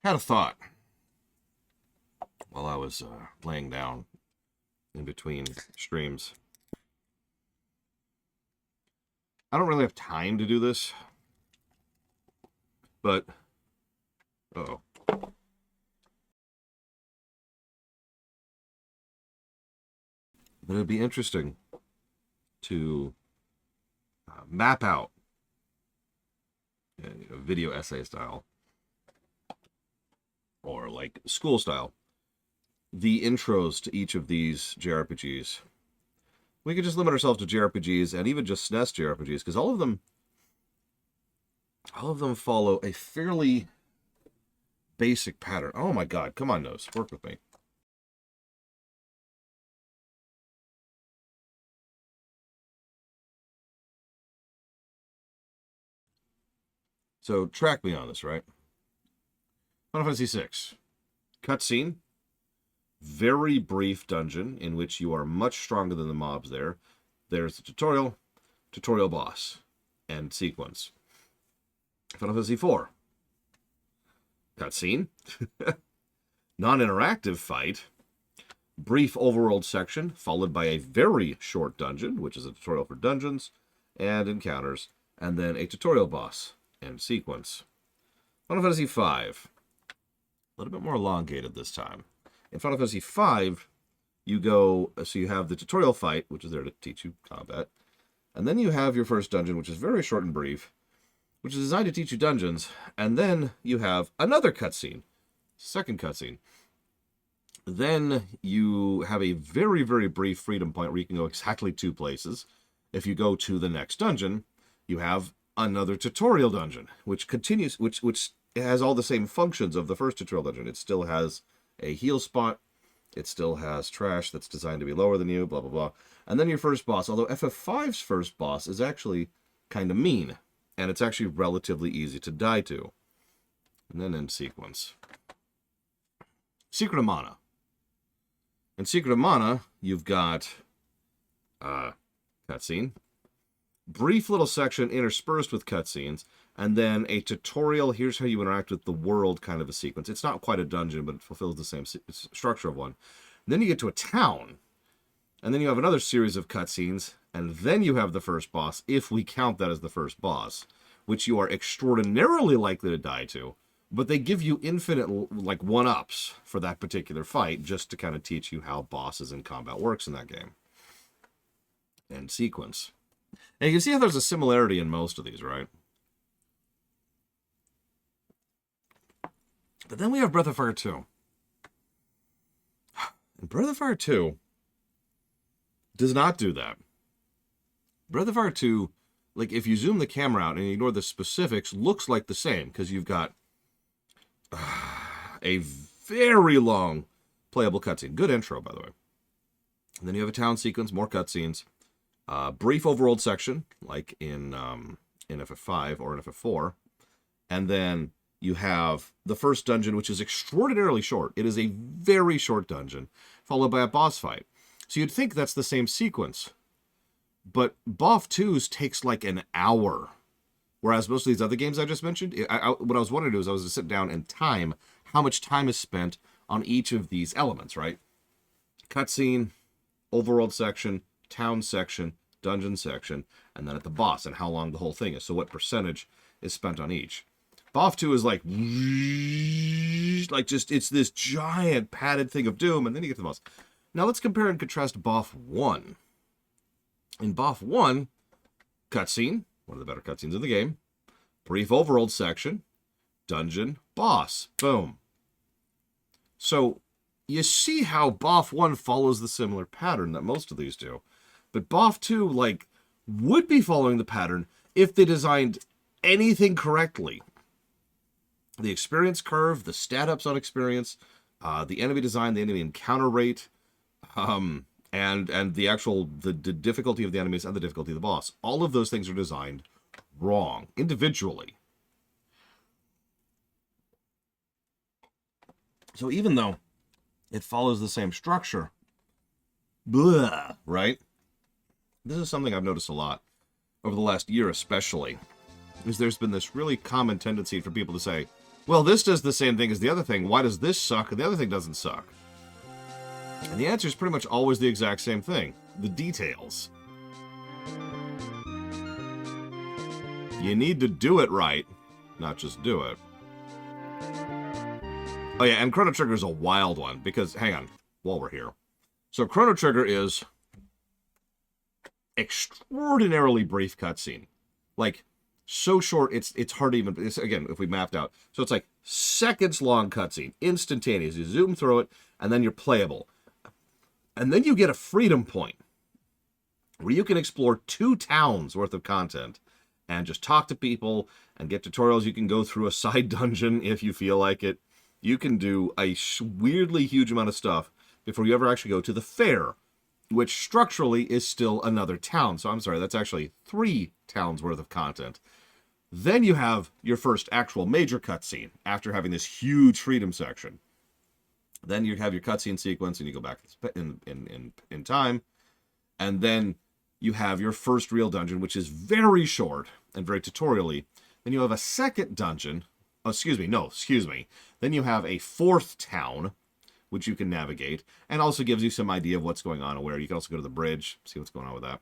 Had a thought while I was laying down in between streams. I don't really have time to do this, but uh-oh. But it'd be interesting to map out video essay style or like school style the intros to each of these JRPGs. We could just limit ourselves to JRPGs and even just SNES JRPGs because all of them follow a fairly basic pattern. Oh my god, come on, Nose, work with me. So track me on this, right? Final Fantasy VI. Cutscene. Very brief dungeon in which you are much stronger than the mobs there. There's the tutorial boss, and sequence. Final Fantasy IV. Cutscene. Non-interactive fight. Brief overworld section, followed by a very short dungeon, which is a tutorial for dungeons and encounters, and then a tutorial boss and sequence. Final Fantasy V. A little bit more elongated this time. In Final Fantasy V, you go, so you have the tutorial fight, which is there to teach you combat, and then you have your first dungeon, which is very short and brief, which is designed to teach you dungeons, and then you have another cutscene, second cutscene. Then you have a very, very brief freedom point where you can go exactly 2 places. If you go to the next dungeon, you have another tutorial dungeon, which continues, which has all the same functions of the first tutorial dungeon. It still has a heal spot. It still has trash that's designed to be lower than you, blah, blah, blah. And then your first boss, although FF5's first boss is actually kind of mean, and it's actually relatively easy to die to. And then in sequence. Secret of Mana. In Secret of Mana, you've got cutscene, brief little section interspersed with cutscenes, and then a tutorial, here's how you interact with the world kind of a sequence. It's not quite a dungeon, but it fulfills the same structure of one. And then you get to a town, and then you have another series of cutscenes, and then you have the first boss, if we count that as the first boss, which you are extraordinarily likely to die to, but they give you infinite, like, one-ups for that particular fight, just to kind of teach you how bosses and combat works in that game. And sequence. And you can see how there's a similarity in most of these, right? But then we have Breath of Fire 2. And Breath of Fire 2 does not do that. Breath of Fire 2, like, if you zoom the camera out and you ignore the specifics, looks like the same, because you've got a very long playable cutscene. Good intro, by the way. And then you have a town sequence, more cutscenes, brief overworld section, like in FF5 or in FF4, and then you have the first dungeon, which is extraordinarily short. It is a very short dungeon, followed by a boss fight. So you'd think that's the same sequence, but BoF 2's takes like an hour. Whereas most of these other games I just mentioned, what I was wanting to do is I was to sit down and time how much time is spent on each of these elements, right? Cutscene, overworld section, town section, dungeon section, and then at the boss, and how long the whole thing is. So what percentage is spent on each. BoF 2 is like just, it's this giant padded thing of doom, and then you get to the boss. Now let's compare and contrast BoF 1. In BoF 1, cutscene, one of the better cutscenes in the game. Brief overworld section. Dungeon. Boss. Boom. So, you see how BoF 1 follows the similar pattern that most of these do. But BoF 2, like, would be following the pattern if they designed anything correctly. The experience curve, the stat ups on experience, the enemy design, the enemy encounter rate, and the difficulty of the enemies and the difficulty of the boss. All of those things are designed wrong, individually. So even though it follows the same structure, blah, right? This is something I've noticed a lot over the last year especially, is there's been this really common tendency for people to say, well, this does the same thing as the other thing. Why does this suck and the other thing doesn't suck? And the answer is pretty much always the exact same thing. The details. You need to do it right, not just do it. Oh yeah, and Chrono Trigger is a wild one, because, hang on, while we're here. So Chrono Trigger is extraordinarily brief cutscene. Like, so short, it's hard to even, again, if we mapped out. So it's like seconds long cutscene, instantaneous. You zoom through it, and then you're playable. And then you get a freedom point where you can explore 2 towns worth of content and just talk to people and get tutorials. You can go through a side dungeon if you feel like it. You can do a weirdly huge amount of stuff before you ever actually go to the fair, which structurally is still another town. So I'm sorry, that's actually 3 towns worth of content. Then you have your first actual major cutscene after having this huge freedom section. Then you have your cutscene sequence and you go back in time. And then you have your first real dungeon, which is very short and very tutorially. Then you have a second dungeon. Oh, excuse me. Then you have a 4th town, which you can navigate, and also gives you some idea of what's going on and where. You can also go to the bridge, see what's going on with that.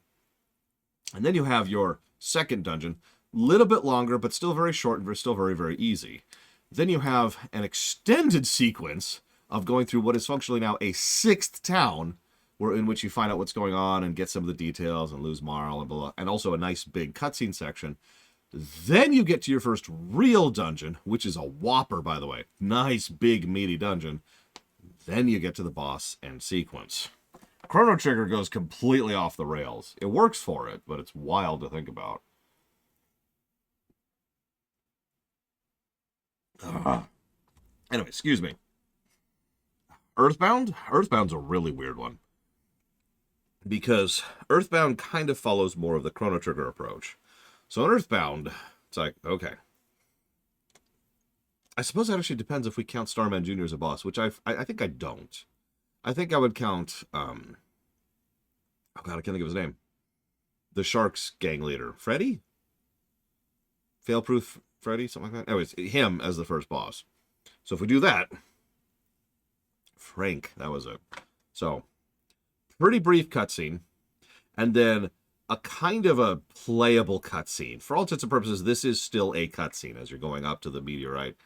And then you have your second dungeon, little bit longer, but still very short and still very, very easy. Then you have an extended sequence of going through what is functionally now a 6th town, in which you find out what's going on and get some of the details and lose Marl and blah, and also a nice big cutscene section. Then you get to your first real dungeon, which is a whopper, by the way. Nice, big, meaty dungeon. Then you get to the boss and sequence. Chrono Trigger goes completely off the rails. It works for it, but it's wild to think about. Anyway, excuse me. Earthbound? Earthbound's a really weird one. Because Earthbound kind of follows more of the Chrono Trigger approach. So in Earthbound, it's like, okay. I suppose that actually depends if we count Starman Jr. as a boss, which I think I don't. I think I would count, oh god, I can't think of his name. The Sharks gang leader. Freddy? Failproof Freddy? Something like that? Anyways, him as the first boss. So if we do that, Frank, that was it. So, pretty brief cutscene, and then a kind of a playable cutscene. For all intents and purposes, this is still a cutscene as you're going up to the meteorite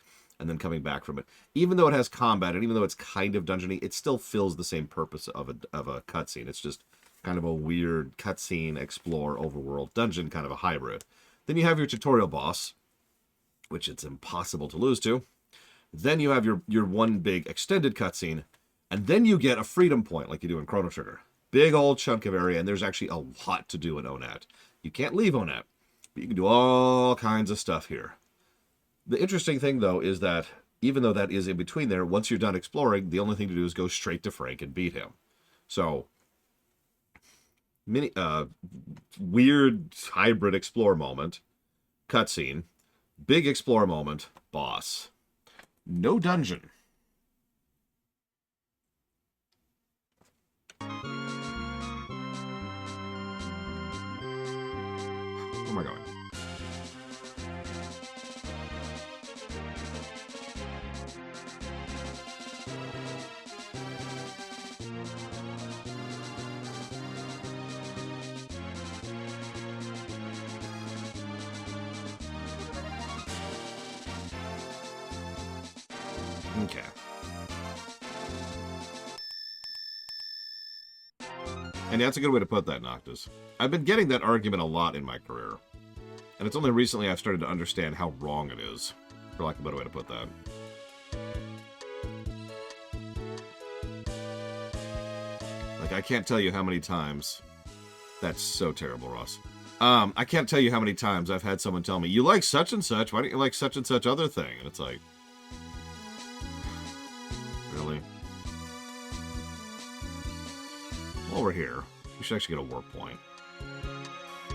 and then coming back from it. Even though it has combat, and even though it's kind of dungeony, it still fills the same purpose of a cutscene. It's just kind of a weird cutscene, explore, overworld, dungeon kind of a hybrid. Then you have your tutorial boss, which it's impossible to lose to. Then you have your one big extended cutscene, and then you get a freedom point like you do in Chrono Trigger. Big old chunk of area, and there's actually a lot to do in Onet. You can't leave Onet, but you can do all kinds of stuff here. The interesting thing, though, is that even though that is in between there, once you're done exploring, the only thing to do is go straight to Frank and beat him. So, weird hybrid explore moment, cutscene, big explore moment, boss. No dungeon. Where am I going? Okay. And that's a good way to put that, Noctis. I've been getting that argument a lot in my career. And it's only recently I've started to understand how wrong it is, for lack of a better way to put that. Like, I can't tell you how many times... That's so terrible, Ross. I can't tell you how many times I've had someone tell me, you like such and such, why don't you like such and such other thing? And it's like... Really? While we're here, we should actually get a warp point.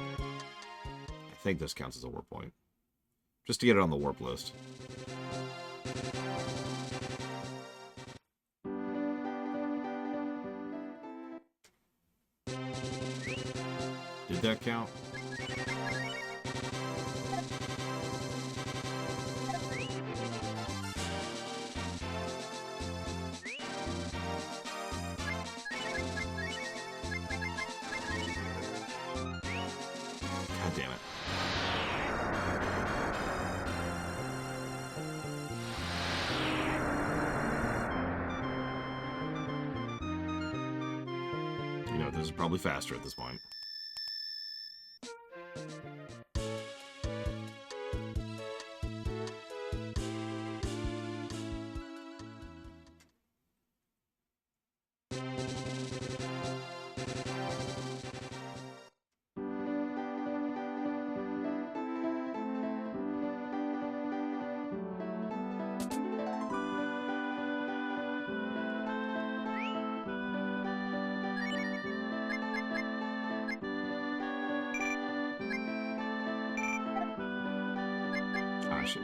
I think this counts as a warp point. Just to get it on the warp list. Did that count? Damn it. You know, this is probably faster at this point.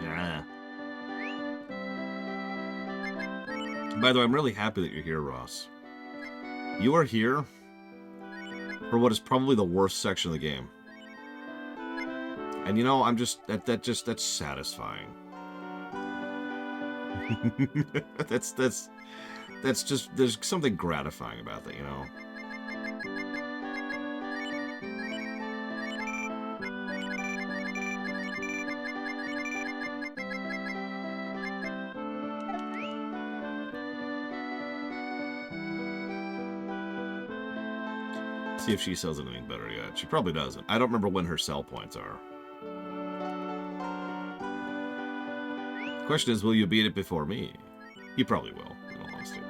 Yeah. By the way, I'm really happy that you're here, Ross. You are here for what is probably the worst section of the game. And you know, I'm just that's satisfying. that's just there's something gratifying about that, you know. See if she sells anything better yet. She probably doesn't. I don't remember when her sell points are. Question is, will you beat it before me? You probably will, in all honesty.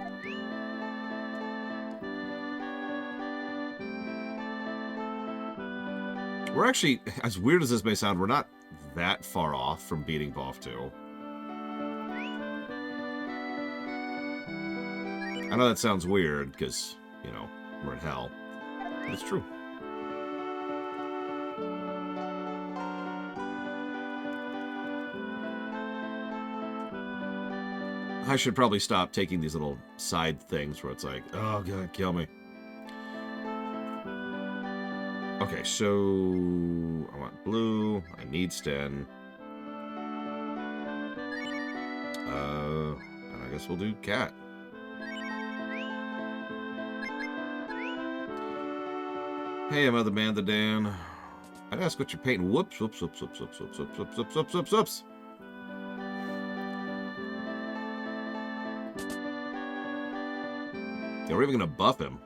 We're actually, as weird as this may sound, we're not that far off from beating BoF 2. I know that sounds weird, because, you know, we're in hell. But it's true. I should probably stop taking these little side things where it's like, oh god, kill me. Okay, so I want blue. I need Sten. And I guess we'll do cat. Hey, I'm Amanda Dan. I'd ask what you're painting. Whoops, whoops, whoops, whoops, whoops, whoops, whoops, whoops, whoops, whoops, whoops, whoops. Yeah, we're even gonna buff him.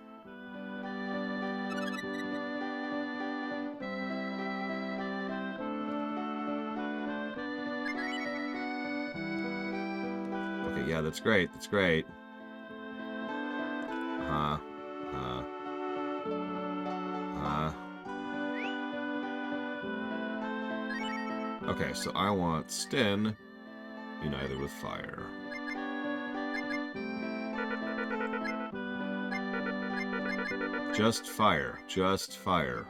Okay, yeah, that's great. That's great. Okay, so I want Sten united with fire. Just fire. Just fire.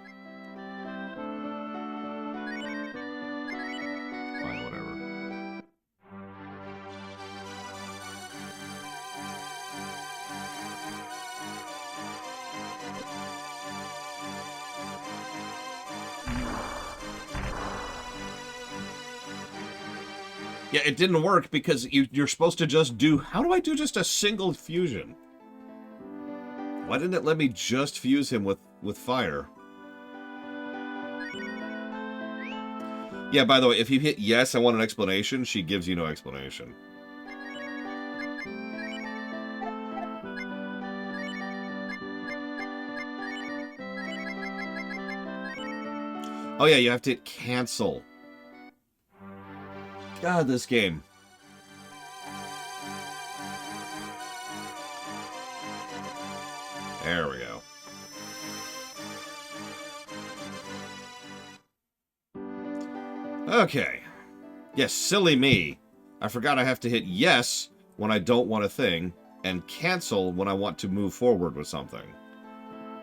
Fine, whatever. Yeah, it didn't work because you're supposed to just do... How do I do just a single fusion? Why didn't it let me just fuse him with fire? Yeah, by the way, if you hit yes, I want an explanation, she gives you no explanation. Oh yeah, you have to hit cancel. God, this game. There we go. Okay. Yes, silly me. I forgot I have to hit yes when I don't want a thing, and cancel when I want to move forward with something.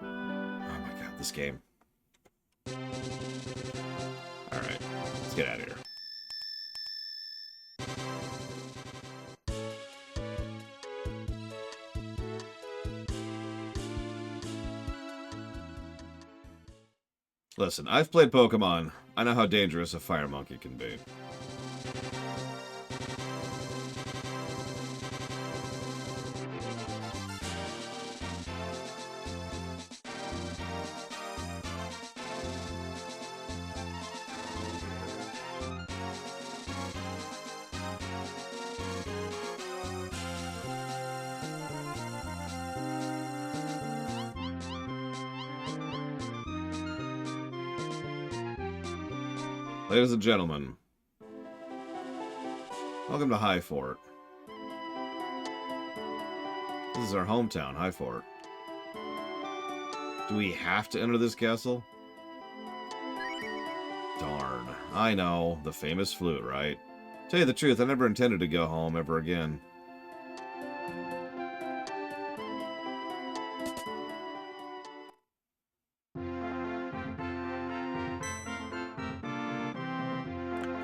Oh my god, this game. Alright, let's get out of here. Listen, I've played Pokemon. I know how dangerous a fire monkey can be. Ladies and gentlemen, welcome to High Fort. This is our hometown, High Fort. Do we have to enter this castle? Darn. I know, the famous flute, right? Tell you the truth, I never intended to go home ever again.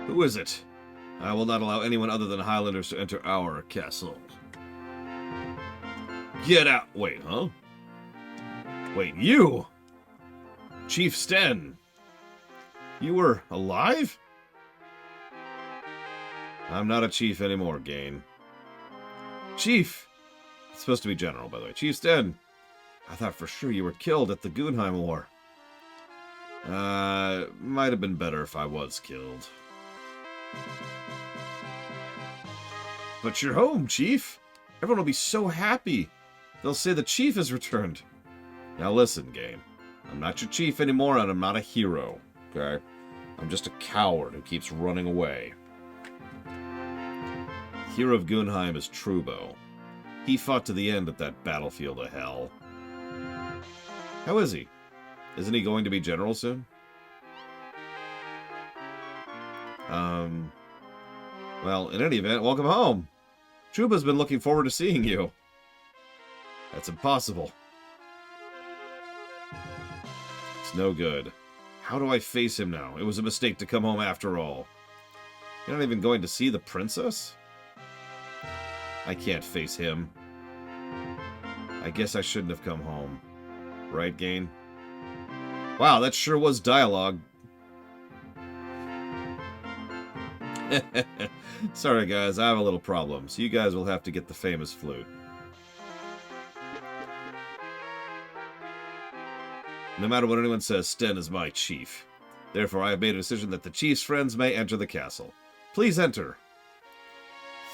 Who is it? I will not allow anyone other than Highlanders to enter our castle. Get out! Wait, huh? Wait, you! Chief Sten! You were alive? I'm not a chief anymore, Gain. Chief! It's supposed to be general, by the way. Chief Sten! I thought for sure you were killed at the Gunheim War. Might have been better if I was killed. But you're home, Chief! Everyone will be so happy! They'll say the Chief has returned. Now listen, Gain. I'm not your chief anymore, and I'm not a hero, okay? I'm just a coward who keeps running away. Hero of Gunheim is Trubo. He fought to the end at that battlefield of hell. How is he? Isn't he going to be general soon? Well, in any event, welcome home. Truba's been looking forward to seeing you. That's impossible. It's no good. How do I face him now? It was a mistake to come home after all. You're not even going to see the princess? I can't face him. I guess I shouldn't have come home. Right, Gain? Wow, that sure was dialogue. Sorry, guys, I have a little problem, so you guys will have to get the famous flute. No matter what anyone says, Sten is my chief. Therefore, I have made a decision that the chief's friends may enter the castle. Please enter.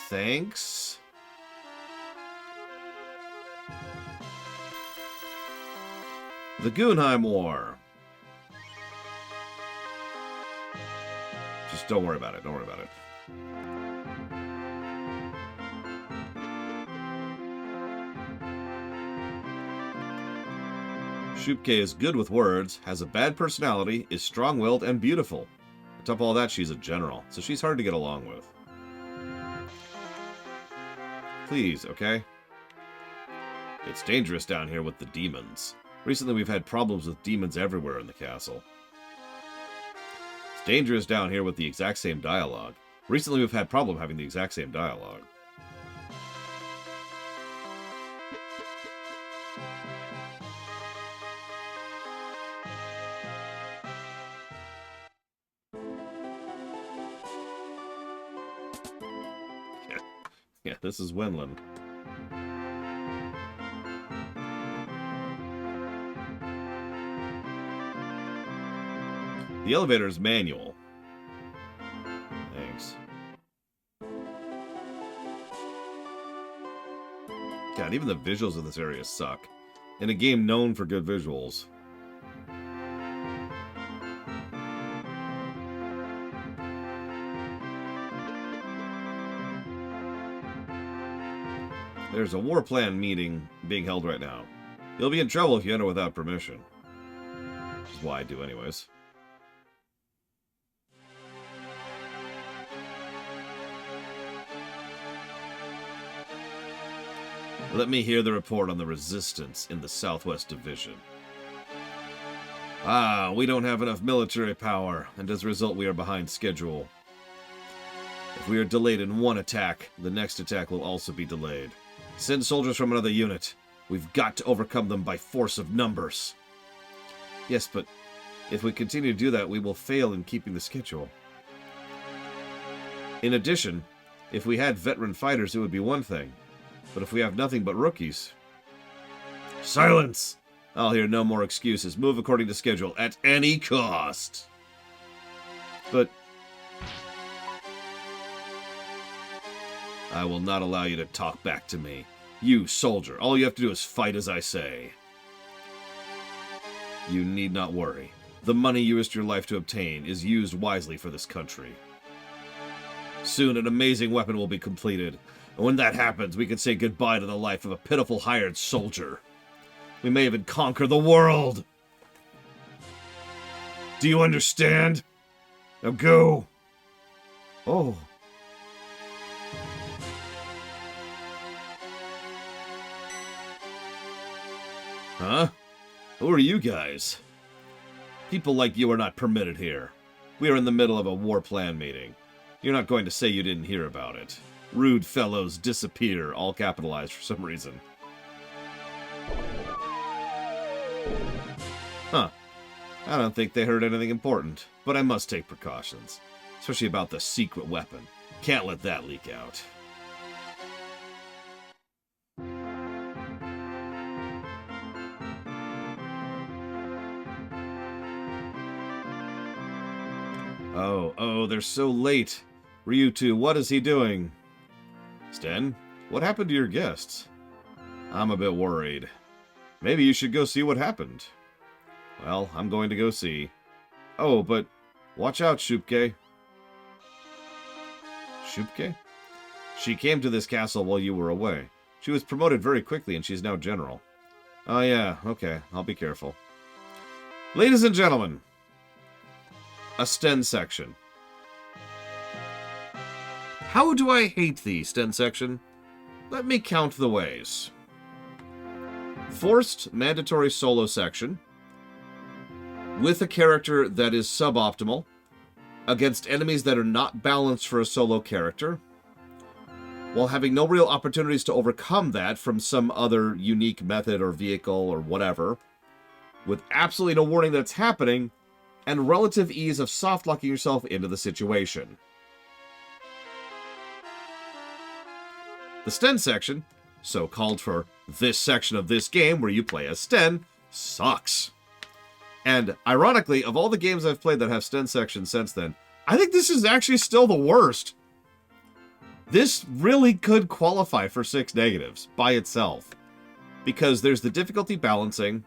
Thanks. The Gunheim War. Just don't worry about it. Don't worry about it. Shupke is good with words, has a bad personality, is strong-willed and beautiful. On top of all that, she's a general, so she's hard to get along with. Please, okay? It's dangerous down here with the demons. Recently we've had problems with demons everywhere in the castle. It's dangerous down here with the exact same dialogue. Recently we've had problem having the exact same dialogue. Yeah, this is Wenlin. The elevator is manual. Thanks. God, even the visuals of this area suck. In a game known for good visuals. There's a war plan meeting being held right now. You'll be in trouble if you enter without permission. Which is why I do anyways. Let me hear the report on the resistance in the Southwest Division. We don't have enough military power, and as a result we are behind schedule. If we are delayed in one attack, the next attack will also be delayed. Send soldiers from another unit. We've got to overcome them by force of numbers. Yes, but if we continue to do that, we will fail in keeping the schedule. In addition, if we had veteran fighters, it would be one thing. But if we have nothing but rookies... Silence! I'll hear no more excuses. Move according to schedule at any cost. But... I will not allow you to talk back to me. You, soldier, all you have to do is fight as I say. You need not worry. The money you risked your life to obtain is used wisely for this country. Soon an amazing weapon will be completed, and when that happens, we can say goodbye to the life of a pitiful hired soldier. We may even conquer the world! Do you understand? Now go! Oh. Huh? Who are you guys? People like you are not permitted here. We are in the middle of a war plan meeting. You're not going to say you didn't hear about it. Rude fellows disappear, all capitalized for some reason. Huh. I don't think they heard anything important, but I must take precautions. Especially about the secret weapon. Can't let that leak out. Oh, they're so late. Ryutu, what is he doing? Sten, what happened to your guests? I'm a bit worried. Maybe you should go see what happened. Well, I'm going to go see. Oh, but watch out, Shupke. Shupke? She came to this castle while you were away. She was promoted very quickly and she's now general. Oh yeah, okay, I'll be careful. Ladies and gentlemen, a Sten section. How do I hate thee, Sten section? Let me count the ways. Forced mandatory solo section with a character that is suboptimal against enemies that are not balanced for a solo character while having no real opportunities to overcome that from some other unique method or vehicle or whatever, with absolutely no warning that it's happening, and relative ease of soft-locking yourself into the situation. The Sten section, so called for this section of this game where you play as Sten, sucks. And ironically, of all the games I've played that have Sten sections since then, I think this is actually still the worst. This really could qualify for 6 negatives by itself. Because there's the difficulty balancing,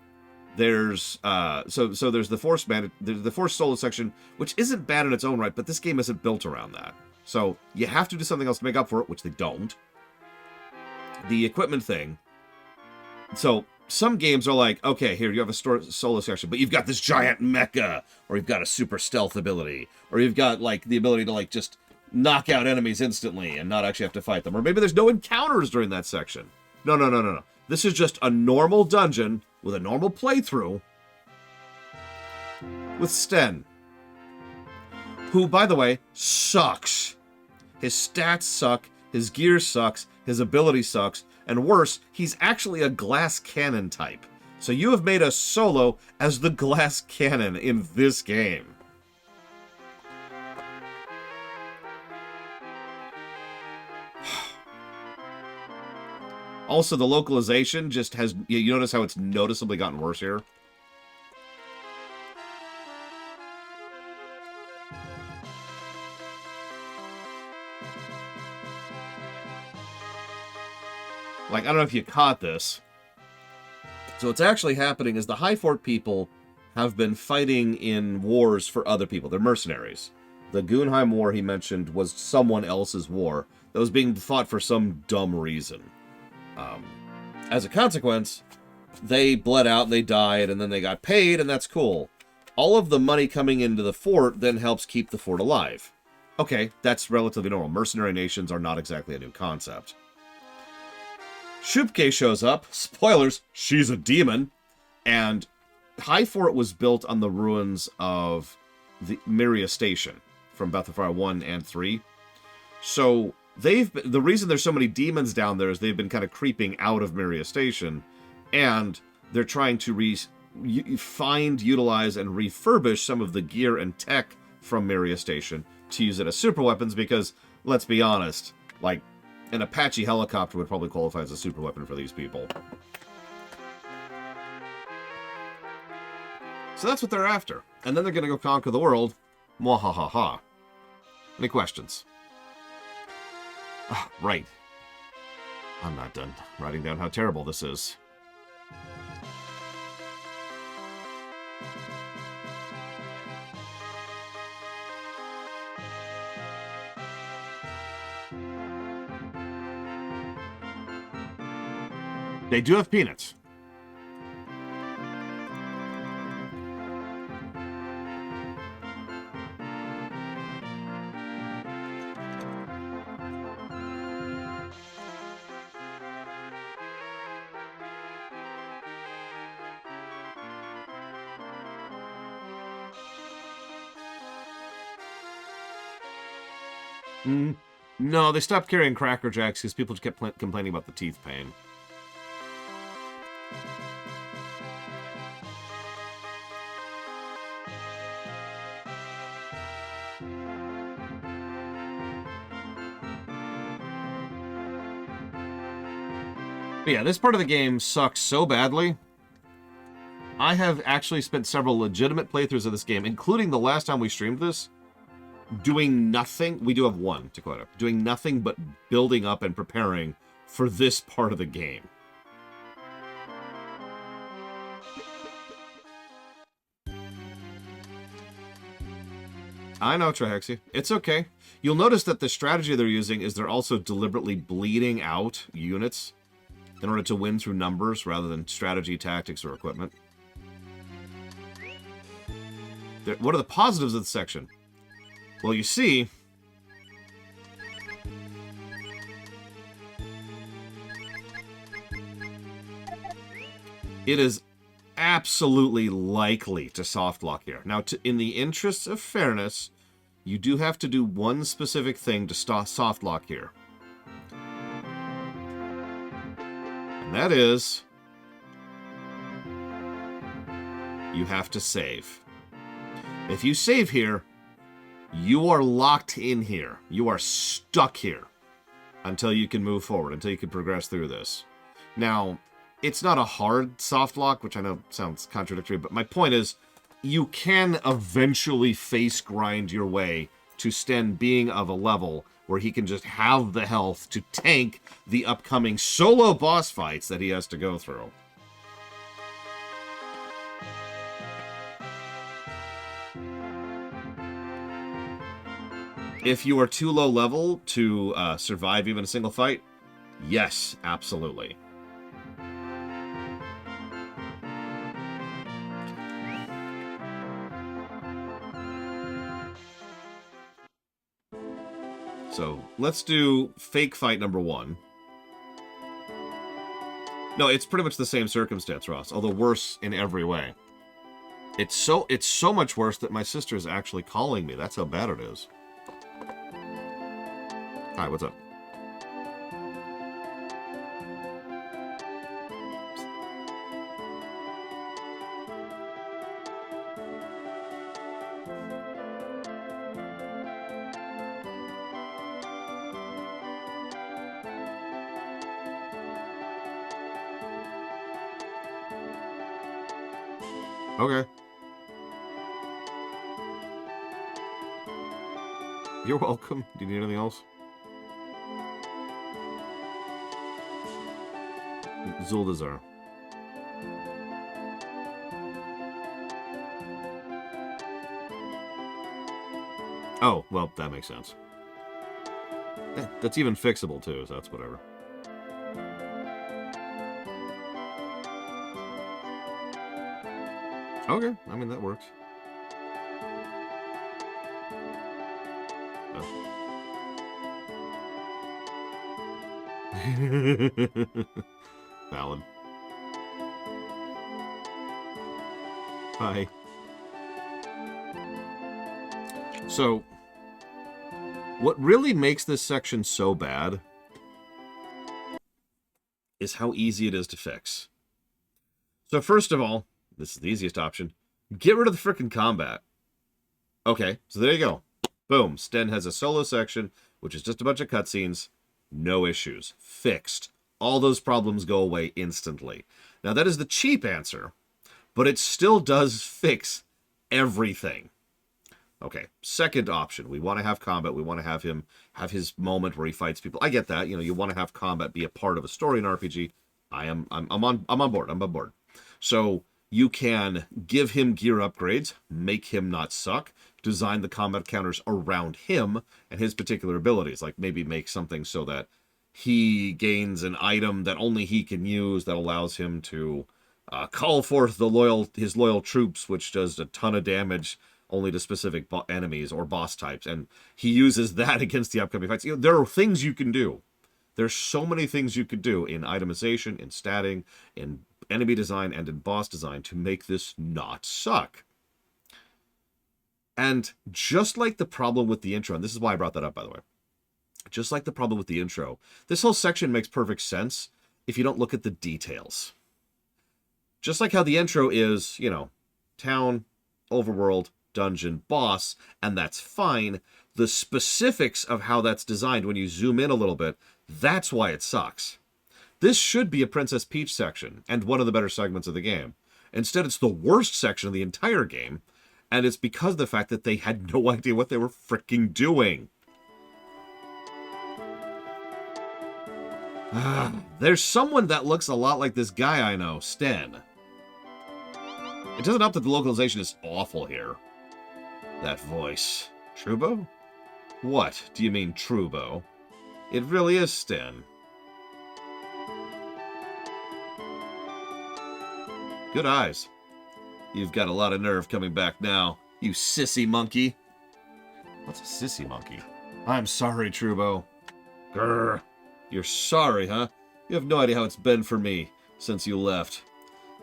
there's there's the forced solo section, which isn't bad in its own right, but this game isn't built around that. So you have to do something else to make up for it, which they don't. The equipment thing. So some games are like, okay, here you have a solo section, but you've got this giant mecha, or you've got a super stealth ability, or you've got like the ability to like just knock out enemies instantly and not actually have to fight them, or maybe there's no encounters during that section. No. This is just a normal dungeon with a normal playthrough with Sten, who, by the way, sucks. His stats suck, his gear sucks, his ability sucks, and worse, he's actually a glass cannon type. So you have made a solo as the glass cannon in this game. Also, the localization just has... You notice how it's noticeably gotten worse here? Like, I don't know if you caught this. So what's actually happening is the High Fort people have been fighting in wars for other people. They're mercenaries. The Gunheim War he mentioned was someone else's war that was being fought for some dumb reason. As a consequence, they bled out, they died, and then they got paid, and that's cool. All of the money coming into the fort then helps keep the fort alive. Okay, that's relatively normal. Mercenary nations are not exactly a new concept. Shupke shows up. Spoilers, she's a demon. And High Fort was built on the ruins of the Miria Station from Battlefire 1 and 3. So the reason there's so many demons down there is they've been kind of creeping out of Miria Station, and they're trying to find, utilize, and refurbish some of the gear and tech from Miria Station to use it as super weapons because, let's be honest, like, an Apache helicopter would probably qualify as a super weapon for these people. So that's what they're after. And then they're going to go conquer the world. Mwahaha. Any questions? Oh, right. I'm not done writing down how terrible this is. They do have peanuts. No, they stopped carrying Cracker Jacks because people kept complaining about the teeth pain. But yeah, this part of the game sucks so badly. I have actually spent several legitimate playthroughs of this game, including the last time we streamed this, doing nothing. We do have one to quote up. Doing nothing but building up and preparing for this part of the game. I know, Trihexy. It's okay. You'll notice that the strategy they're using is they're also deliberately bleeding out units in order to win through numbers rather than strategy, tactics, or equipment. What are the positives of this section? Well, you see, it is absolutely likely to softlock here. Now, in the interests of fairness, you do have to do one specific thing to softlock here. And that is, you have to save. If you save here, you are locked in here. You are stuck here until you can move forward, until you can progress through this. Now, it's not a hard soft lock, which I know sounds contradictory, but my point is, you can eventually face grind your way to Sten being of a level where he can just have the health to tank the upcoming solo boss fights that he has to go through. If you are too low level to survive even a single fight, yes, absolutely. So, let's do fake fight number 1. No, it's pretty much the same circumstance, Ross, although worse in every way. It's so much worse that my sister is actually calling me. That's how bad it is. Hi, what's up? Okay. You're welcome. Do you need anything else? Zuldazar. Oh, well, that makes sense. That's even fixable, too, so that's whatever. Okay, I mean, that works. Oh. Valid. Hi. So, what really makes this section so bad is how easy it is to fix. So first of all, this is the easiest option. Get rid of the frickin' combat. Okay, so there you go. Boom. Sten has a solo section, which is just a bunch of cutscenes. No issues. Fixed. All those problems go away instantly. Now, that is the cheap answer, but it still does fix everything. Okay, second option. We want to have combat. We want to have him have his moment where he fights people. I get that. You know, you want to have combat be a part of a story in RPG. I'm on board. I'm on board. So you can give him gear upgrades, make him not suck, design the combat counters around him and his particular abilities. Like maybe make something so that he gains an item that only he can use that allows him to call forth his loyal troops, which does a ton of damage only to specific enemies or boss types. And he uses that against the upcoming fights. There are things you can do. There's so many things you could do in itemization, in statting, in enemy design, and in boss design to make this not suck. And just like the problem with the intro, and this is why I brought that up, by the way, just like the problem with the intro, this whole section makes perfect sense if you don't look at the details. Just like how the intro is, town, overworld, dungeon, boss, and that's fine, the specifics of how that's designed when you zoom in a little bit, that's why it sucks. This should be a Princess Peach section, and one of the better segments of the game. Instead, it's the worst section of the entire game, and it's because of the fact that they had no idea what they were freaking doing. There's someone that looks a lot like this guy I know, Sten. It doesn't help that the localization is awful here. That voice. Trubo? What do you mean, Trubo? It really is Sten. Good eyes. You've got a lot of nerve coming back now, you sissy monkey. What's a sissy monkey? I'm sorry, Trubo. Grr. You're sorry, huh? You have no idea how it's been for me since you left.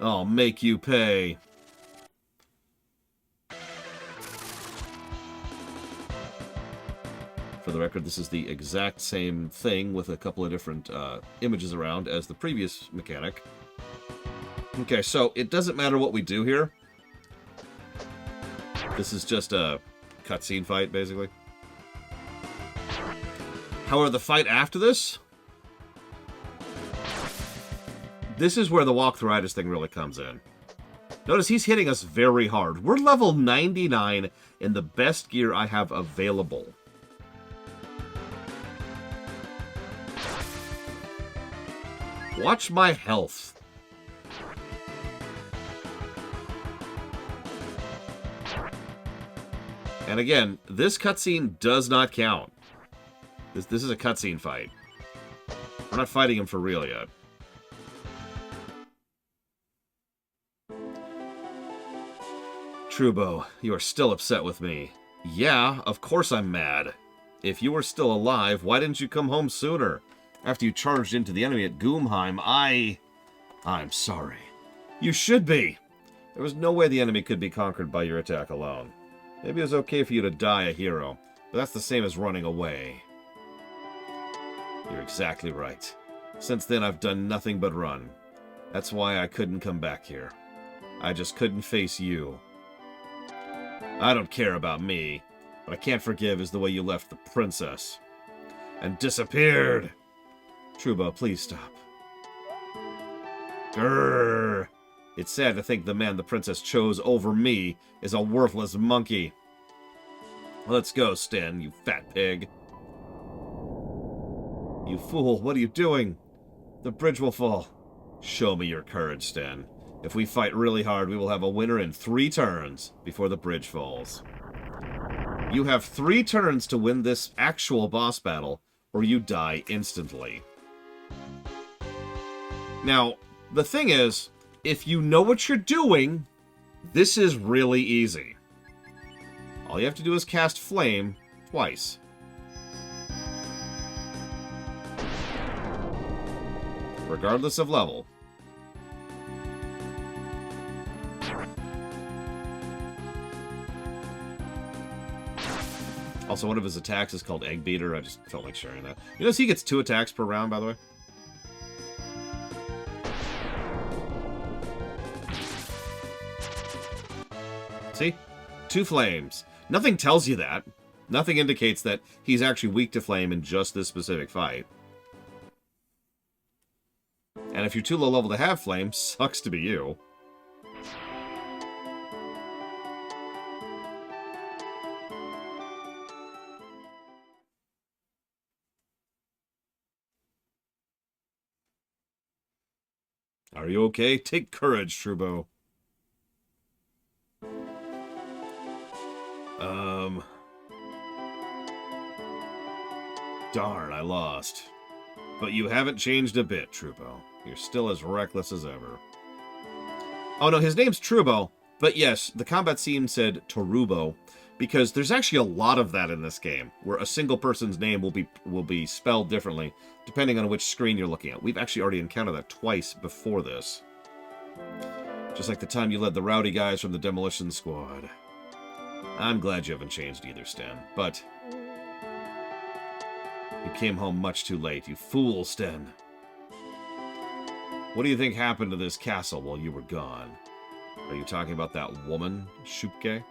I'll make you pay. For the record, this is the exact same thing with a couple of different images around as the previous mechanic. Okay, so it doesn't matter what we do here. This is just a cutscene fight, basically. However, the fight after this is where the walk-through-itis thing really comes in. Notice he's hitting us very hard. We're level 99 in the best gear I have available. Watch my health. And again, this cutscene does not count. This is a cutscene fight. We're not fighting him for real yet. Trubo, you are still upset with me. Yeah, of course I'm mad. If you were still alive, why didn't you come home sooner? After you charged into the enemy at Goomheim, I'm sorry. You should be. There was no way the enemy could be conquered by your attack alone. Maybe it was okay for you to die a hero, but that's the same as running away. You're exactly right. Since then, I've done nothing but run. That's why I couldn't come back here. I just couldn't face you. I don't care about me. What I can't forgive is the way you left the princess. And disappeared! Trubo, please stop. Grrr! It's sad to think the man the princess chose over me is a worthless monkey. Let's go, Sten, you fat pig. You fool, what are you doing? The bridge will fall. Show me your courage, Sten. If we fight really hard, we will have a winner in 3 turns before the bridge falls. You have 3 turns to win this actual boss battle, or you die instantly. Now, the thing is, if you know what you're doing, this is really easy. All you have to do is cast Flame twice. Regardless of level. Also, one of his attacks is called Egg Beater. I just felt like sharing that. You notice he gets 2 attacks per round, by the way? See? 2 flames. Nothing tells you that. Nothing indicates that he's actually weak to flame in just this specific fight. And if you're too low level to have flame, sucks to be you. Are you okay? Take courage, Trubo. Darn, I lost. But you haven't changed a bit, Trubo. You're still as reckless as ever. Oh no, his name's Trubo. But yes, the combat scene said Torubo, because there's actually a lot of that in this game, where a single person's name will be spelled differently, depending on which screen you're looking at. We've actually already encountered that twice before this. Just like the time you led the rowdy guys from the Demolition Squad. I'm glad you haven't changed either, Sten, but you came home much too late, you fool, Sten. What do you think happened to this castle while you were gone? Are you talking about that woman, Shupke?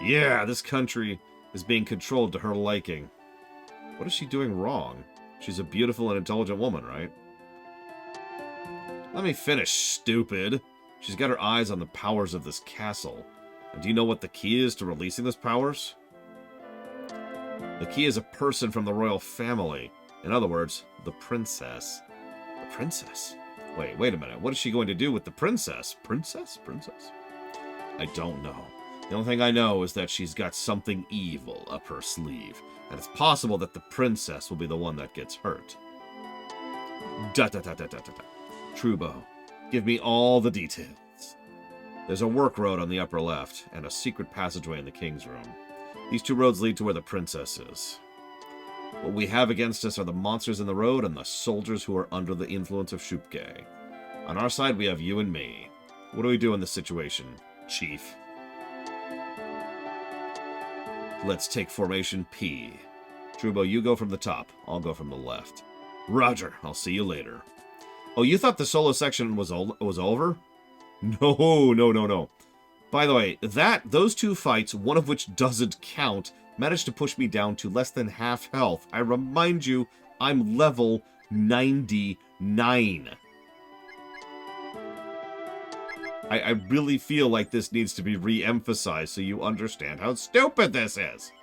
Yeah, this country is being controlled to her liking. What is she doing wrong? She's a beautiful and intelligent woman, right? Let me finish, stupid. She's got her eyes on the powers of this castle. And do you know what the key is to releasing those powers? The key is a person from the royal family. In other words, the princess. The princess? Wait a minute. What is she going to do with the princess? Princess? I don't know. The only thing I know is that she's got something evil up her sleeve. And it's possible that the princess will be the one that gets hurt. Trubo, give me all the details. There's a work road on the upper left, and a secret passageway in the king's room. These two roads lead to where the princess is. What we have against us are the monsters in the road and the soldiers who are under the influence of Shupke. On our side, we have you and me. What do we do in this situation, Chief? Let's take formation P. Trubo, you go from the top. I'll go from the left. Roger, I'll see you later. Oh, you thought the solo section was over? No. By the way, those two fights, one of which doesn't count, managed to push me down to less than half health. I remind you, I'm level 99. I really feel like this needs to be re-emphasized so you understand how stupid this is.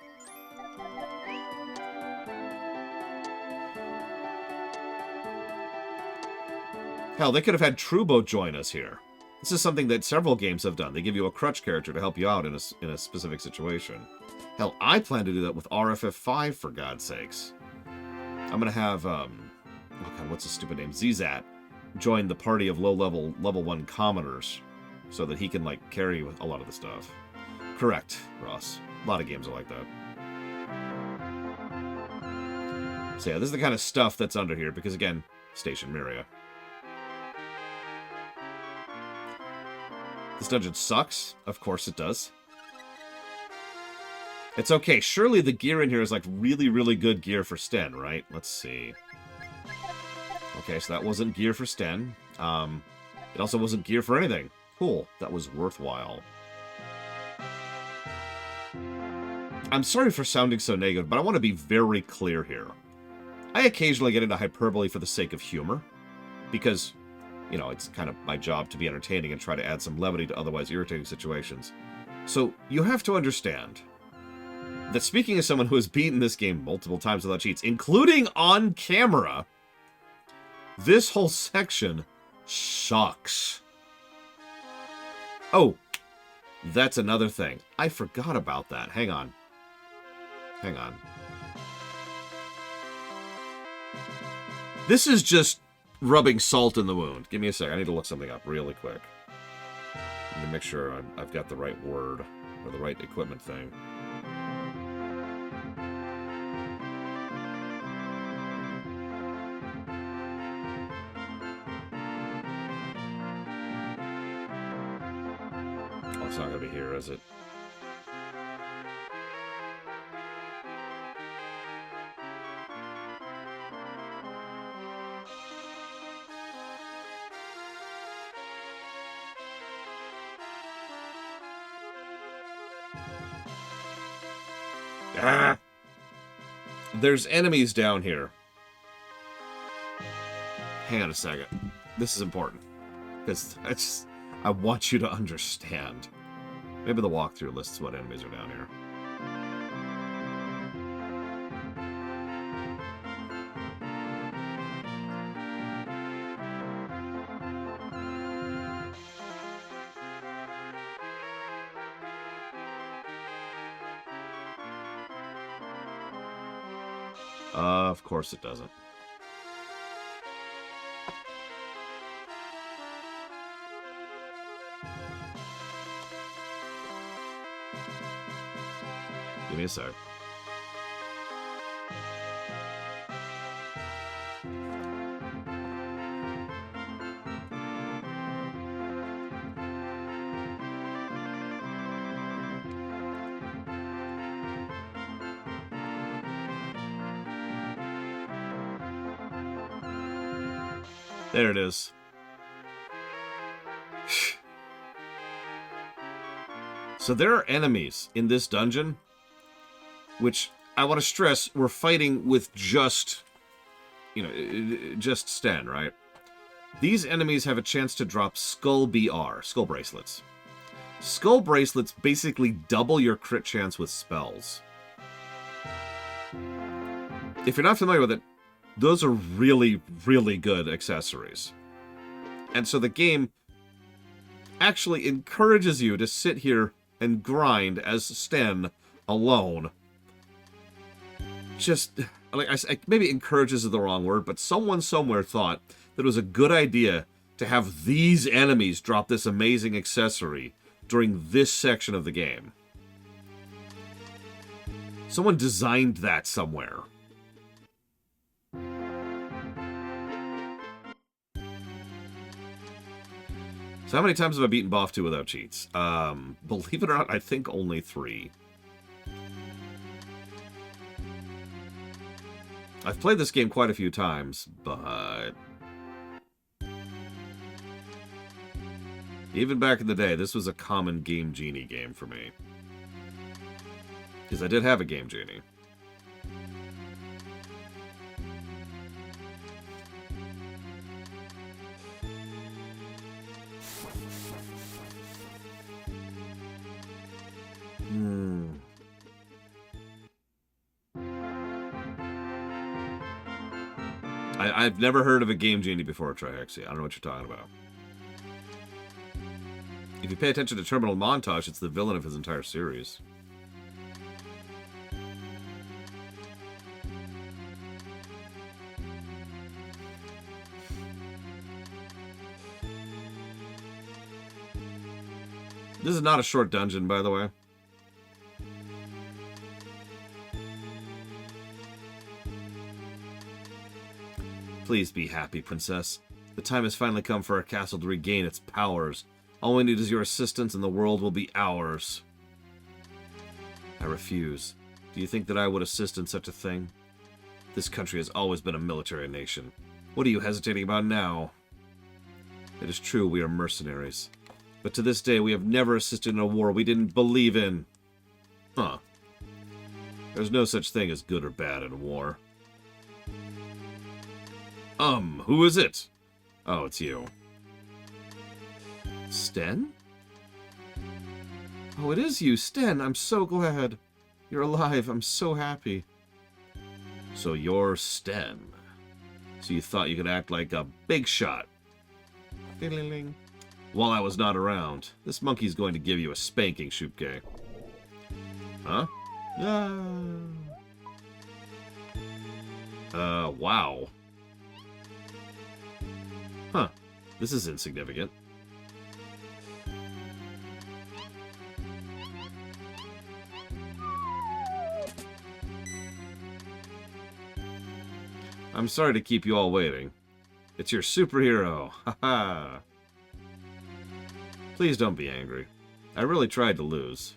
Hell, they could have had Trubo join us here. This is something that several games have done. They give you a crutch character to help you out in a specific situation. Hell, I plan to do that with RFF5, for God's sakes. I'm going to have, oh God, what's his stupid name? Zizat join the party of level 1 commoners so that he can, like, carry a lot of the stuff. Correct, Ross. A lot of games are like that. So yeah, this is the kind of stuff that's under here, because again, Station Myria. This dungeon sucks. Of course it does. It's okay. Surely the gear in here is like really, really good gear for Sten, right? Let's see. Okay, so that wasn't gear for Sten. It also wasn't gear for anything. Cool. That was worthwhile. I'm sorry for sounding so negative, but I want to be very clear here. I occasionally get into hyperbole for the sake of humor, because, you know, it's kind of my job to be entertaining and try to add some levity to otherwise irritating situations. So, you have to understand that speaking as someone who has beaten this game multiple times without cheats, including on camera, this whole section sucks. Oh, that's another thing. I forgot about that. Hang on. This is just rubbing salt in the wound. Give me a sec. I need to look something up really quick. Let me make sure I've got the right word or the right equipment thing. Oh, it's not going to be here, is it? Ah! There's enemies down here. Hang on a second. This is important. Because I want you to understand. Maybe the walkthrough lists what enemies are down here. Of course it doesn't. Give me a sec. There it is. So there are enemies in this dungeon, which I want to stress, we're fighting with just, just Sten, right? These enemies have a chance to drop Skull BR, Skull Bracelets. Skull Bracelets basically double your crit chance with spells. If you're not familiar with it, those are really, really good accessories. And so the game actually encourages you to sit here and grind as Sten alone. Just, maybe encourages is the wrong word, but someone somewhere thought that it was a good idea to have these enemies drop this amazing accessory during this section of the game. Someone designed that somewhere. So how many times have I beaten BoF 2 without cheats? Believe it or not, I think only 3. I've played this game quite a few times, but even back in the day, this was a common Game Genie game for me. Because I did have a Game Genie. I've never heard of a Game Genie before, Trihexia. I don't know what you're talking about. If you pay attention to Terminal Montage, it's the villain of his entire series. This is not a short dungeon, by the way. Please be happy, Princess. The time has finally come for our castle to regain its powers. All we need is your assistance and the world will be ours. I refuse. Do you think that I would assist in such a thing? This country has always been a military nation. What are you hesitating about now? It is true we are mercenaries. But to this day we have never assisted in a war we didn't believe in. Huh. There's no such thing as good or bad in war. Who is it? Oh, it's you. Sten? Oh, it is you, Sten. I'm so glad. You're alive. I'm so happy. So you're Sten. So you thought you could act like a big shot. Ding-ling-ling. While I was not around, this monkey's going to give you a spanking, Shupke. Huh? Wow. Huh. This is insignificant. I'm sorry to keep you all waiting. It's your superhero. Haha. Please don't be angry. I really tried to lose.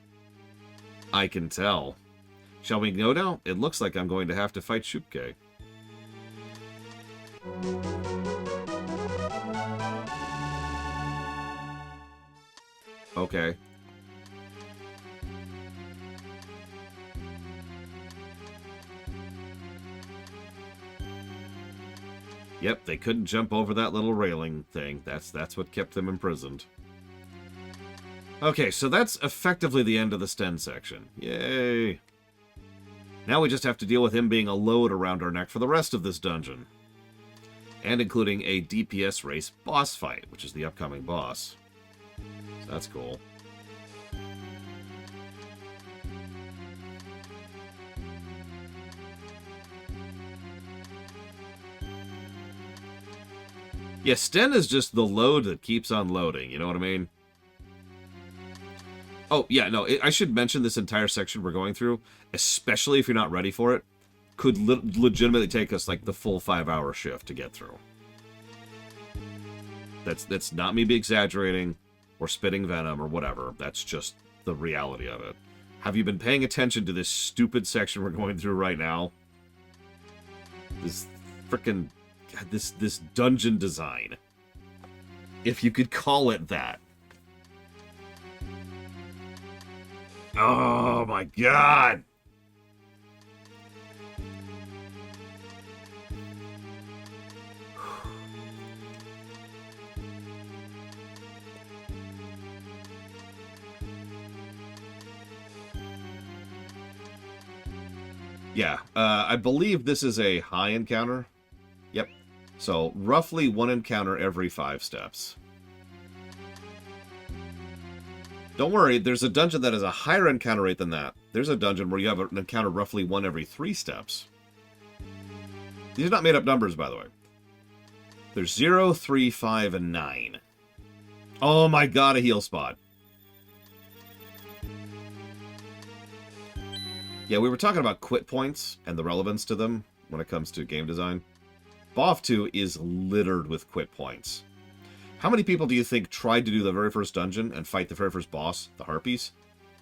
I can tell. Shall we go now? It looks like I'm going to have to fight Shupke. Okay. Yep, they couldn't jump over that little railing thing. That's what kept them imprisoned. Okay, so that's effectively the end of the Sten section. Yay! Now we just have to deal with him being a load around our neck for the rest of this dungeon. And including a DPS race boss fight, which is the upcoming boss. So that's cool. Yeah, Sten is just the load that keeps on loading, you know what I mean? Oh, yeah, no, I should mention this entire section we're going through, especially if you're not ready for it, could legitimately take us, like, the full 5-hour shift to get through. That's not me be exaggerating or spitting venom or whatever. That's just the reality of it. Have you been paying attention to this stupid section we're going through right now? This frickin' this dungeon design. If you could call it that. Oh my god! Yeah, I believe this is a high encounter. Yep. So, roughly 1 encounter every 5 steps. Don't worry, there's a dungeon that has a higher encounter rate than that. There's a dungeon where you have an encounter roughly 1 every 3 steps. These are not made up numbers, by the way. There's 0, 3, 5, and 9. Oh my god, a heal spot. Yeah, we were talking about quit points and the relevance to them when it comes to game design. BoF 2 is littered with quit points. How many people do you think tried to do the very first dungeon and fight the very first boss, the Harpies,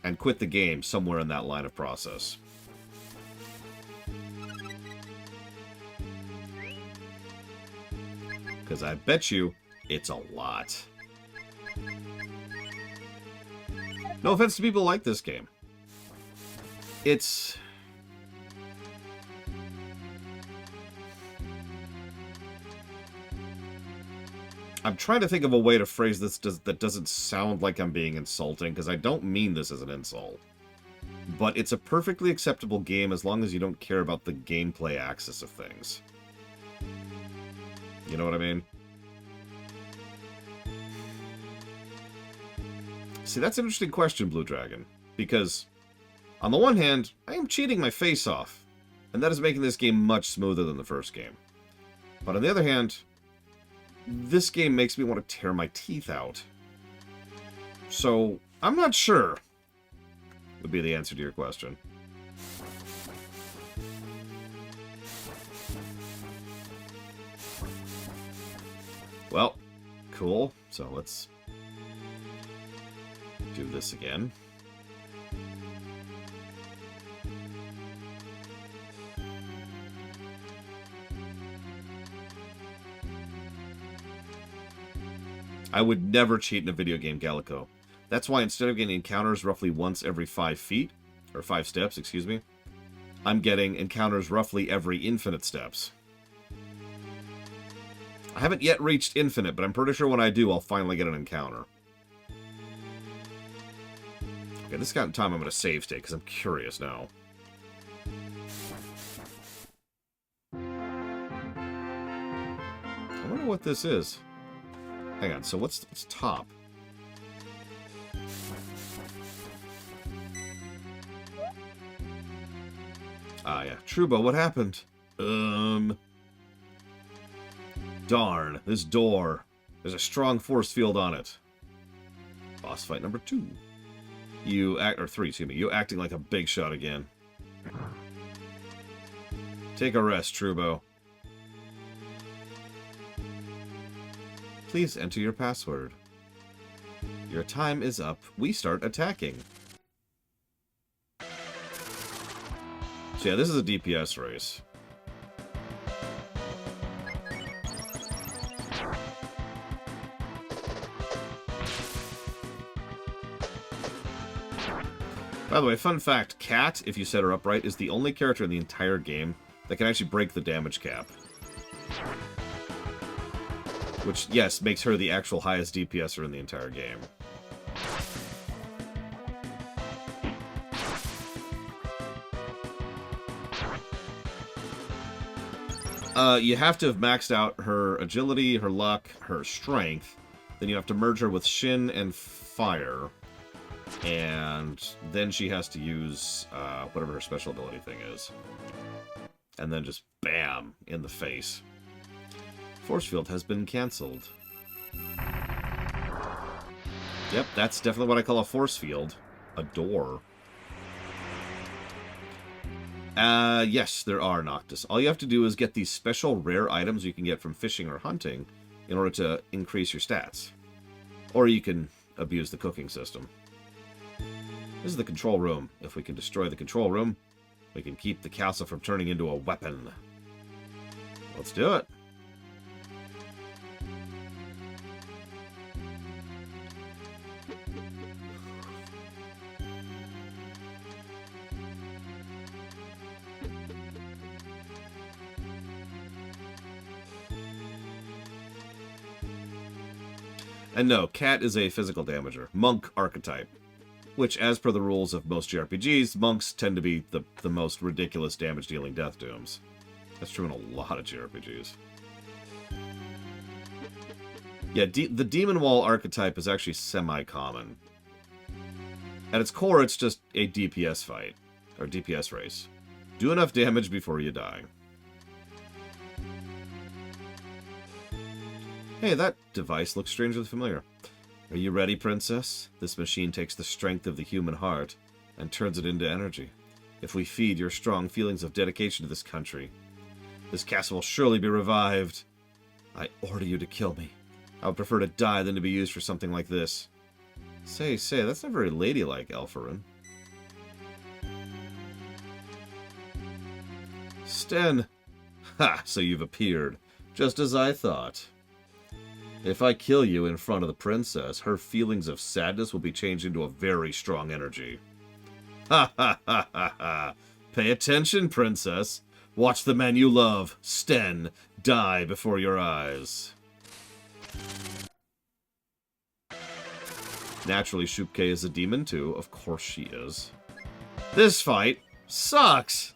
and quit the game somewhere in that line of process? Because I bet you it's a lot. No offense to people who like this game. It's... I'm trying to think of a way to phrase this that doesn't sound like I'm being insulting, because I don't mean this as an insult. But it's a perfectly acceptable game as long as you don't care about the gameplay axis of things. You know what I mean? See, that's an interesting question, Blue Dragon. Because, on the one hand, I am cheating my face off. And that is making this game much smoother than the first game. But on the other hand, this game makes me want to tear my teeth out. So, I'm not sure, would be the answer to your question. Well, cool. So let's do this again. I would never cheat in a video game, Gallico. That's why instead of getting encounters roughly once every 5 feet, or 5 steps, excuse me, I'm getting encounters roughly every infinite steps. I haven't yet reached infinite, but I'm pretty sure when I do, I'll finally get an encounter. Okay, this kind of time I'm going to save state, because I'm curious now. I wonder what this is. Hang on, so what's top? Ah, yeah. Trubo, what happened? Darn, this door. There's a strong force field on it. Boss fight number 2. You act, or 3, excuse me. You acting like a big shot again. Take a rest, Trubo. Please enter your password. Your time is up. We start attacking. So yeah, this is a DPS race. By the way, fun fact, Cat, if you set her up right, is the only character in the entire game that can actually break the damage cap. Which, yes, makes her the actual highest DPSer in the entire game. You have to have maxed out her agility, her luck, her strength. Then you have to merge her with Shin and Fire. And then she has to use whatever her special ability thing is. And then just bam, in the face. Force field has been cancelled. Yep, that's definitely what I call a force field. A door. Yes, there are Noctis. All you have to do is get these special rare items you can get from fishing or hunting in order to increase your stats. Or you can abuse the cooking system. This is the control room. If we can destroy the control room, we can keep the castle from turning into a weapon. Let's do it. And no, Cat is a physical damager. Monk archetype. Which, as per the rules of most JRPGs, monks tend to be the most ridiculous damage-dealing death dooms. That's true in a lot of JRPGs. Yeah, the Demon Wall archetype is actually semi-common. At its core, it's just a DPS fight. Or DPS race. Do enough damage before you die. Hey, that device looks strangely familiar. Are you ready, Princess? This machine takes the strength of the human heart and turns it into energy. If we feed your strong feelings of dedication to this country, this castle will surely be revived. I order you to kill me. I would prefer to die than to be used for something like this. Say, that's not very ladylike, Elfarin. Sten! Ha! So you've appeared. Just as I thought. If I kill you in front of the princess, her feelings of sadness will be changed into a very strong energy. Ha ha ha ha ha! Pay attention, princess. Watch the man you love, Sten, die before your eyes. Naturally, Shuke is a demon too. Of course she is. This fight sucks!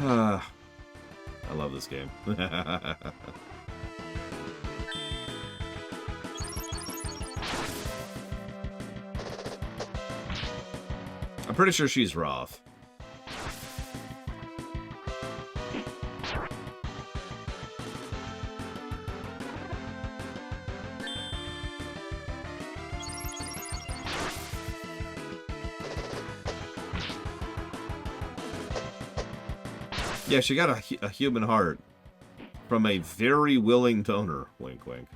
I love this game. I'm pretty sure she's Roth. Yeah, she got a human heart from a very willing donor. Wink, wink.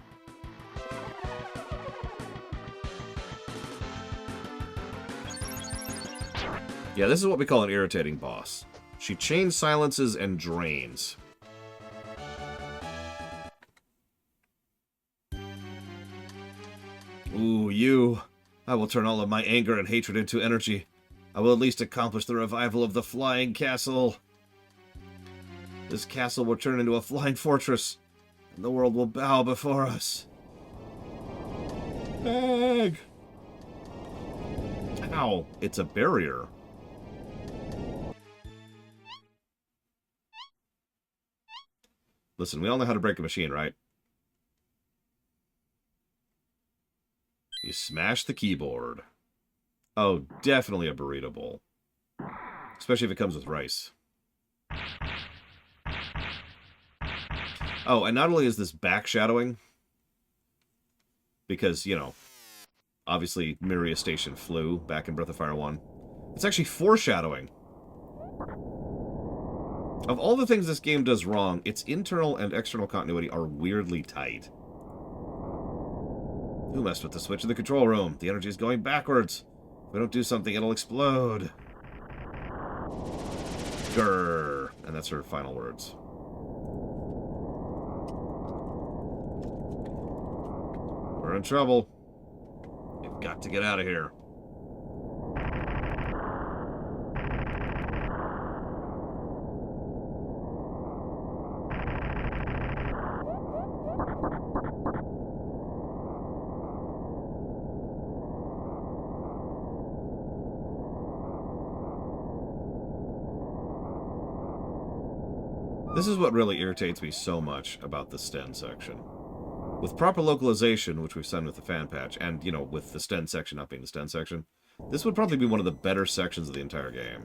Yeah, this is what we call an irritating boss. She chain silences and drains. Ooh, you. I will turn all of my anger and hatred into energy. I will at least accomplish the revival of the flying castle. This castle will turn into a flying fortress, and the world will bow before us. Egg! Ow, it's a barrier. Listen, we all know how to break a machine, right? You smash the keyboard. Oh, definitely a burrito bowl. Especially if it comes with rice. Oh, and not only is this backshadowing, because, you know, obviously Miria Station flew back in Breath of Fire 1. It's actually foreshadowing. Of all the things this game does wrong, its internal and external continuity are weirdly tight. Who messed with the switch in the control room? The energy is going backwards. If we don't do something, it'll explode. Grrr. And that's her final words. We're in trouble. We've got to get out of here. This is what really irritates me so much about the Sten section. With proper localization, which we've done with the fan patch, and, you know, with the Sten section not being the Sten section, this would probably be one of the better sections of the entire game.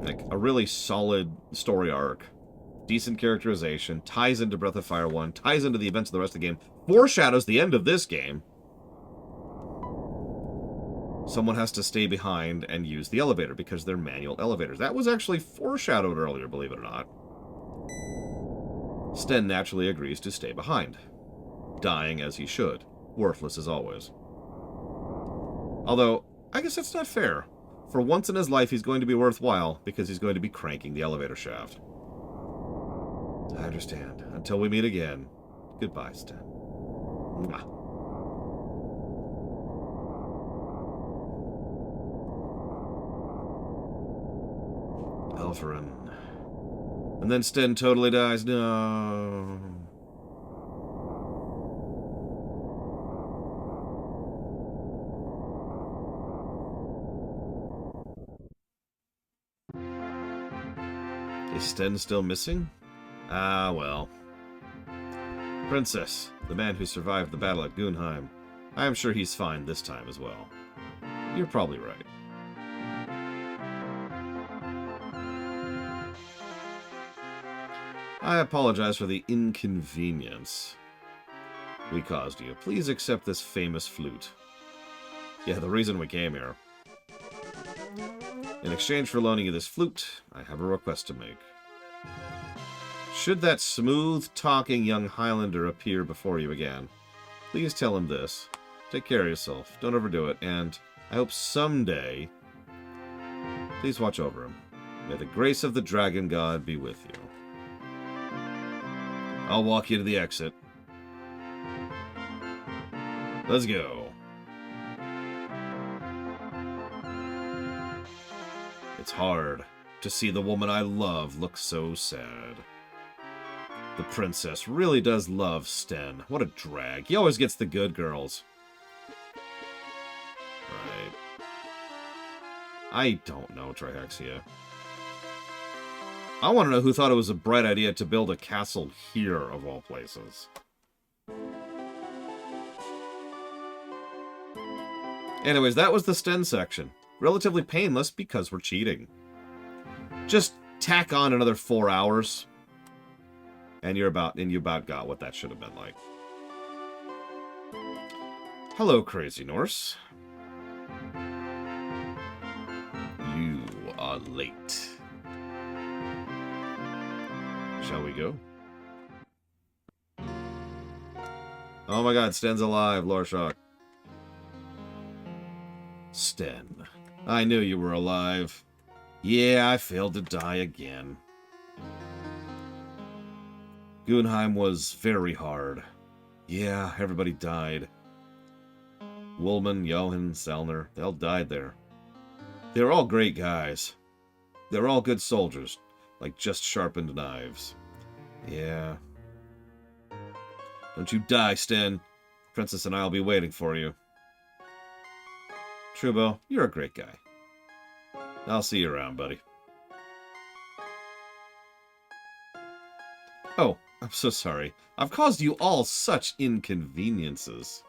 Like, a really solid story arc, Decent characterization, ties into Breath of Fire 1, ties into the events of the rest of the game, foreshadows the end of this game. Someone has to stay behind and use the elevator because they're manual elevators. That was actually foreshadowed earlier, believe it or not. Sten naturally agrees to stay behind, dying as he should, worthless as always. Although, I guess that's not fair. For once in his life, he's going to be worthwhile because he's going to be cranking the elevator shaft. I understand. Until we meet again. Goodbye, Sten. Mwah. Elfarin. And then Sten totally dies. No. Is Sten still missing? Ah, well. Princess, the man who survived the battle at Gunheim. I am sure he's fine this time as well. You're probably right. I apologize for the inconvenience we caused you. Please accept this famous flute. Yeah, the reason we came here. In exchange for loaning you this flute, I have a request to make. Should that smooth-talking young Highlander appear before you again, please tell him this. Take care of yourself. Don't overdo it. And I hope someday, please watch over him. May the grace of the Dragon God be with you. I'll walk you to the exit. Let's go. It's hard to see the woman I love look so sad. The princess really does love Sten. What a drag. He always gets the good girls. Right. I don't know, Trihexia. I want to know who thought it was a bright idea to build a castle here, of all places. Anyways, that was the Sten section. Relatively painless because we're cheating. Just tack on another 4 hours, and you about got what that should have been like. Hello, Crazy Norse. You are late. Shall we go? Oh my god, Sten's alive, Lorshock. Sten, I knew you were alive. Yeah, I failed to die again. Gunheim was very hard. Yeah, everybody died. Woolman, Johan, Selner, they all died there. They were all great guys. They were all good soldiers, like just sharpened knives. Yeah. Don't you die, Sten. Princess and I will be waiting for you. Trubo, you're a great guy. I'll see you around, buddy. Oh, I'm so sorry. I've caused you all such inconveniences.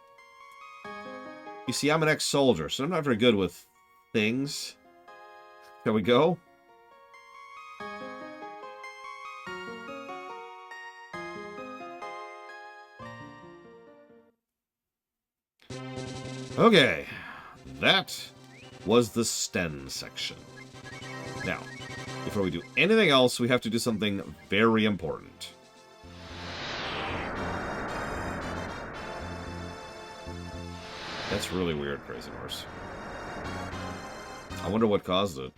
You see, I'm an ex-soldier, so I'm not very good with things. Shall we go? Okay, that was the Sten section. Now, before we do anything else, we have to do something very important. That's really weird, Crazy Horse. I wonder what caused it.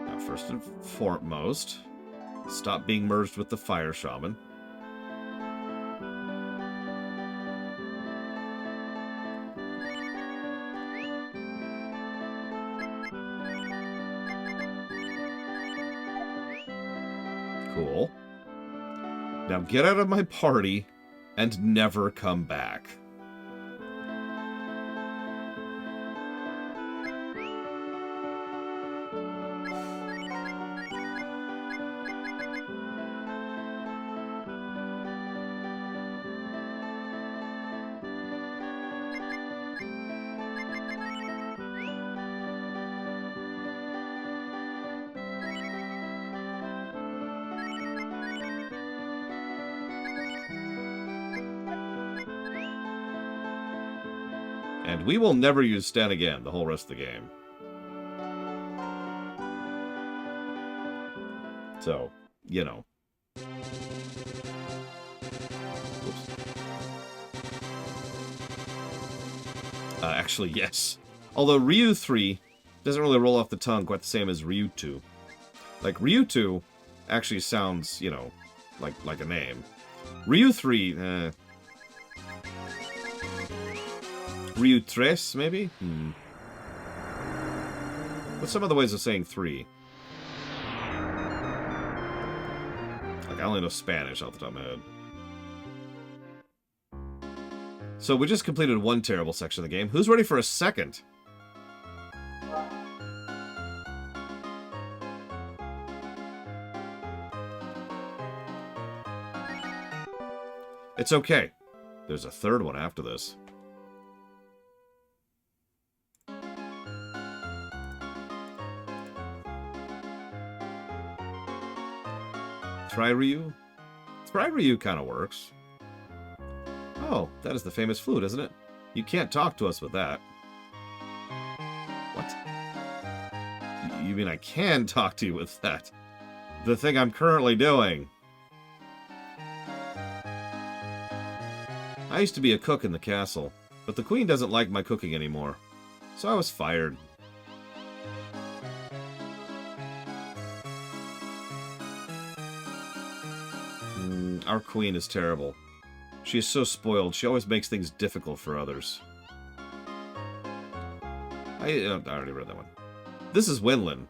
Now, first and foremost, stop being merged with the Fire Shaman. Cool. Now get out of my party and never come back. And we will never use Sten again the whole rest of the game. So, you know. Oops. Actually, yes. Although Ryu 3 doesn't really roll off the tongue quite the same as Ryu 2. Like, Ryu 2 actually sounds, you know, like a name. Ryu 3, Ryu 3, maybe? What's some other ways of saying 3? Like, I only know Spanish off the top of my head. So we just completed one terrible section of the game. Who's ready for a second? It's okay. There's a third one after this. Try Ryu? Try Ryu kind of works. Oh, that is the famous flute, isn't it? You can't talk to us with that. What? You mean I can talk to you with that? The thing I'm currently doing. I used to be a cook in the castle, but the queen doesn't like my cooking anymore, so I was fired. Our queen is terrible. She is so spoiled. She always makes things difficult for others. I already read that one. This is Winland.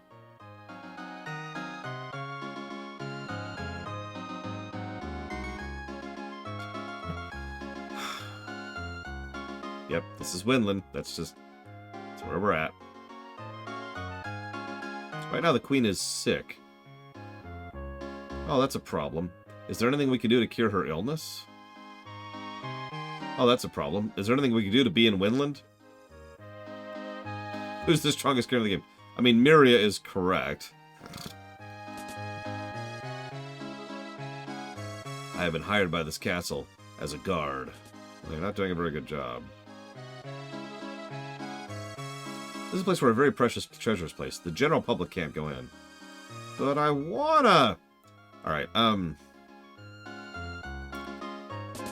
Yep, this is Winland. That's where we're at. Right now the queen is sick. Oh, that's a problem. Is there anything we can do to cure her illness? Oh, that's a problem. Is there anything we can do to be in Winland? Who's the strongest character in the game? I mean, Miria is correct. I have been hired by this castle as a guard. They're not doing a very good job. This is a place where a very precious treasure is placed. The general public can't go in. But I wanna... Alright,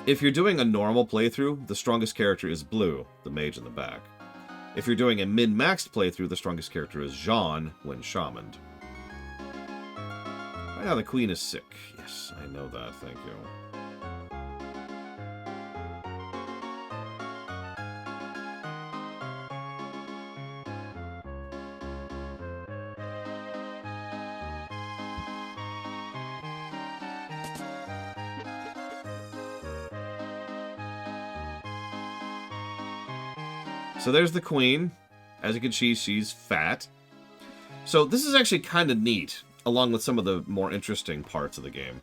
if you're doing a normal playthrough, the strongest character is Blue, the mage in the back. If you're doing a min-maxed playthrough, the strongest character is Jean when shamaned. Right now the queen is sick. Yes, I know that, thank you. So there's the queen. As you can see, she's fat. So this is actually kind of neat, along with some of the more interesting parts of the game.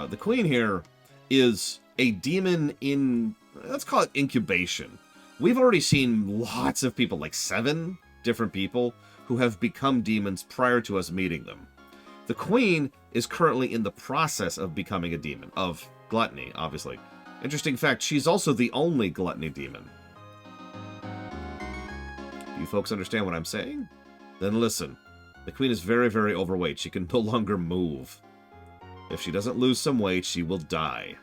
The queen here is a demon in, let's call it incubation. We've already seen lots of people, like 7 different people, who have become demons prior to us meeting them. The queen is currently in the process of becoming a demon, of gluttony, obviously. Interesting fact, she's also the only gluttony demon. You folks understand what I'm saying? Then listen. The queen is very, very overweight. She can no longer move. If she doesn't lose some weight, she will die.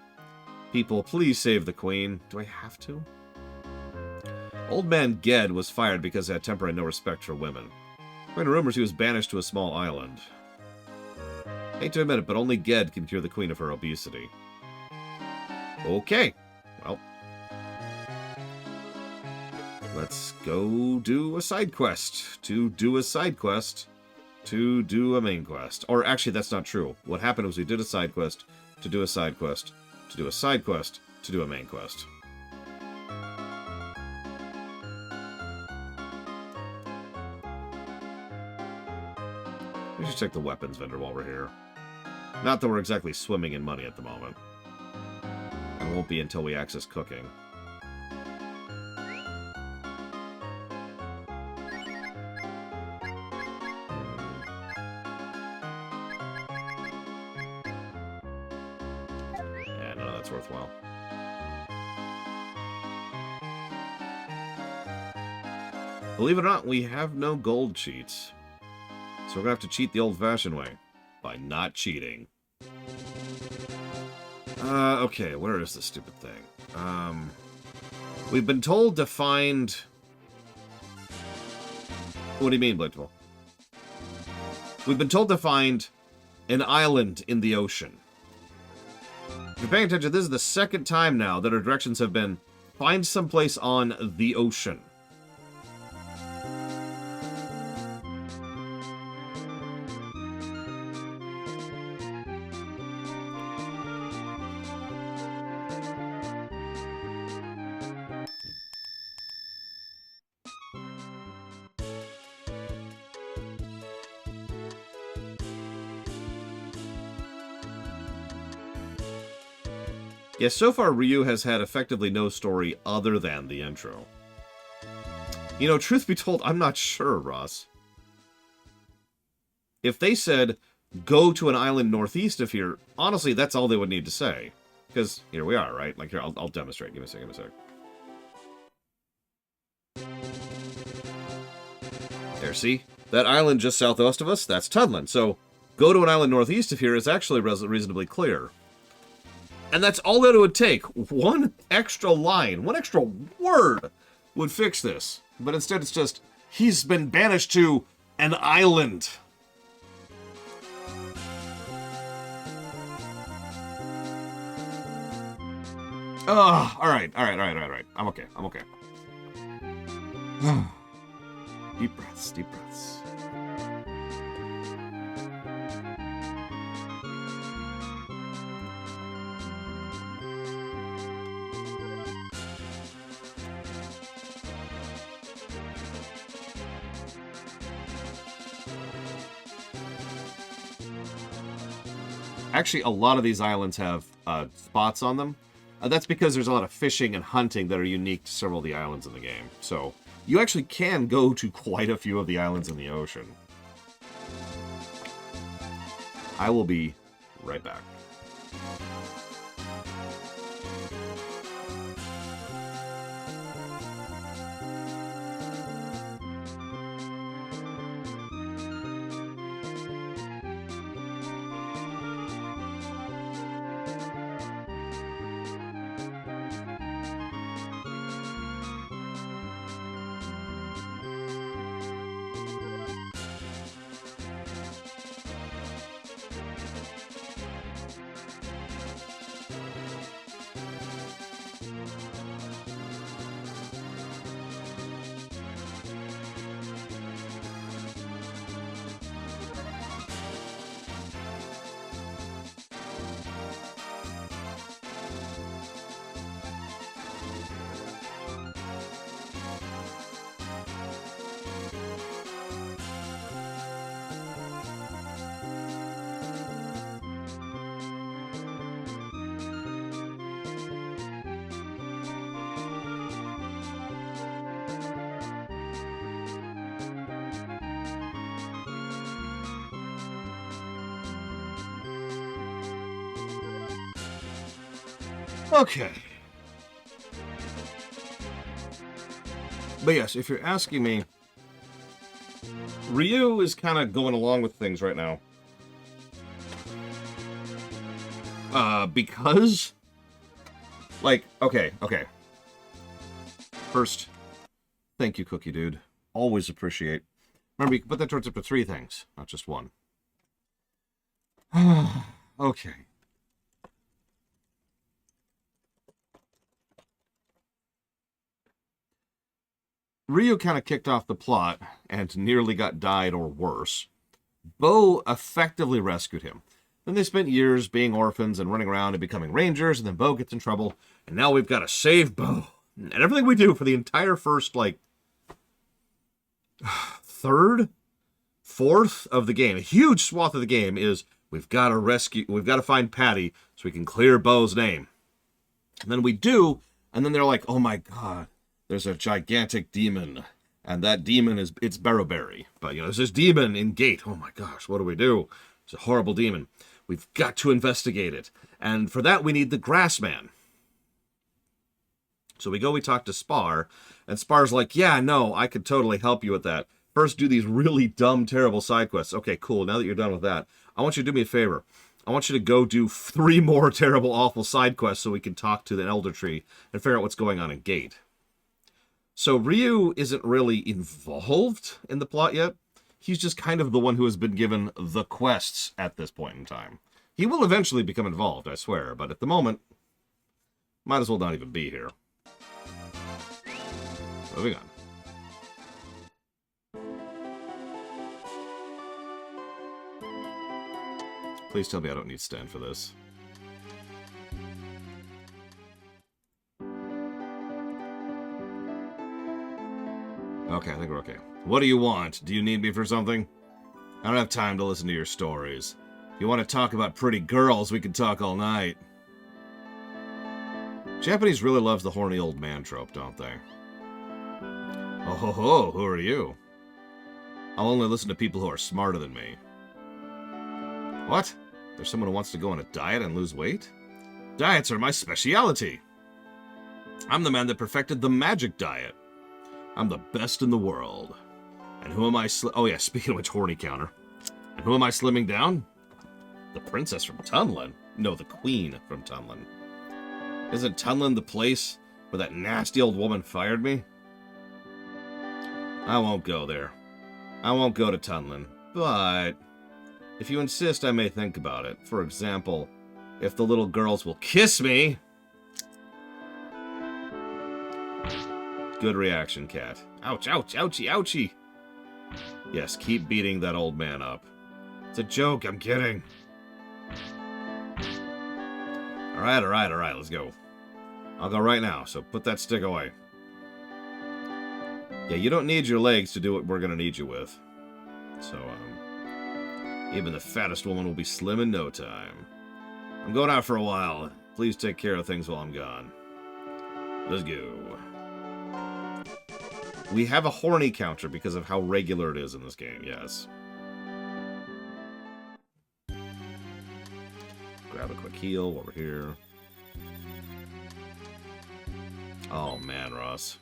People, please save the queen. Do I have to? Old man Ged was fired because he had temper and no respect for women. According to rumors, he was banished to a small island. Hate to admit it, but only Ged can cure the queen of her obesity. Okay. Well... let's go do a side quest. To do a side quest. To do a main quest. Or actually, that's not true. What happened was we did a side quest. To do a side quest. To do a side quest. To do a main quest. We should check the weapons vendor while we're here. Not that we're exactly swimming in money at the moment. It won't be until we access cooking. Yeah, none of that's worthwhile. Believe it or not, we have no gold cheats. So we're going to have to cheat the old-fashioned way. By not cheating. Okay, where is this stupid thing? We've been told to find... What do you mean, Blateful? We've been told to find an island in the ocean. If you're paying attention, this is the second time now that our directions have been find someplace on the ocean. Yeah, so far Ryu has had effectively no story other than the intro. You know, truth be told, I'm not sure, Ross. If they said, go to an island northeast of here, honestly, that's all they would need to say. Because here we are, right? Like, here, I'll demonstrate. Give me a second, There, see? That island just southwest of us, that's Tudland. So, go to an island northeast of here is actually reasonably clear. And that's all that it would take. One extra line, one extra word would fix this. But instead it's just, he's been banished to an island. Oh, alright. I'm okay. Deep breaths. Actually, a lot of these islands have spots on them. That's because there's a lot of fishing and hunting that are unique to several of the islands in the game. So, you actually can go to quite a few of the islands in the ocean. I will be right back. Okay. But yes, if you're asking me, Ryu is kind of going along with things right now. Because, like, okay. First, thank you, Cookie Dude. Always appreciate. Remember, you can put that towards up to 3 things, not just 1. Okay. Ryu kind of kicked off the plot and nearly got died or worse. Bo effectively rescued him. Then they spent years being orphans and running around and becoming rangers, and then Bo gets in trouble, and now we've got to save Bo. And everything we do for the entire first, like, third, fourth of the game, a huge swath of the game is we've got to find Patty so we can clear Bo's name. And then we do, and then they're like, oh my god, there's a gigantic demon, and that demon it's Barrowberry. But, you know, there's this demon in Gate. Oh my gosh, what do we do? It's a horrible demon. We've got to investigate it. And for that, we need the Grassman. So we talk to Spar, and Spar's like, yeah, no, I could totally help you with that. First, do these really dumb, terrible side quests. Okay, cool. Now that you're done with that, I want you to do me a favor. I want you to go do 3 more terrible, awful side quests so we can talk to the Elder Tree and figure out what's going on in Gate. So Ryu isn't really involved in the plot yet. He's just kind of the one who has been given the quests at this point in time. He will eventually become involved, I swear, but at the moment, might as well not even be here. Moving on. Please tell me I don't need Sten for this. Okay, I think we're okay. What do you want? Do you need me for something? I don't have time to listen to your stories. If you want to talk about pretty girls, we can talk all night. Japanese really loves the horny old man trope, don't they? Oh ho ho, who are you? I'll only listen to people who are smarter than me. What? There's someone who wants to go on a diet and lose weight? Diets are my specialty. I'm the man that perfected the magic diet. I'm the best in the world. And who am I oh yeah, speaking of which, horny counter. And who am I slimming down? The princess from Tunlin. No, the queen from Tunlin. Isn't Tunlin the place where that nasty old woman fired me? I won't go there. I won't go to Tunlin. But if you insist, I may think about it. For example, if the little girls will kiss me. Good reaction, cat. Ouch, ouch, ouchie, ouchie. Yes, keep beating that old man up. It's a joke, I'm kidding. Alright, let's go. I'll go right now, so put that stick away. Yeah, you don't need your legs to do what we're gonna need you with. So, even the fattest woman will be slim in no time. I'm going out for a while. Please take care of things while I'm gone. Let's go. We have a horny counter because of how regular it is in this game, yes. Grab a quick heal while we're here. Oh man, Ross.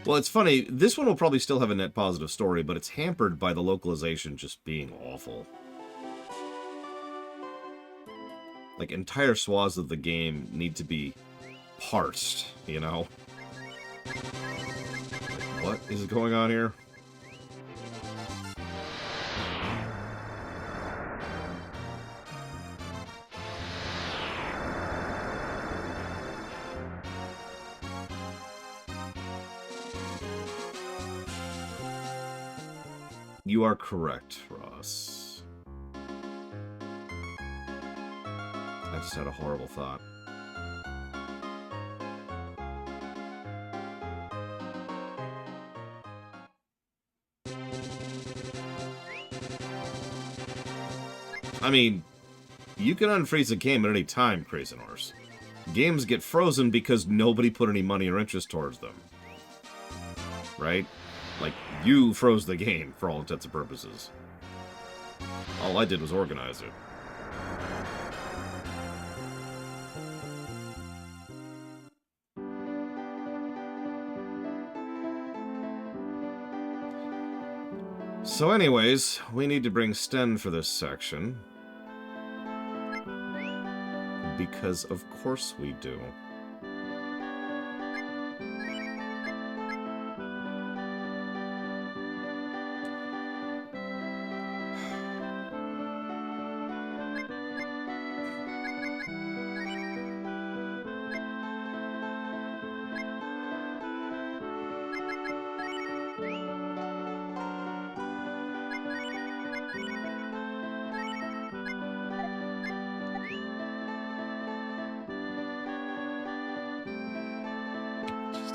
Well, it's funny, this one will probably still have a net positive story, but it's hampered by the localization just being awful. Like, entire swaths of the game need to be parsed, you know? What is going on here? You are correct, Ross. I just had a horrible thought. I mean, you can unfreeze a game at any time, Crazy Horse. Games get frozen because nobody put any money or interest towards them. Right? Like, you froze the game, for all intents and purposes. All I did was organize it. So anyways, we need to bring Sten for this section. Because of course we do.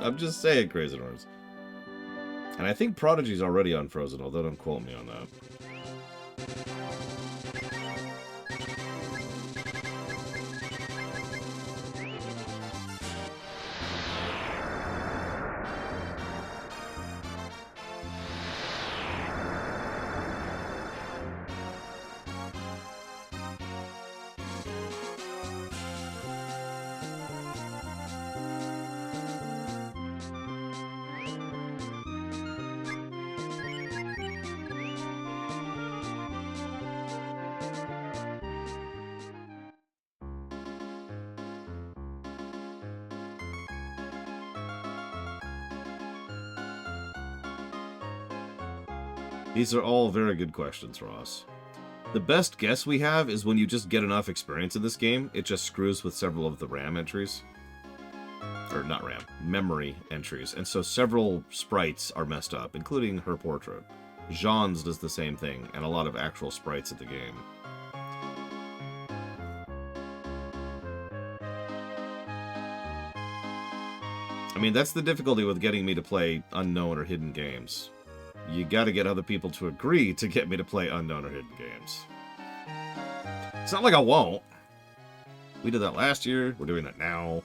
I'm just saying, Crazy Horse. And I think Prodigy's already unfrozen, although don't quote me on that. These are all very good questions, Ross. The best guess we have is when you just get enough experience in this game, it just screws with several of the RAM entries. Or not RAM, memory entries. And so several sprites are messed up, including her portrait. Jean's does the same thing, and a lot of actual sprites of the game. I mean, that's the difficulty with getting me to play unknown or hidden games. You gotta get other people to agree to get me to play unknown or hidden games. It's not like I won't. We did that last year, we're doing that now.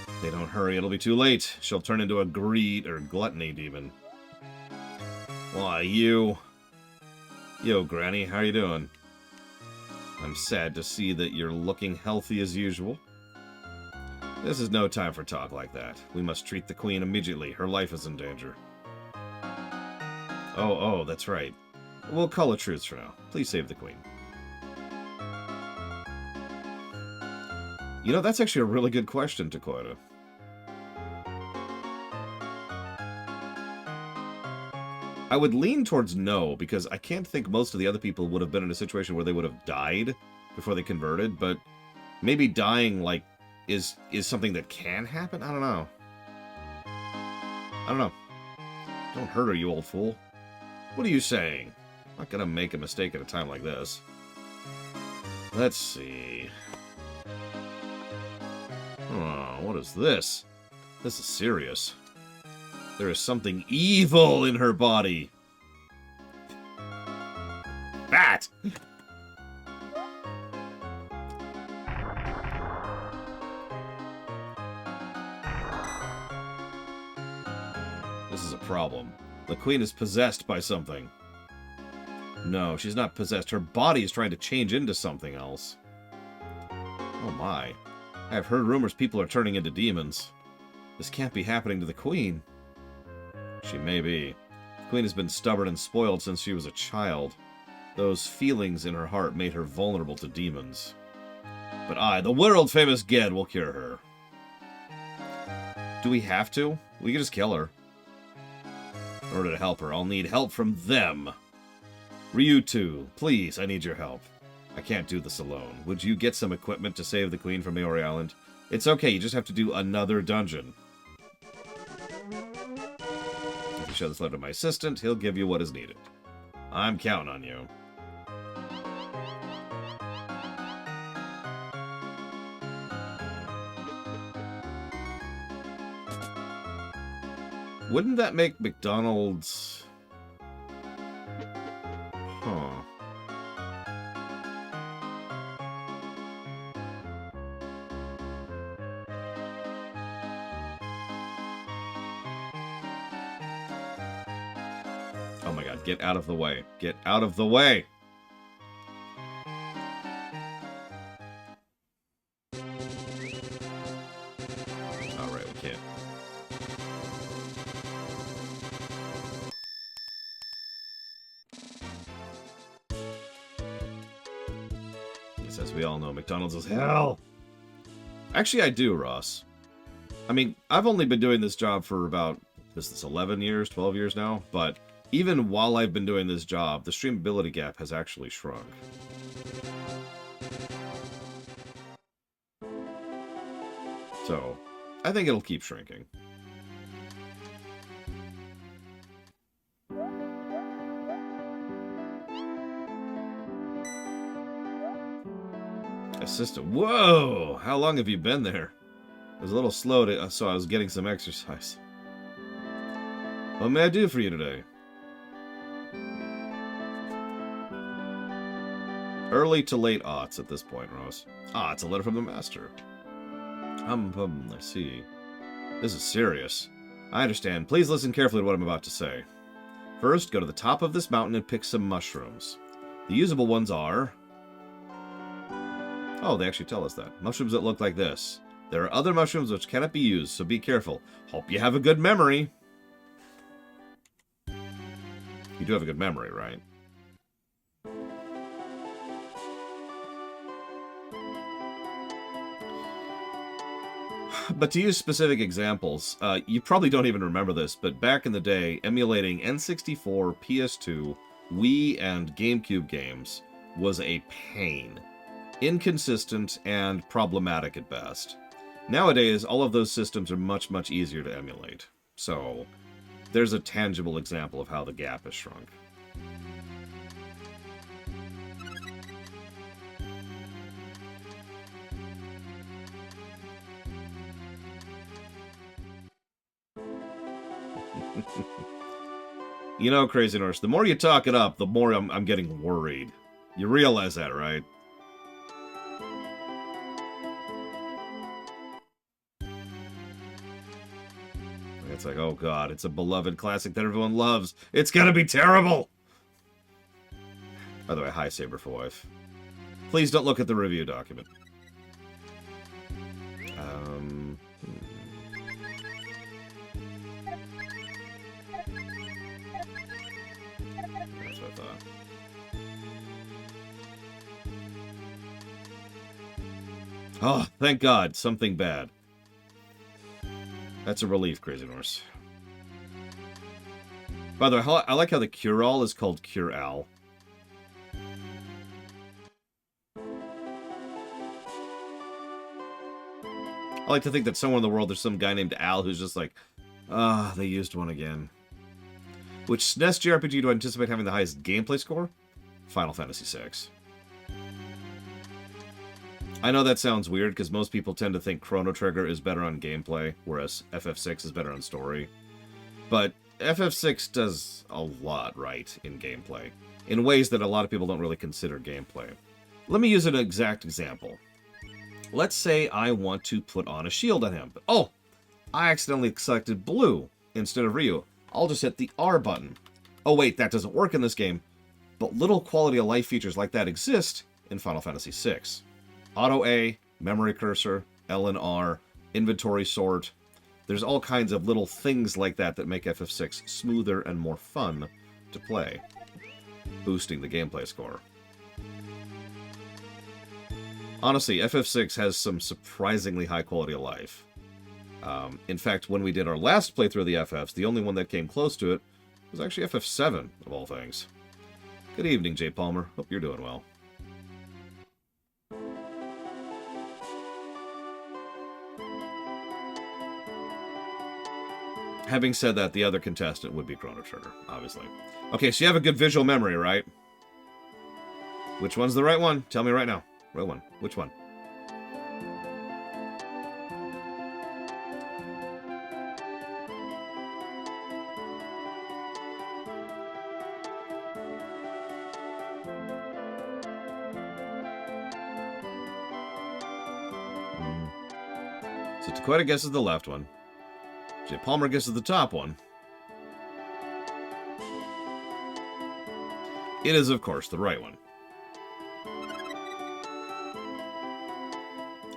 If they don't hurry, it'll be too late. She'll turn into a greed or gluttony demon. Why, you... Yo, Granny, how you doing? I'm sad to see that you're looking healthy as usual. This is no time for talk like that. We must treat the Queen immediately. Her life is in danger. Oh, that's right. We'll call a truce for now. Please save the Queen. You know, that's actually a really good question, Takoida. I would lean towards no, because I can't think most of the other people would have been in a situation where they would have died before they converted, but maybe dying, like, is something that can happen? I don't know. Don't hurt her, you old fool. What are you saying? I'm not gonna make a mistake at a time like this. Let's see. Oh, what is this? This is serious. There is something evil in her body. Bat! This is a problem. The Queen is possessed by something. No, she's not possessed. Her body is trying to change into something else. Oh my. I have heard rumors people are turning into demons. This can't be happening to the Queen. She may be. The Queen has been stubborn and spoiled since she was a child. Those feelings in her heart made her vulnerable to demons. But I, the world-famous Ged, will cure her. Do we have to? We can just kill her. In order to help her, I'll need help from them. Ryu 2, please, I need your help. I can't do this alone. Would you get some equipment to save the Queen from Maori Island? It's okay, you just have to do another dungeon. If you show this letter to my assistant, he'll give you what is needed. I'm counting on you. Wouldn't that make McDonald's... Huh. Oh my god, get out of the way. Get out of the way! Alright, we can't. Yes, as we all know, McDonald's is hell! Actually, I do, Ross. I mean, I've only been doing this job for about, is this 11 years, 12 years now? But even while I've been doing this job, the streamability gap has actually shrunk. So, I think it'll keep shrinking. Assistant. Whoa! How long have you been there? It was a little slow, so I was getting some exercise. What may I do for you today? Early to late aughts at this point, Ross. Ah, it's a letter from the master. I see. This is serious. I understand. Please listen carefully to what I'm about to say. First, go to the top of this mountain and pick some mushrooms. The usable ones are... Oh, they actually tell us that. Mushrooms that look like this. There are other mushrooms which cannot be used, so be careful. Hope you have a good memory. You do have a good memory, right? But to use specific examples, you probably don't even remember this, but back in the day, emulating N64, PS2, Wii, and GameCube games was a pain. Inconsistent and problematic at best. Nowadays, all of those systems are much, much easier to emulate. So, there's a tangible example of how the gap has shrunk. You know, Crazy Norse, the more you talk it up, the more I'm getting worried. You realize that, right? It's like, oh god, it's a beloved classic that everyone loves. It's gonna be terrible! By the way, hi, Saber for Wife. Please don't look at the review document. That's what I thought. Oh, thank God, something bad. That's a relief, Crazy Norse. By the way, I like how the cure-all is called Cure-Al. I like to think that somewhere in the world there's some guy named Al who's just like, they used one again. Which SNES JRPG do I anticipate having the highest gameplay score? Final Fantasy VI. I know that sounds weird, because most people tend to think Chrono Trigger is better on gameplay, whereas FF6 is better on story. But FF6 does a lot right in gameplay, in ways that a lot of people don't really consider gameplay. Let me use an exact example. Let's say I want to put on a shield on him. But, oh, I accidentally selected blue instead of Ryu. I'll just hit the R button. Oh wait, that doesn't work in this game. But little quality of life features like that exist in Final Fantasy VI. Auto A, memory cursor, L and R, inventory sort. There's all kinds of little things like that that make FF6 smoother and more fun to play, boosting the gameplay score. Honestly, FF6 has some surprisingly high quality of life. In fact, when we did our last playthrough of the FFs, the only one that came close to it was actually FF7, of all things. Good evening, J. Palmer. Hope you're doing well. Having said that, the other contestant would be Chrono Trigger, obviously. Okay, so you have a good visual memory, right? Which one's the right one? Tell me right now. Right one. Which one? So Taquetta guesses the left one. J. Palmer guesses the top one. It is, of course, the right one.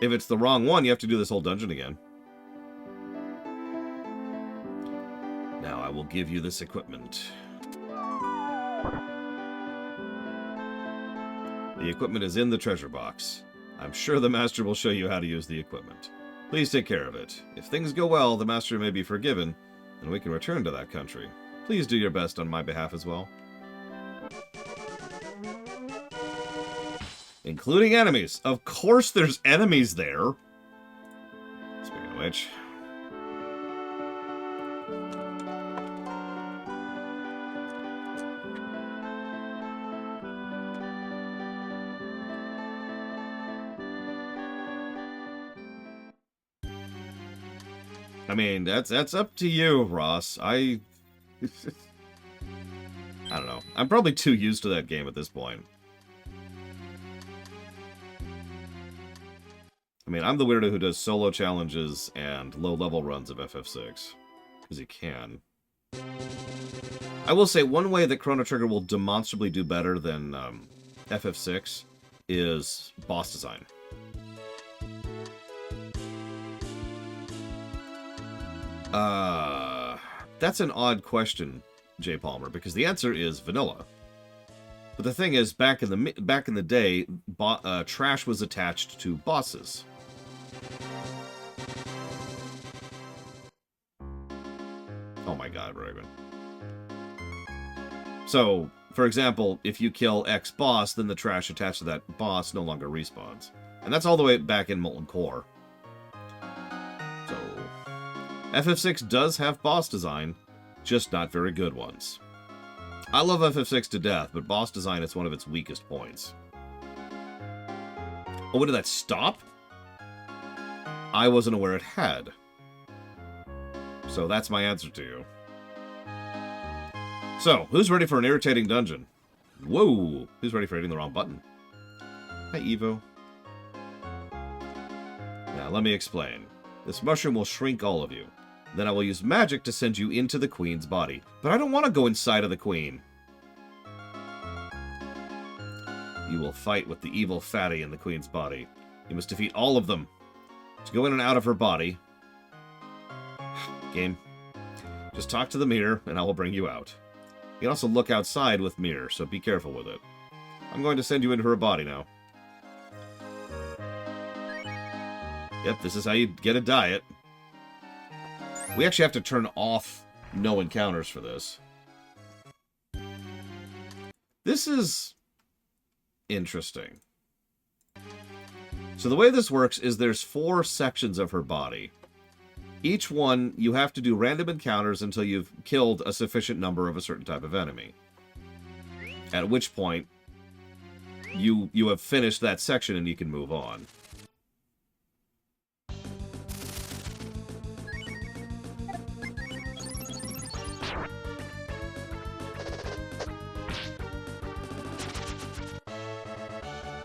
If it's the wrong one, you have to do this whole dungeon again. Now I will give you this equipment. The equipment is in the treasure box. I'm sure the master will show you how to use the equipment. Please take care of it. If things go well, the master may be forgiven, and we can return to that country. Please do your best on my behalf as well. Including enemies. Of course there's enemies there. Speaking of which... I mean, that's up to you, Ross. I don't know. I'm probably too used to that game at this point. I mean, I'm the weirdo who does solo challenges and low-level runs of FF6. Because he can. I will say, one way that Chrono Trigger will demonstrably do better than FF6 is boss design. That's an odd question, J. Palmer, because the answer is vanilla. But the thing is, back in the day, trash was attached to bosses. Oh my god, Raven. So, for example, if you kill X boss, then the trash attached to that boss no longer respawns. And that's all the way back in Molten Core. So, FF6 does have boss design, just not very good ones. I love FF6 to death, but boss design is one of its weakest points. Oh, when did that stop? I wasn't aware it had. So that's my answer to you. So, who's ready for an irritating dungeon? Whoa! Who's ready for hitting the wrong button? Hi, Evo. Now, let me explain. This mushroom will shrink all of you. Then I will use magic to send you into the queen's body. But I don't want to go inside of the queen. You will fight with the evil fatty in the queen's body. You must defeat all of them. To go in and out of her body... Game. Just talk to the mirror, and I will bring you out. You can also look outside with mirror, so be careful with it. I'm going to send you into her body now. Yep, this is how you get a diet. We actually have to turn off no encounters for this. This is interesting. So the way this works is there's 4 sections of her body. Each one, you have to do random encounters until you've killed a sufficient number of a certain type of enemy. At which point, you have finished that section and you can move on.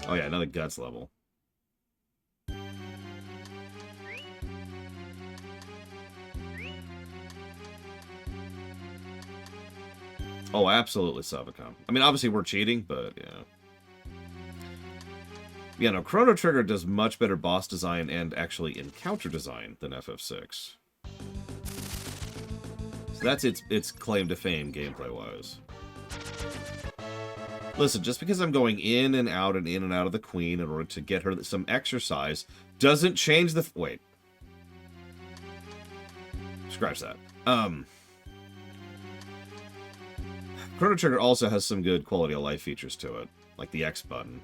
Oh yeah, another guts level. Oh, absolutely, Savicom. I mean, obviously we're cheating, but yeah. Yeah, no, Chrono Trigger does much better boss design and actually encounter design than FF6. So that's its claim to fame gameplay-wise. Listen, just because I'm going in and out of the queen in order to get her some exercise doesn't change the... Wait. Scratch that. Chrono Trigger also has some good quality of life features to it, like the X button.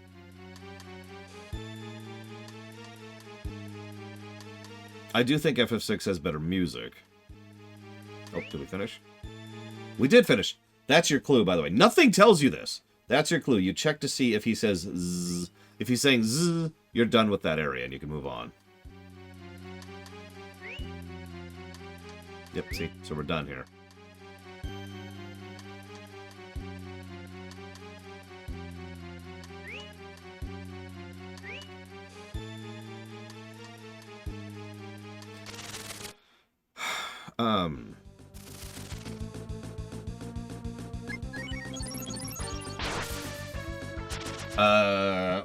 I do think FF6 has better music. Oh, did we finish? We did finish. That's your clue, by the way. Nothing tells you this. That's your clue. You check to see if he says zzz. If he's saying zzz, you're done with that area and you can move on. Yep, see? So we're done here.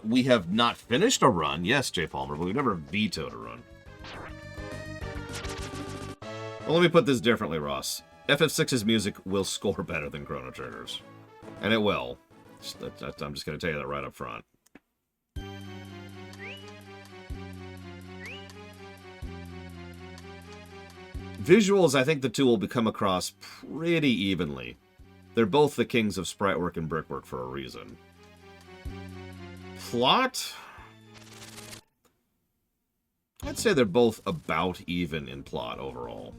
We have not finished a run. Yes, J. Palmer, but we've never vetoed a run. Well, let me put this differently, Ross. FF6's music will score better than Chrono Trigger's. And it will. I'm just going to tell you that right up front. Visuals, I think the two will come across pretty evenly. They're both the kings of sprite work and brickwork for a reason. Plot? I'd say they're both about even in plot overall.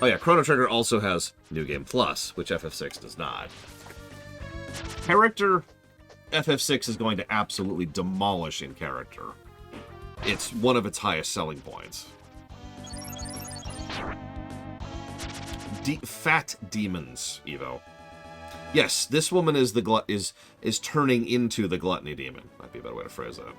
Oh yeah, Chrono Trigger also has New Game Plus, which FF6 does not. Character, FF6 is going to absolutely demolish in character. It's one of its highest selling points. Fat demons, Evo. Yes, this woman is the is turning into the gluttony demon. Might be a better way to phrase that.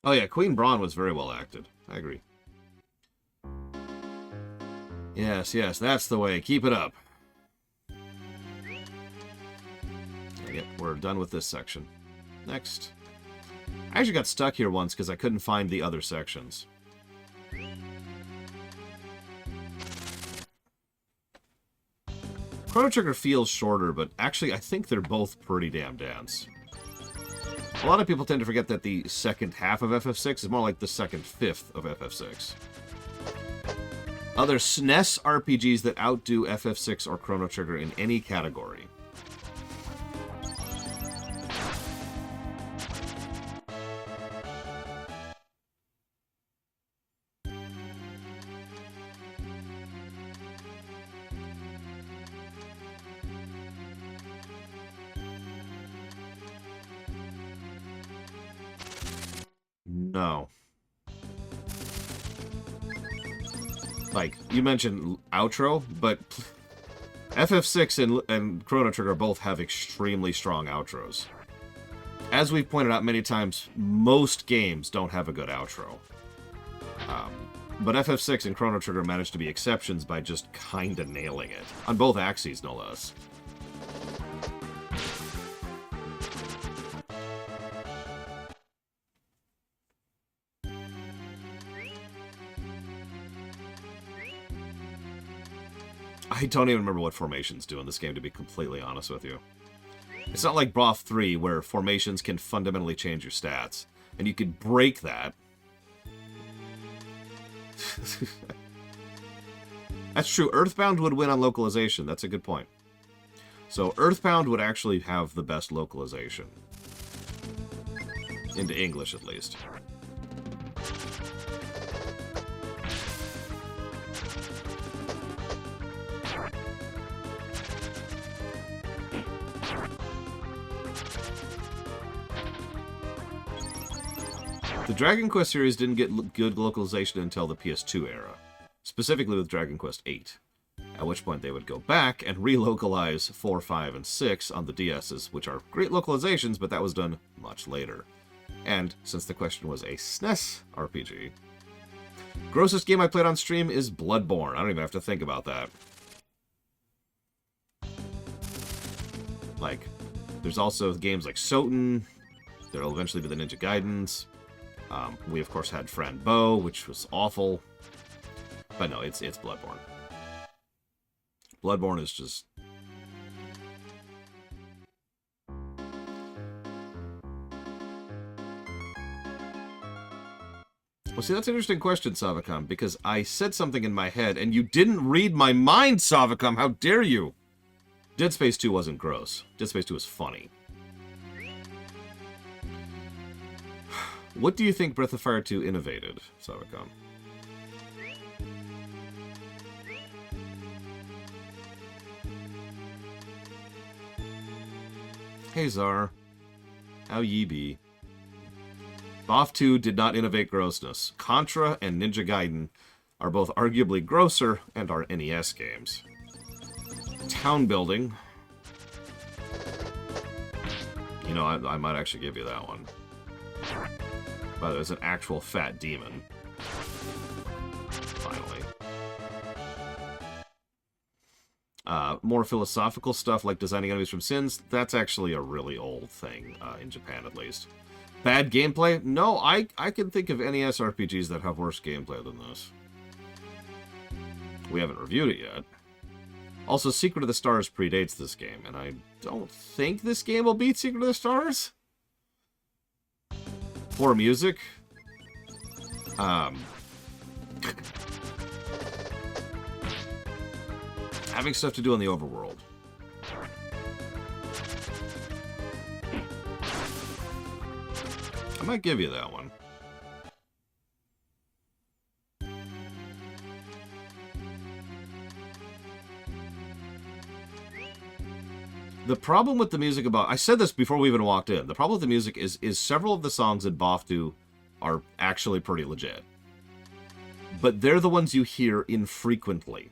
Oh yeah, Queen Braun was very well acted. I agree. Yes, yes, that's the way. Keep it up. Yep, we're done with this section. Next. I actually got stuck here once because I couldn't find the other sections. Chrono Trigger feels shorter, but actually I think they're both pretty damn dense. A lot of people tend to forget that the second half of FF6 is more like the second fifth of FF6. Other SNES RPGs that outdo FF6 or Chrono Trigger in any category. No. Like, you mentioned outro, but FF6 and Chrono Trigger both have extremely strong outros. As we've pointed out many times, most games don't have a good outro. But FF6 and Chrono Trigger managed to be exceptions by just kinda nailing it. On both axes, no less. I don't even remember what formations do in this game, to be completely honest with you. It's not like BOF 3, where formations can fundamentally change your stats. And you could break that. That's true. Earthbound would win on localization. That's a good point. So Earthbound would actually have the best localization. Into English, at least. The Dragon Quest series didn't get good localization until the PS2 era, specifically with Dragon Quest VIII, at which point they would go back and relocalize 4, 5, and 6 on the DSs, which are great localizations, but that was done much later. And since the question was a SNES RPG, grossest game I played on stream is Bloodborne. I don't even have to think about that. Like, there's also games like Soten. There'll eventually be the Ninja Gaidens. We, of course, had Fran Bow, which was awful. But no, it's Bloodborne. Bloodborne is just... Well, see, that's an interesting question, Savacom, because I said something in my head, and you didn't read my mind, Savacom! How dare you! Dead Space 2 wasn't gross. Dead Space 2 was funny. What do you think Breath of Fire 2 innovated, Savacom? Hey, Czar. How ye be? BOF 2 did not innovate grossness. Contra and Ninja Gaiden are both arguably grosser and are NES games. Town building. You know, I might actually give you that one. But there's an actual fat demon. Finally. More philosophical stuff like designing enemies from sins, that's actually a really old thing, in Japan at least. Bad gameplay? No, I can think of NES RPGs that have worse gameplay than this. We haven't reviewed it yet. Also, Secret of the Stars predates this game, and I don't think this game will beat Secret of the Stars. Poor music. Having stuff to do in the overworld. I might give you that one. The problem with the music about... I said this before we even walked in. The problem with the music is several of the songs in BOF 2 are actually pretty legit. But they're the ones you hear infrequently.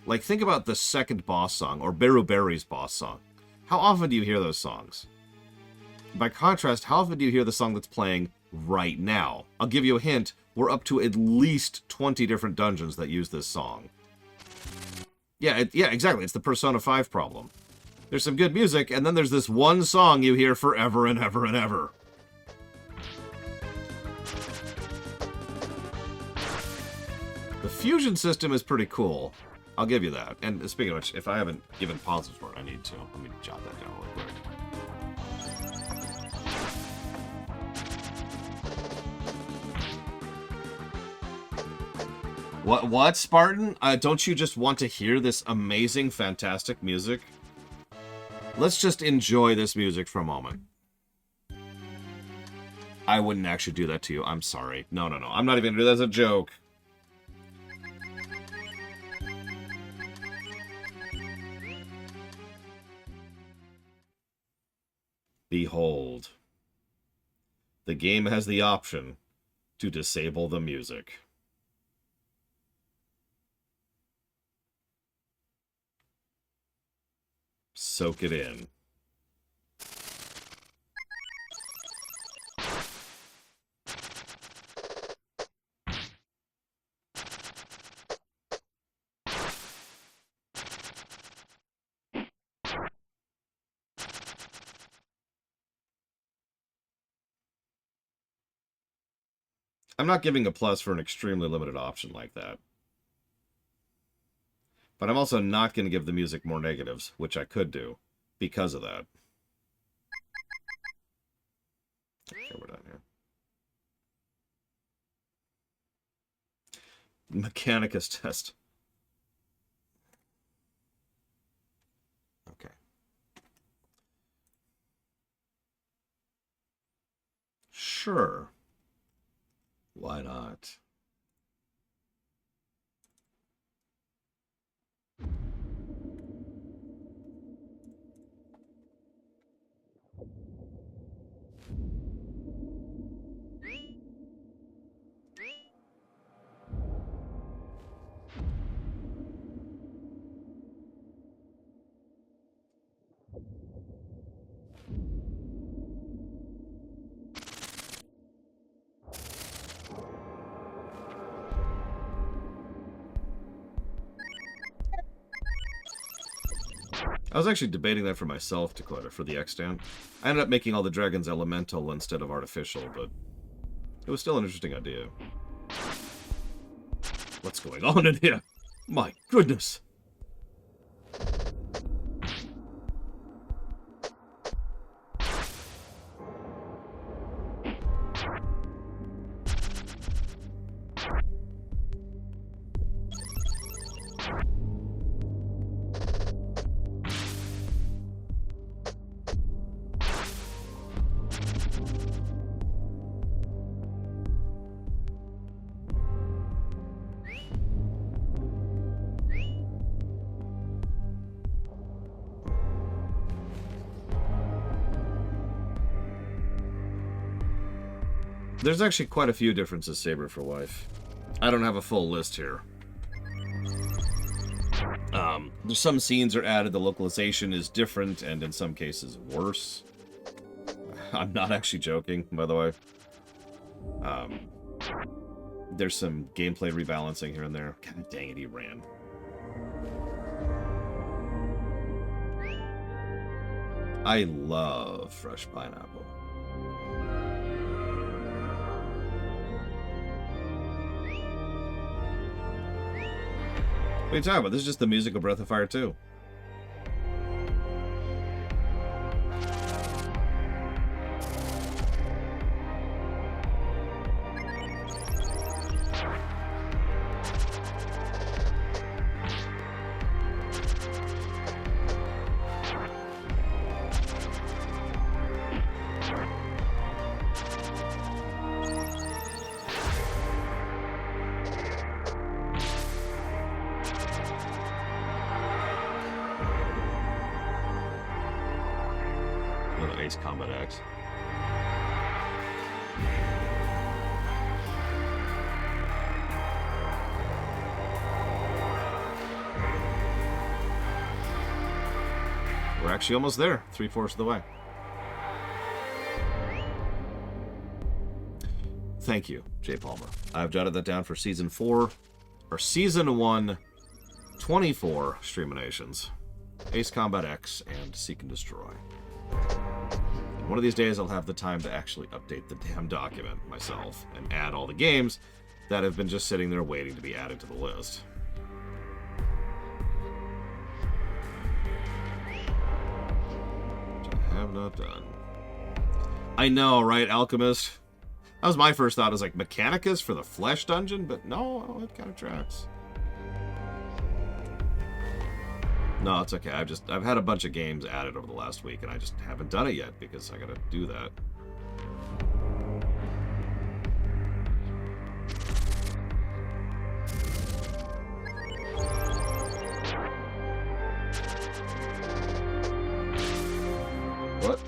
Like, think about the second boss song, or Berry's boss song. How often do you hear those songs? By contrast, how often do you hear the song that's playing right now? I'll give you a hint. We're up to at least 20 different dungeons that use this song. Yeah, exactly. It's the Persona 5 problem. There's some good music, and then there's this one song you hear forever and ever and ever. The fusion system is pretty cool. I'll give you that. And speaking of which, if I haven't given pauses for it, I need to. Let me jot that down real quick. What, Spartan? Don't you just want to hear this amazing, fantastic music? Let's just enjoy this music for a moment. I wouldn't actually do that to you. I'm sorry. No. I'm not even going to do that as a joke. Behold. The game has the option to disable the music. Soak it in. I'm not giving a plus for an extremely limited option like that. But I'm also not going to give the music more negatives, which I could do, because of that. Okay, we're done here. Mechanicus test. Okay. Sure. Why not? I was actually debating that for myself, Dakota, for the extant. I ended up making all the dragons elemental instead of artificial, but it was still an interesting idea. What's going on in here? My goodness! There's actually quite a few differences, Saber for Wife. I don't have a full list here. There's some scenes are added, the localization is different, and in some cases worse. I'm not actually joking, by the way. There's some gameplay rebalancing here and there. God dang it, he ran. I love fresh pineapple. What are you talking about? This is just the music of Breath of Fire 2. Combat X. We're actually almost there, 3/4 of the way. Thank you, Jay Palmer. I've jotted that down for Season 4, or Season 1, 24 Streaminations. Ace Combat X, and Seek and Destroy. And one of these days I'll have the time to actually update the damn document myself and add all the games that have been just sitting there waiting to be added to the list. Which I have not done. I know, right, Alchemist? That was my first thought. I was like, Mechanicus for the Flesh Dungeon? But no, it kind of tracks. No, it's okay. I've had a bunch of games added over the last week, and I just haven't done it yet because I gotta do that. What?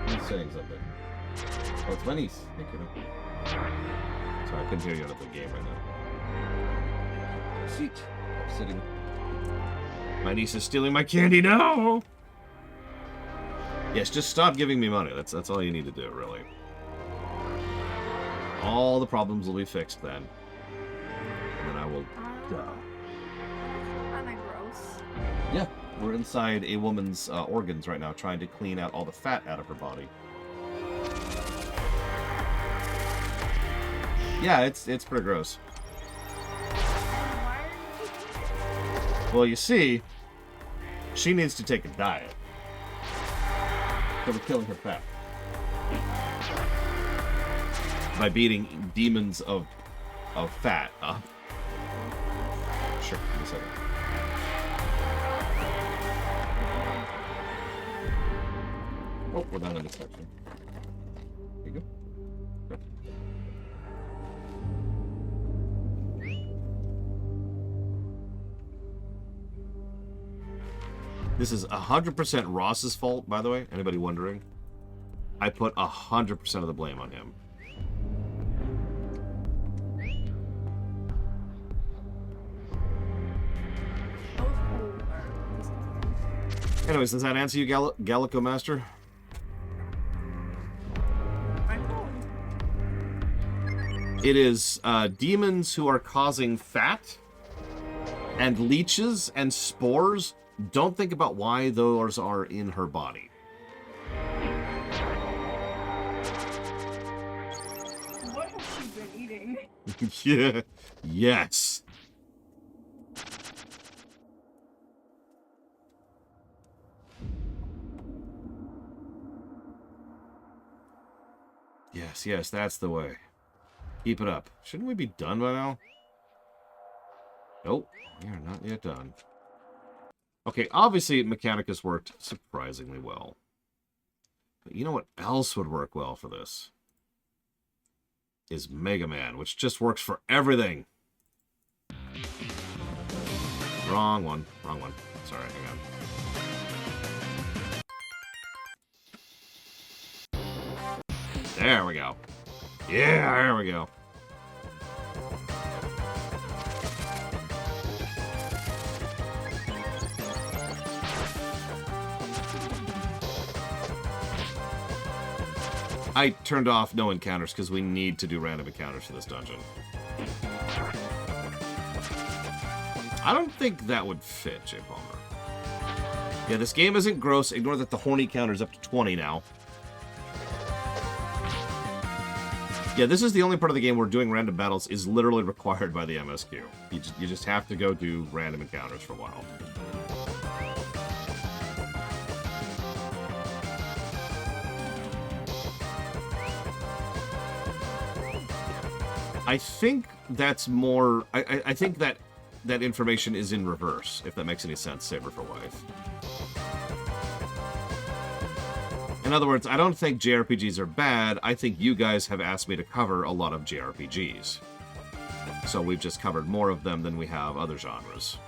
He's saying something. Oh, it's my niece. Hey, kiddo. Sorry, I couldn't hear you out of the game right now. Seat. I'm sitting. My niece is stealing my candy. No! Yes, just stop giving me money. That's all you need to do, really. All the problems will be fixed then. And then I will... Kinda gross. Yeah, we're inside a woman's organs right now, trying to clean out all the fat out of her body. Yeah, it's pretty gross. Well, you see, she needs to take a diet. So we're killing her fat. By beating demons of fat up. Sure, give me a second. Oh, we're done in this section. There you go. Okay. This is 100% Ross's fault, by the way. Anybody wondering? I put 100% of the blame on him. Anyways, does that answer you, Gallico Master? It is demons who are causing fat and leeches and spores. Don't think about why those are in her body. What has she been eating? Yeah. Yes. Yes, yes, that's the way. Keep it up. Shouldn't we be done by now? Nope, we are not yet done. Okay, obviously Mechanicus worked surprisingly well. But you know what else would work well for this? Is Mega Man, which just works for everything. Wrong one. Wrong one. Sorry, hang on. There we go. Yeah, there we go. I turned off no encounters because we need to do random encounters for this dungeon. I don't think that would fit, J. Palmer. Yeah, this game isn't gross. Ignore that the horny counter's up to 20 now. Yeah, this is the only part of the game where doing random battles is literally required by the MSQ. You just have to go do random encounters for a while. I think that's more... I think that information is in reverse, if that makes any sense, Saber for Life. In other words, I don't think JRPGs are bad. I think you guys have asked me to cover a lot of JRPGs. So we've just covered more of them than we have other genres.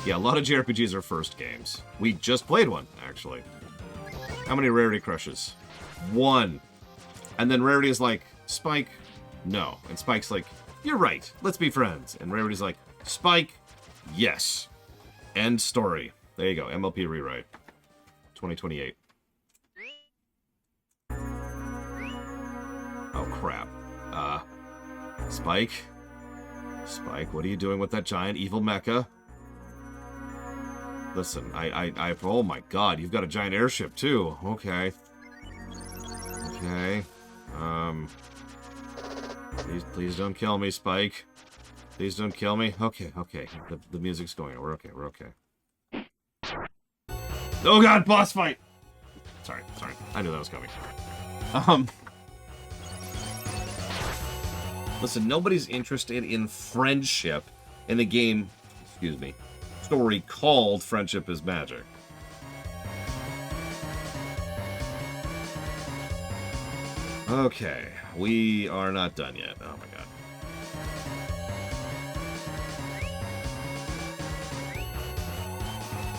Yeah, a lot of JRPGs are first games. We just played one, actually. How many Rarity Crushes? 1. And then Rarity is like, Spike, no. And Spike's like, you're right, let's be friends. And Rarity's like, Spike, yes. End story. There you go, MLP Rewrite. 2028. Spike? Spike, what are you doing with that giant evil mecha? Listen, oh my god, you've got a giant airship too. Okay. Okay. Please don't kill me, Spike. Please don't kill me. Okay, okay. The music's going. We're okay, we're okay. Oh god, boss fight! Sorry. I knew that was coming. Listen, nobody's interested in friendship in a game, excuse me, story called Friendship is Magic. Okay, we are not done yet. Oh my god.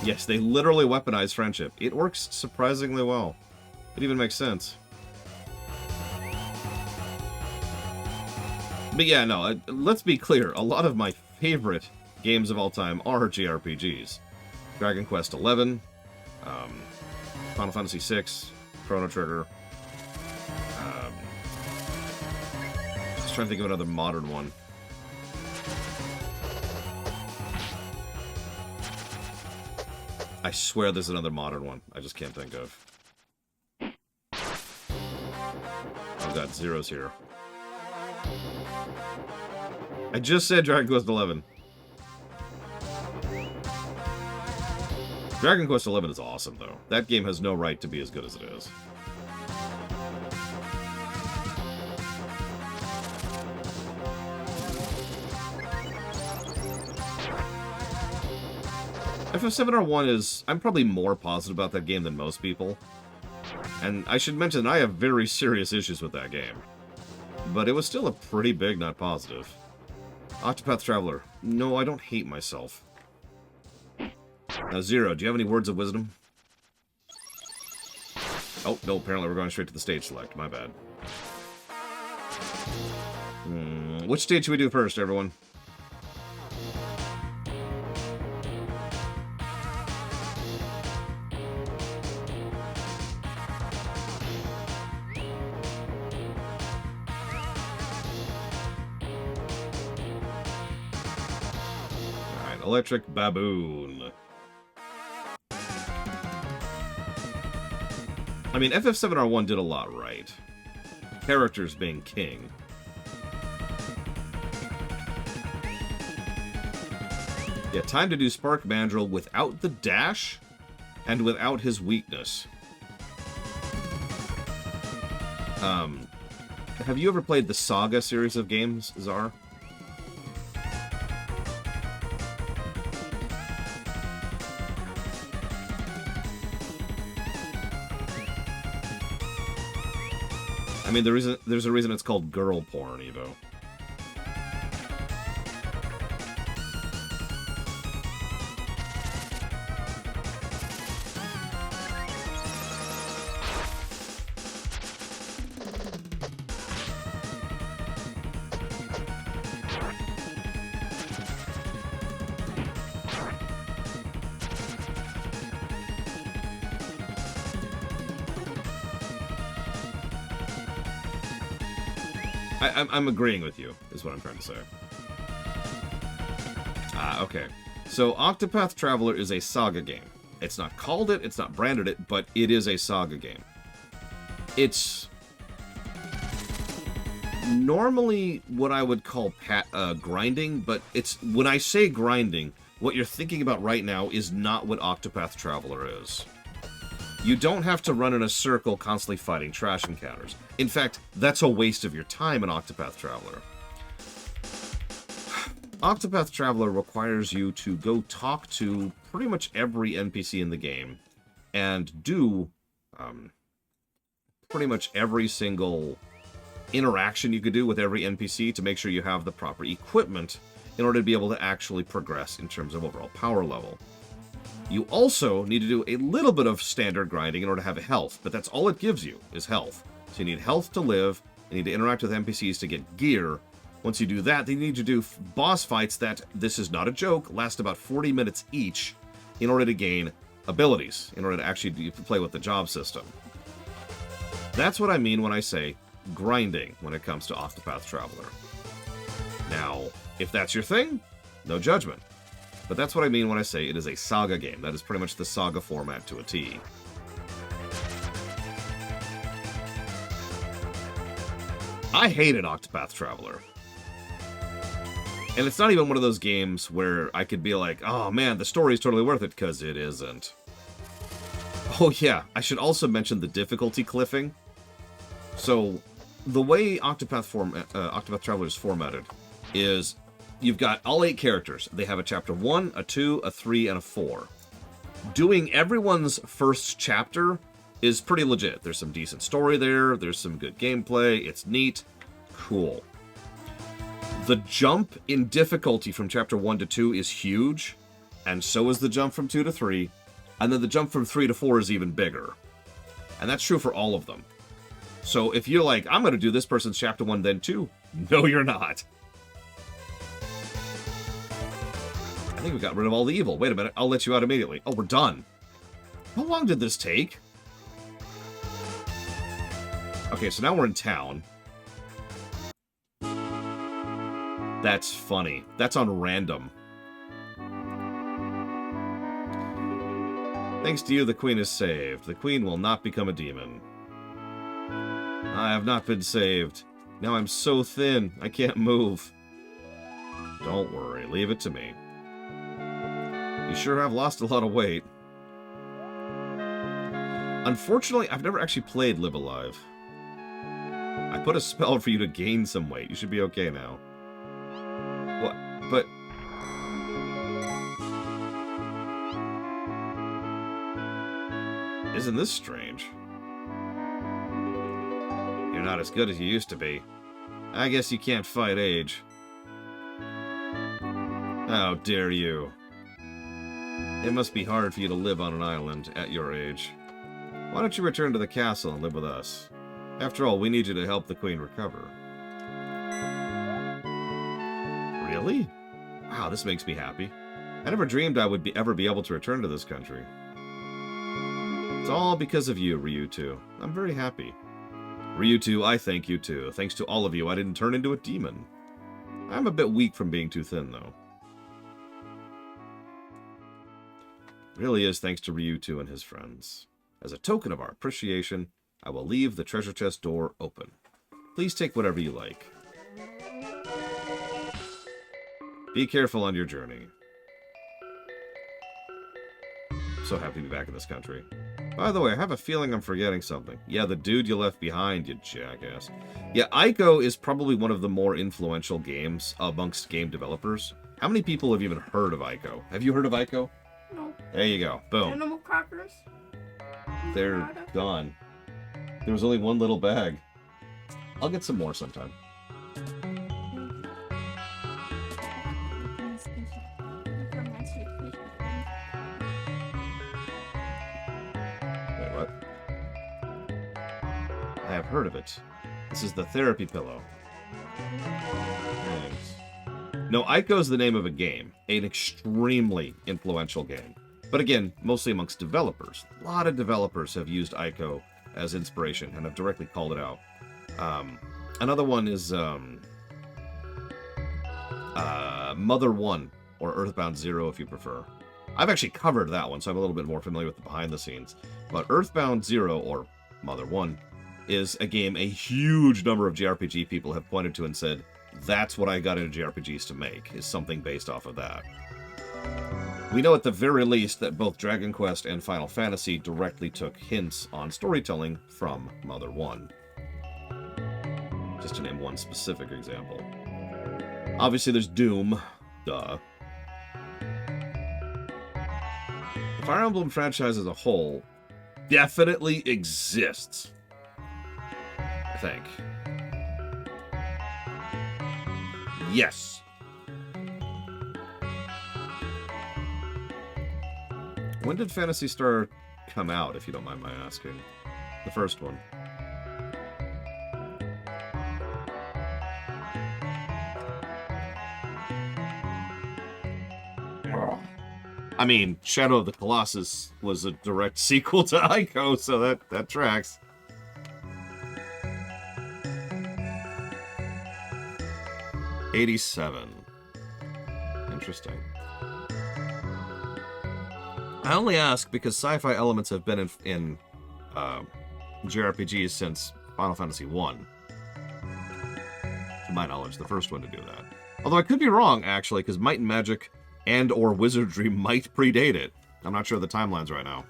Yes, they literally weaponize friendship. It works surprisingly well. It even makes sense. But yeah, no, let's be clear. A lot of my favorite games of all time are JRPGs. Dragon Quest XI, Final Fantasy VI, Chrono Trigger. I was trying to think of another modern one. I swear there's another modern one. I just can't think of. Oh god, Zero's here. I just said Dragon Quest XI. Dragon Quest XI is awesome, though. That game has no right to be as good as it is. FF7R1 is... I'm probably more positive about that game than most people. And I should mention, I have very serious issues with that game. But it was still a pretty big not positive. Octopath Traveler. No, I don't hate myself. Now, Zero, do you have any words of wisdom? Oh, no, apparently we're going straight to the stage select. My bad. Which stage should we do first, everyone? Electric Baboon. I mean, FF7R1 did a lot right. Characters being king. Yeah, time to do Spark Mandrill without the dash and without his weakness. Have you ever played the Saga series of games, Czar? I mean, there's a reason it's called girl porn, Evo. I'm agreeing with you, is what I'm trying to say. Okay. So, Octopath Traveler is a Saga game. It's not called it, it's not branded it, but it is a Saga game. It's normally what I would call grinding, but it's when I say grinding, what you're thinking about right now is not what Octopath Traveler is. You don't have to run in a circle constantly fighting trash encounters. In fact, that's a waste of your time in Octopath Traveler. Octopath Traveler requires you to go talk to pretty much every NPC in the game and do pretty much every single interaction you could do with every NPC to make sure you have the proper equipment in order to be able to actually progress in terms of overall power level. You also need to do a little bit of standard grinding in order to have health, but that's all it gives you, is health. So you need health to live, you need to interact with NPCs to get gear. Once you do that, then you need to do boss fights that, this is not a joke, last about 40 minutes each in order to gain abilities, in order to actually play with the job system. That's what I mean when I say grinding when it comes to Octopath Traveler. Now, if that's your thing, no judgment. But that's what I mean when I say it is a saga game. That is pretty much the saga format to a T. I hated Octopath Traveler. And it's not even one of those games where I could be like, oh man, the story is totally worth it, because it isn't. Oh yeah, I should also mention the difficulty cliffing. So, the way Octopath Traveler is formatted is you've got all 8 characters. They have a chapter 1, a 2, a 3, and a 4. Doing everyone's first chapter is pretty legit. There's some decent story there. There's some good gameplay. It's neat. Cool. The jump in difficulty from chapter 1 to 2 is huge, and so is the jump from 2 to 3, and then the jump from 3 to 4 is even bigger. And that's true for all of them. So if you're like, I'm going to do this person's chapter 1 then 2, no you're not. I think we got rid of all the evil. Wait a minute, I'll let you out immediately. Oh, we're done. How long did this take? Okay, so now we're in town. That's funny. That's on random. Thanks to you, the queen is saved. The queen will not become a demon. I have not been saved. Now I'm so thin, I can't move. Don't worry, leave it to me. You sure have lost a lot of weight. Unfortunately, I've never actually played Live Alive. I put a spell for you to gain some weight. You should be okay now. What? But... Isn't this strange? You're not as good as you used to be. I guess you can't fight age. How dare you. It must be hard for you to live on an island at your age. Why don't you return to the castle and live with us? After all, we need you to help the queen recover. Really? Wow, this makes me happy. I never dreamed I would ever be able to return to this country. It's all because of you, Ryutu. I'm very happy. Ryutu, I thank you too. Thanks to all of you, I didn't turn into a demon. I'm a bit weak from being too thin, though. Really is thanks to Ryutu and his friends. As a token of our appreciation, I will leave the treasure chest door open. Please take whatever you like. Be careful on your journey. So happy to be back in this country. By the way, I have a feeling I'm forgetting something. Yeah, the dude you left behind, you jackass. Yeah, Ico is probably one of the more influential games amongst game developers. How many people have even heard of Ico? Have you heard of Ico? No. There you go. Boom. Animal crackers? They're gone. There was only one little bag. I'll get some more sometime. Wait, what? I have heard of it. This is the therapy pillow. Thanks. No, Ico is the name of a game. An extremely influential game. But again, mostly amongst developers. A lot of developers have used Ico as inspiration and have directly called it out. Another one is Mother 1, or Earthbound 0 if you prefer. I've actually covered that one, so I'm a little bit more familiar with the behind the scenes. But Earthbound 0, or Mother 1, is a game a huge number of JRPG people have pointed to and said, that's what I got into JRPGs to make, is something based off of that. We know at the very least that both Dragon Quest and Final Fantasy directly took hints on storytelling from Mother 1. Just to name one specific example. Obviously there's Doom. Duh. The Fire Emblem franchise as a whole definitely exists. I think. Yes. When did Phantasy Star come out, if you don't mind my asking? The first one. I mean, Shadow of the Colossus was a direct sequel to Ico, so that tracks. 87. Interesting. I only ask because sci-fi elements have been in JRPGs since Final Fantasy 1. To my knowledge, the first one to do that. Although I could be wrong, actually, because Might and Magic and or Wizardry might predate it. I'm not sure of the timelines right now.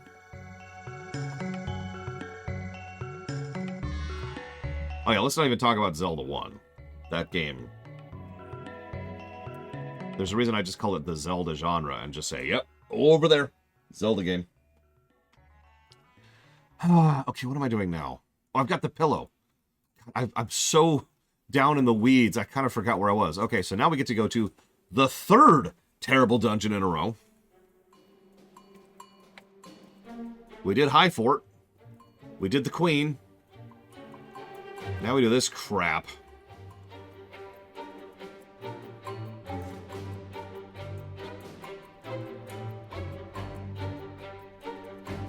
Oh yeah, let's not even talk about Zelda 1. That game. There's a reason I just call it the Zelda genre and just say, yep, over there. Zelda game. Okay, what am I doing now? Oh, I've got the pillow. I'm so down in the weeds, I kind of forgot where I was. Okay, so now we get to go to the third terrible dungeon in a row. We did High Fort. We did the Queen. Now we do this crap.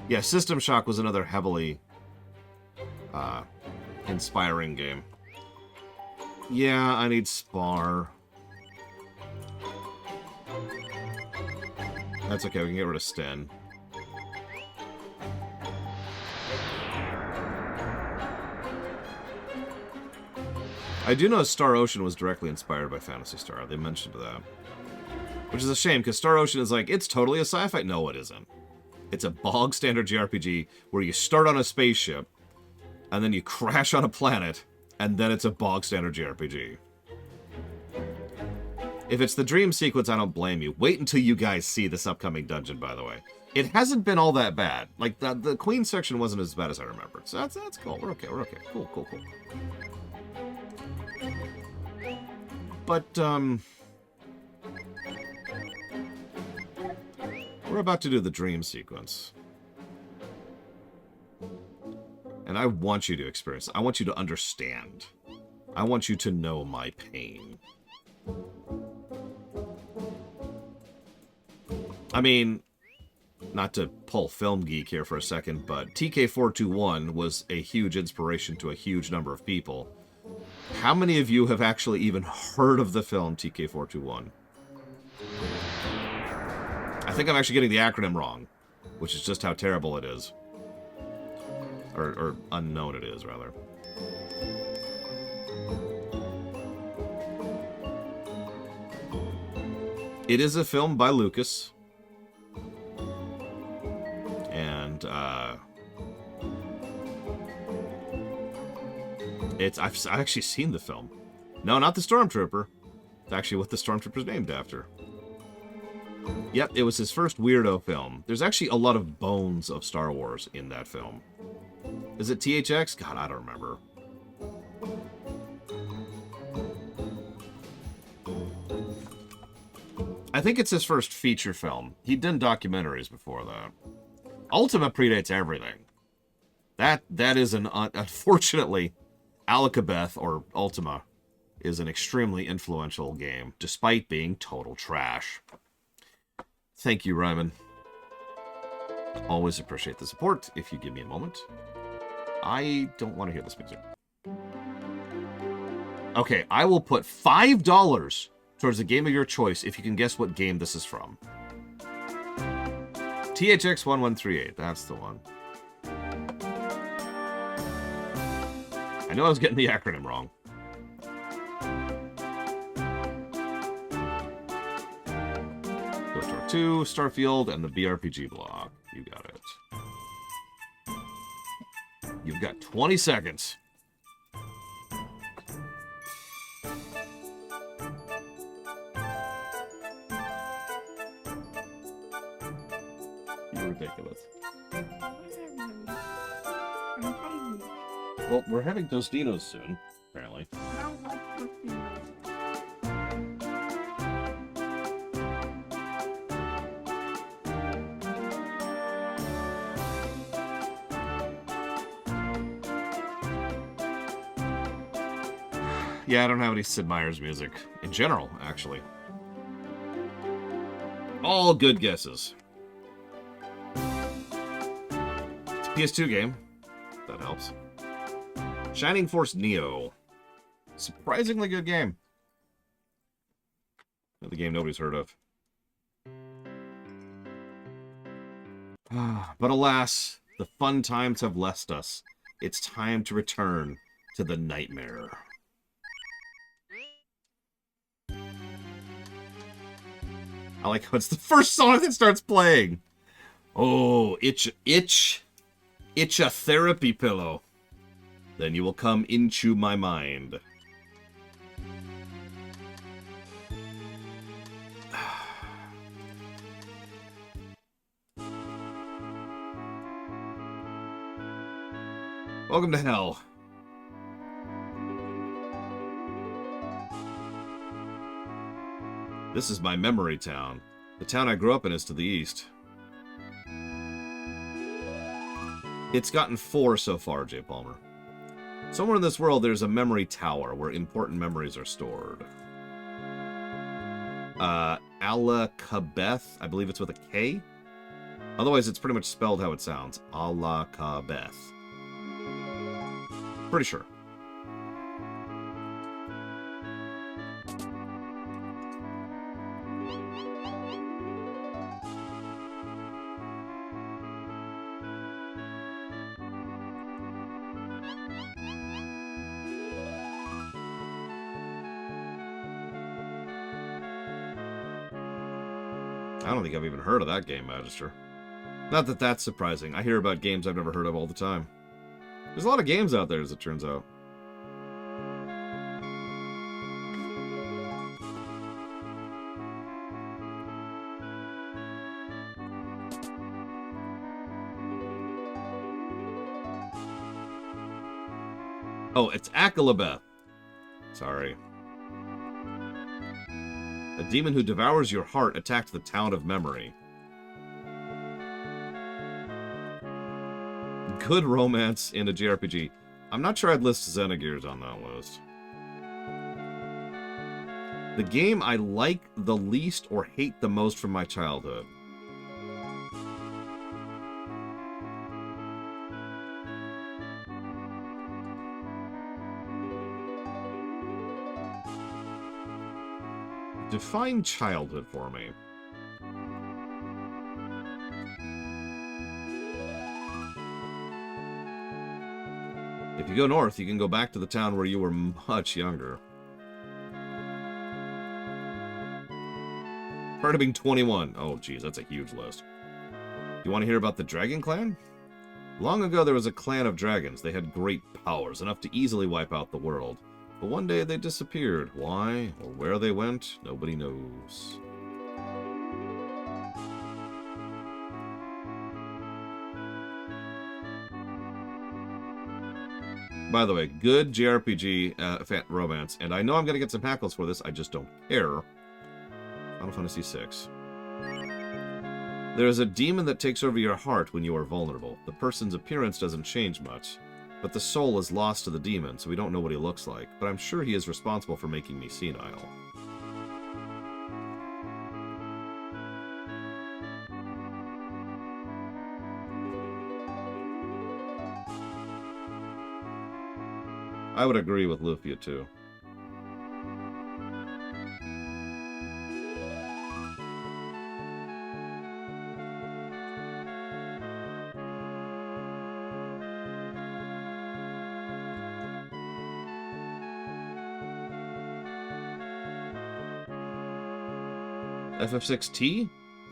Yeah, System Shock was another heavily inspiring game. Yeah, I need Spar. That's okay, we can get rid of Sten. I do know Star Ocean was directly inspired by Phantasy Star. They mentioned that. Which is a shame, because Star Ocean is like, it's totally a sci-fi. No, it isn't. It's a bog standard JRPG where you start on a spaceship, and then you crash on a planet, and then it's a bog standard JRPG. If it's the dream sequence, I don't blame you. Wait until you guys see this upcoming dungeon, by the way. It hasn't been all that bad. Like, the Queen section wasn't as bad as I remembered. So that's cool. We're okay. We're okay. Cool, cool, cool. But, we're about to do the dream sequence. And I want you to experience it. I want you to understand. I want you to know my pain. I mean, not to pull Film Geek here for a second, but TK421 was a huge inspiration to a huge number of people. How many of you have actually even heard of the film TK421? I think I'm actually getting the acronym wrong, which is just how terrible it is. Or unknown it is, rather. It is a film by Lucas. And, I've actually seen the film. No, not the Stormtrooper. It's actually what the Stormtrooper's named after. Yep, it was his first weirdo film. There's actually a lot of bones of Star Wars in that film. Is it THX? God, I don't remember. I think it's his first feature film. He'd done documentaries before that. Ultima predates everything. That is an... Unfortunately, Alakabeth, or Ultima, is an extremely influential game, despite being total trash. Thank you, Ryman. Always appreciate the support, if you give me a moment. I don't want to hear this music. Okay, I will put $5 towards the game of your choice if you can guess what game this is from. THX1138, that's the one. I know I was getting the acronym wrong. KOTOR 2, Starfield, and the BRPG blog. You got it. You've got 20 seconds. You're ridiculous. Well, we're having Tostitos soon, apparently. I don't like Tostitos. Yeah, I don't have any Sid Meier's music. In general, actually. All good guesses. It's a PS2 game. That helps. Shining Force Neo. Surprisingly good game. The game nobody's heard of. But alas, the fun times have left us. It's time to return to the nightmare. I like how it's the first song that starts playing. Oh, itch a therapy pillow. Then you will come into my mind. Welcome to hell. This is my memory town. The town I grew up in is to the east. It's gotten 4 so far, J. Palmer. Somewhere in this world, there's a memory tower where important memories are stored. Alakabeth, I believe it's with a K. Otherwise, it's pretty much spelled how it sounds. Alakabeth. Pretty sure. I don't think I've even heard of that game, Magister. Not that that's surprising. I hear about games I've never heard of all the time. There's a lot of games out there, as it turns out. Oh, it's Akalabeth. Sorry. A demon who devours your heart attacked the town of memory. Good romance in a JRPG. I'm not sure I'd list Xenogears on that list. The game I like the least or hate the most from my childhood. Define childhood for me. If you go north, you can go back to the town where you were much younger. Prior to being 21. Oh, geez, that's a huge list. You want to hear about the Dragon Clan? Long ago, there was a clan of dragons. They had great powers, enough to easily wipe out the world. But one day they disappeared. Why or where they went, nobody knows. By the way, good JRPG romance, and I know I'm going to get some hackles for this, I just don't care. Final Fantasy VI. There is a demon that takes over your heart when you are vulnerable. The person's appearance doesn't change much, but the soul is lost to the demon, so we don't know what he looks like. But I'm sure he is responsible for making me senile. I would agree with Lufia, too. FF6T?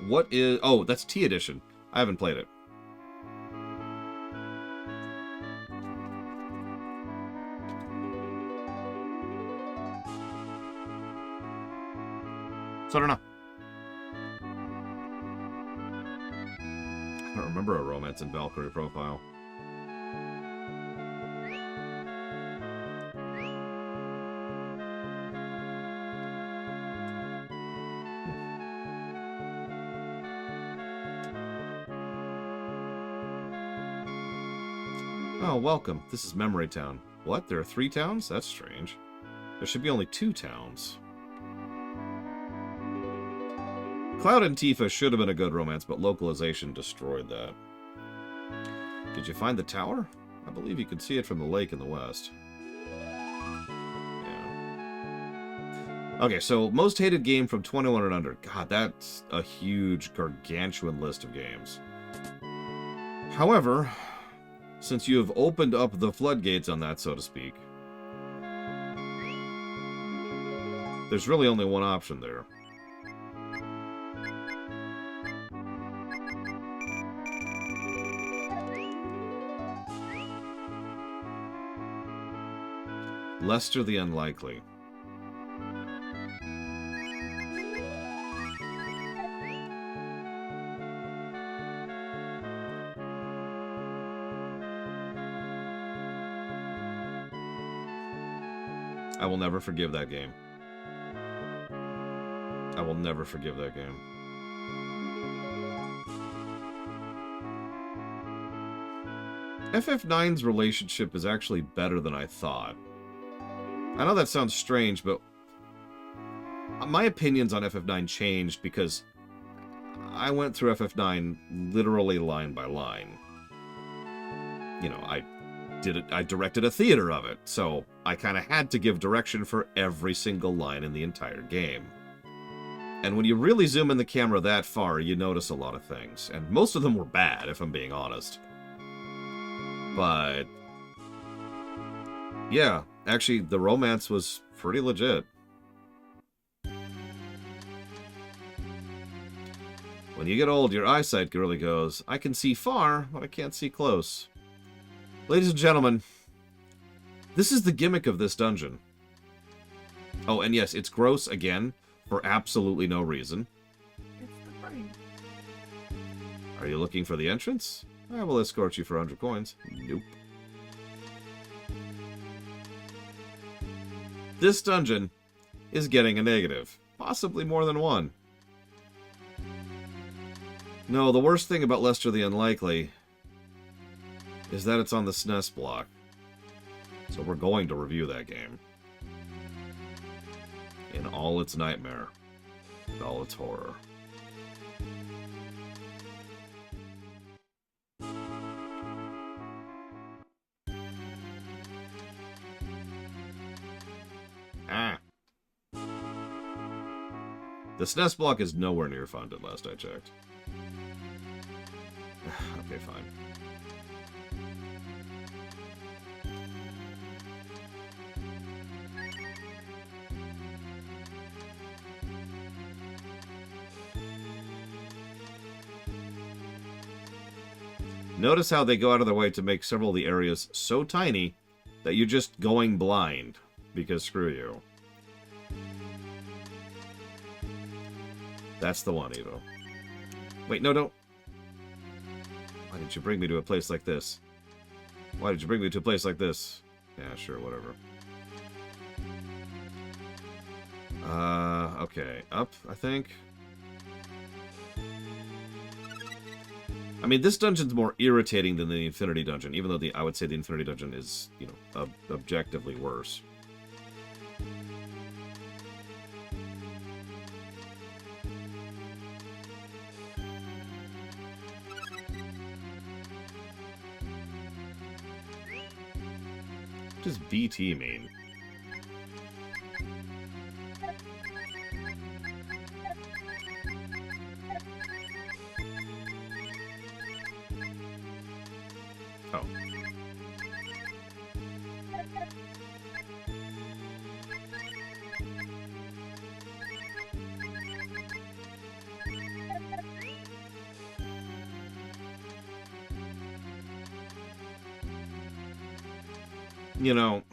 What is... Oh, that's T edition. I haven't played it. So I don't know. I don't remember a romance in Valkyrie profile. Oh, welcome. This is Memory Town. What? There are 3 towns? That's strange. There should be only 2 towns. Cloud and Tifa should have been a good romance, but localization destroyed that. Did you find the tower? I believe you could see it from the lake in the west. Yeah. Okay, so most hated game from 21 and under. God, that's a huge, gargantuan list of games. However, since you have opened up the floodgates on that, so to speak, there's really only one option there. Lester the Unlikely. I will never forgive that game. I will never forgive that game. FF9's relationship is actually better than I thought. I know that sounds strange, but my opinions on FF9 changed because I went through FF9 literally line by line. You know, I directed a theater of it, so I kind of had to give direction for every single line in the entire game. And when you really zoom in the camera that far, you notice a lot of things. And most of them were bad, if I'm being honest. But yeah, actually, the romance was pretty legit. When you get old, your eyesight really goes, I can see far, but I can't see close. Ladies and gentlemen, this is the gimmick of this dungeon. Oh, and yes, it's gross again, for absolutely no reason. It's the brain. Are you looking for the entrance? I will escort you for 100 coins. Nope. This dungeon is getting a negative. Possibly more than one. No, the worst thing about Lester the Unlikely is that it's on the SNES block. So we're going to review that game. In all its nightmare. And all its horror. Ah. The SNES block is nowhere near funded, last I checked. Okay, fine. Notice how they go out of their way to make several of the areas so tiny that you're just going blind, because screw you. That's the one, Evo. Wait, no, don't. Why did you bring me to a place like this? Why did you bring me to a place like this? Yeah, sure, whatever. Okay. Up, I think. I mean, this dungeon's more irritating than the Infinity Dungeon, even though I would say the Infinity Dungeon is, you know, objectively worse. What does BT mean? Oh. You know,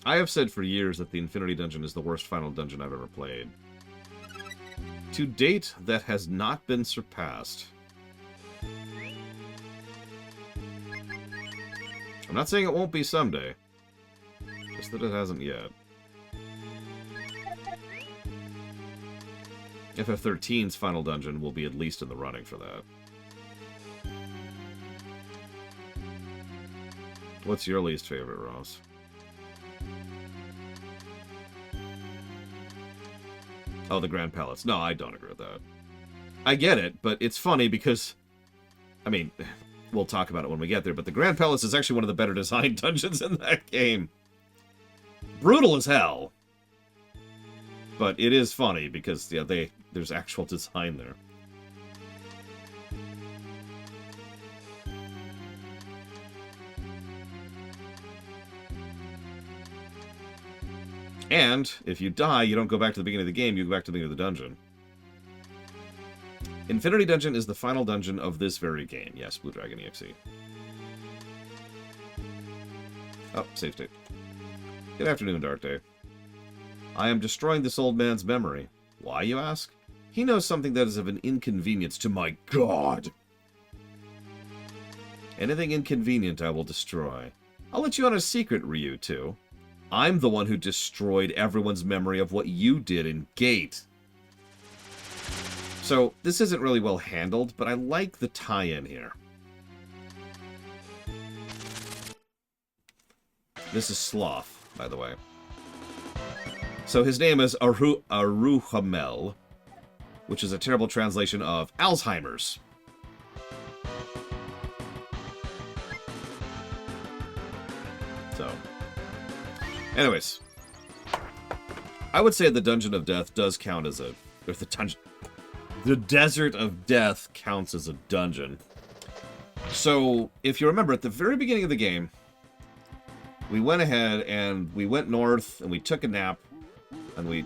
I have said for years that the Infinity Dungeon is the worst final dungeon I've ever played. To date, that has not been surpassed. I'm not saying it won't be someday. Just that it hasn't yet. FF13's final dungeon will be at least in the running for that. What's your least favorite, Ross? Oh, the Grand Palace. No, I don't agree with that. I get it, but it's funny because... I mean, we'll talk about it when we get there, but the Grand Palace is actually one of the better designed dungeons in that game. Brutal as hell. But it is funny because yeah, there's actual design there. And if you die, you don't go back to the beginning of the game, you go back to the beginning of the dungeon. Infinity Dungeon is the final dungeon of this very game. Yes, Blue Dragon EXE. Oh, save state. Good afternoon, Dark Day. I am destroying this old man's memory. Why, you ask? He knows something that is of an inconvenience to my god. Anything inconvenient I will destroy. I'll let you on a secret, Ryu, too. I'm the one who destroyed everyone's memory of what you did in Gate. So, this isn't really well handled, but I like the tie-in here. This is Sloth, by the way. So his name is Aruhamel, which is a terrible translation of Alzheimer's. So, anyways, I would say the Dungeon of Death does count as a... Or the Desert of Death counts as a dungeon. So, if you remember, at the very beginning of the game, we went ahead and we went north and we took a nap and we...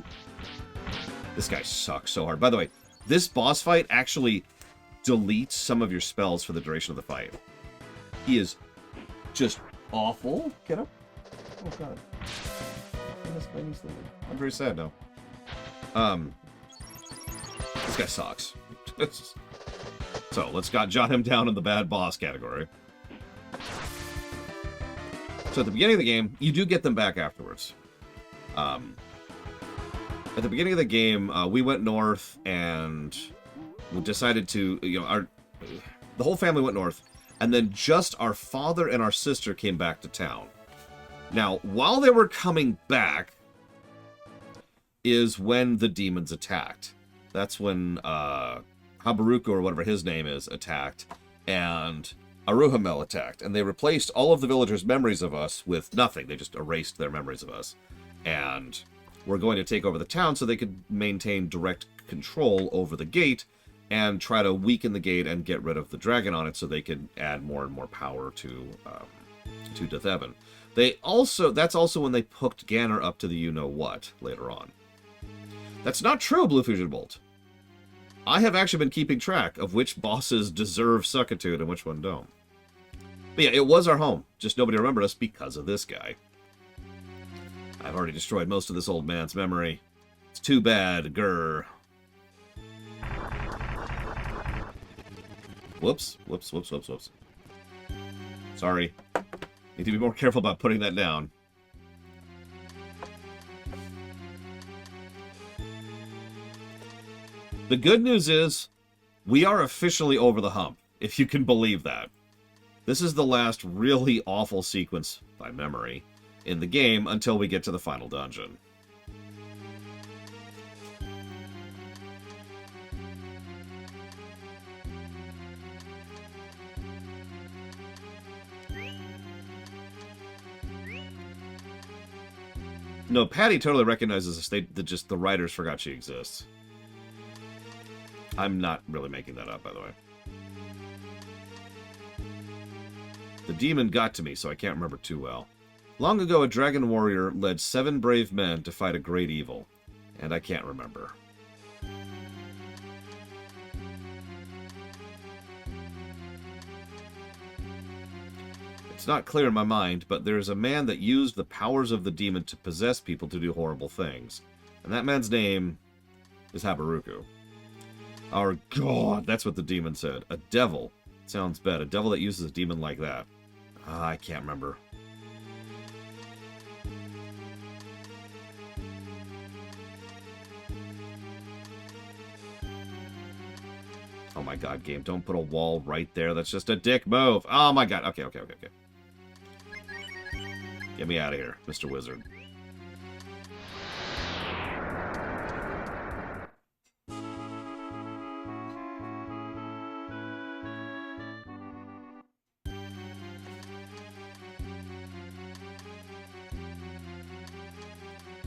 This guy sucks so hard. By the way, this boss fight actually deletes some of your spells for the duration of the fight. He is just awful. Get up. Oh, God. I'm very sad now. This guy sucks. So, let's jot him down in the bad boss category. So at the beginning of the game, you do get them back afterwards. At the beginning of the game, we went north and we decided to, the whole family went north, and then just our father and our sister came back to town. Now, while they were coming back is when the demons attacked. That's when Habaruku, or whatever his name is, attacked, and Aruhamel attacked, and they replaced all of the villagers' memories of us with nothing. They just erased their memories of us. And we're going to take over the town so they could maintain direct control over the gate and try to weaken the gate and get rid of the dragon on it so they could add more and more power to Deathhaven. That's also when they hooked Ganon up to the you-know-what later on. That's not true, Blue Fusion Bolt. I have actually been keeping track of which bosses deserve Suckitude and which one don't. But yeah, it was our home. Just nobody remembered us because of this guy. I've already destroyed most of this old man's memory. It's too bad, grr. Whoops. Whoops, whoops, whoops, whoops. Sorry. Need to be more careful about putting that down. The good news is, we are officially over the hump, if you can believe that. This is the last really awful sequence, by memory, in the game until we get to the final dungeon. No, Patty totally recognizes this. Just the writers forgot she exists. I'm not really making that up, by the way. The demon got to me, so I can't remember too well. Long ago, a dragon warrior led 7 brave men to fight a great evil, and I can't remember. It's not clear in my mind, but there is a man that used the powers of the demon to possess people to do horrible things. And that man's name is Habaruku. Our god, that's what the demon said. A devil. Sounds bad. A devil that uses a demon like that. I can't remember. Oh my god, game, don't put a wall right there. That's just a dick move. Oh my god. Okay. Get me out of here, Mr. Wizard.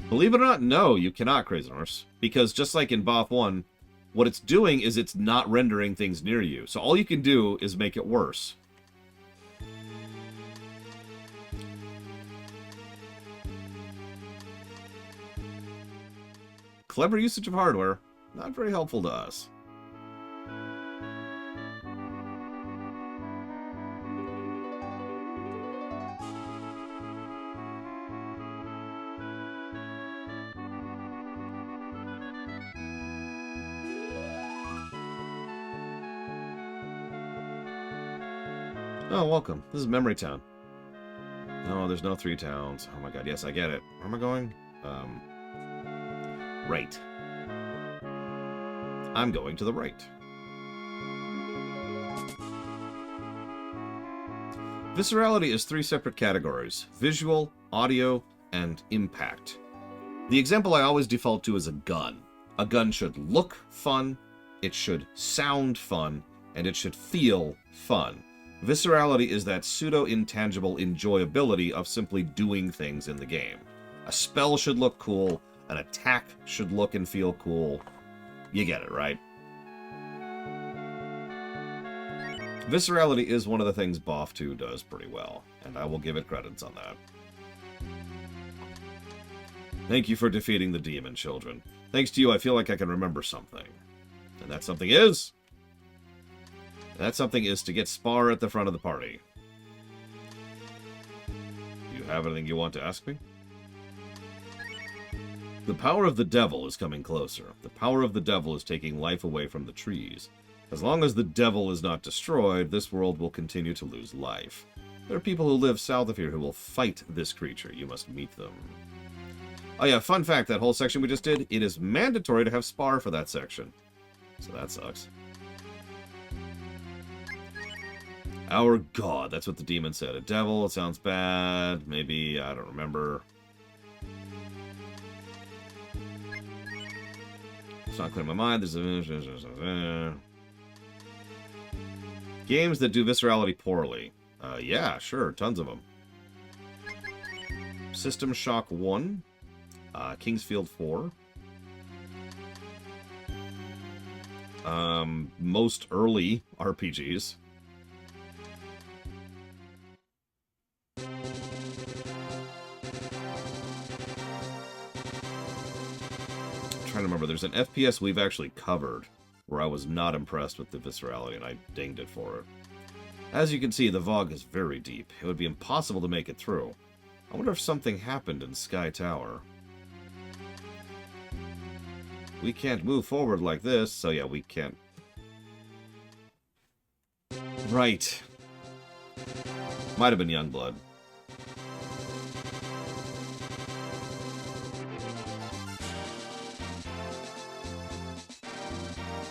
Believe it or not, no, you cannot, Crazy Horse. Because just like in BoF 1, what it's doing is it's not rendering things near you. So all you can do is make it worse. Clever usage of hardware, not very helpful to us. Oh, welcome. This is Memory Town. No, there's no 3 towns. Oh my god, yes, I get it. Where am I going? Right. I'm going to the right. Viscerality is 3 separate categories: visual, audio, and impact. The example I always default to is a gun. A gun should look fun, it should sound fun, and it should feel fun. Viscerality is that pseudo-intangible enjoyability of simply doing things in the game. A spell should look cool, an attack should look and feel cool. You get it, right? Viscerality is one of the things BoF 2 does pretty well, and I will give it credits on that. Thank you for defeating the demon, children. Thanks to you, I feel like I can remember something. And that something is... That something is to get Spar at the front of the party. Do you have anything you want to ask me? The power of the devil is coming closer. The power of the devil is taking life away from the trees. As long as the devil is not destroyed, this world will continue to lose life. There are people who live south of here who will fight this creature. You must meet them. Oh yeah, fun fact, that whole section we just did, it is mandatory to have Spar for that section. So that sucks. Our god, that's what the demon said. A devil, it sounds bad. Maybe, I don't remember. It's not clear in my mind. There's a... Games that do viscerality poorly. Yeah, sure, tons of them. System Shock 1. Kingsfield 4. Most early RPGs. Trying to remember, there's an FPS we've actually covered where I was not impressed with the viscerality and I dinged it for it. As you can see, the VOG is very deep. It would be impossible to make it through. I wonder if something happened in Sky Tower. We can't move forward like this, so yeah, we can't. Right. Might have been Youngblood.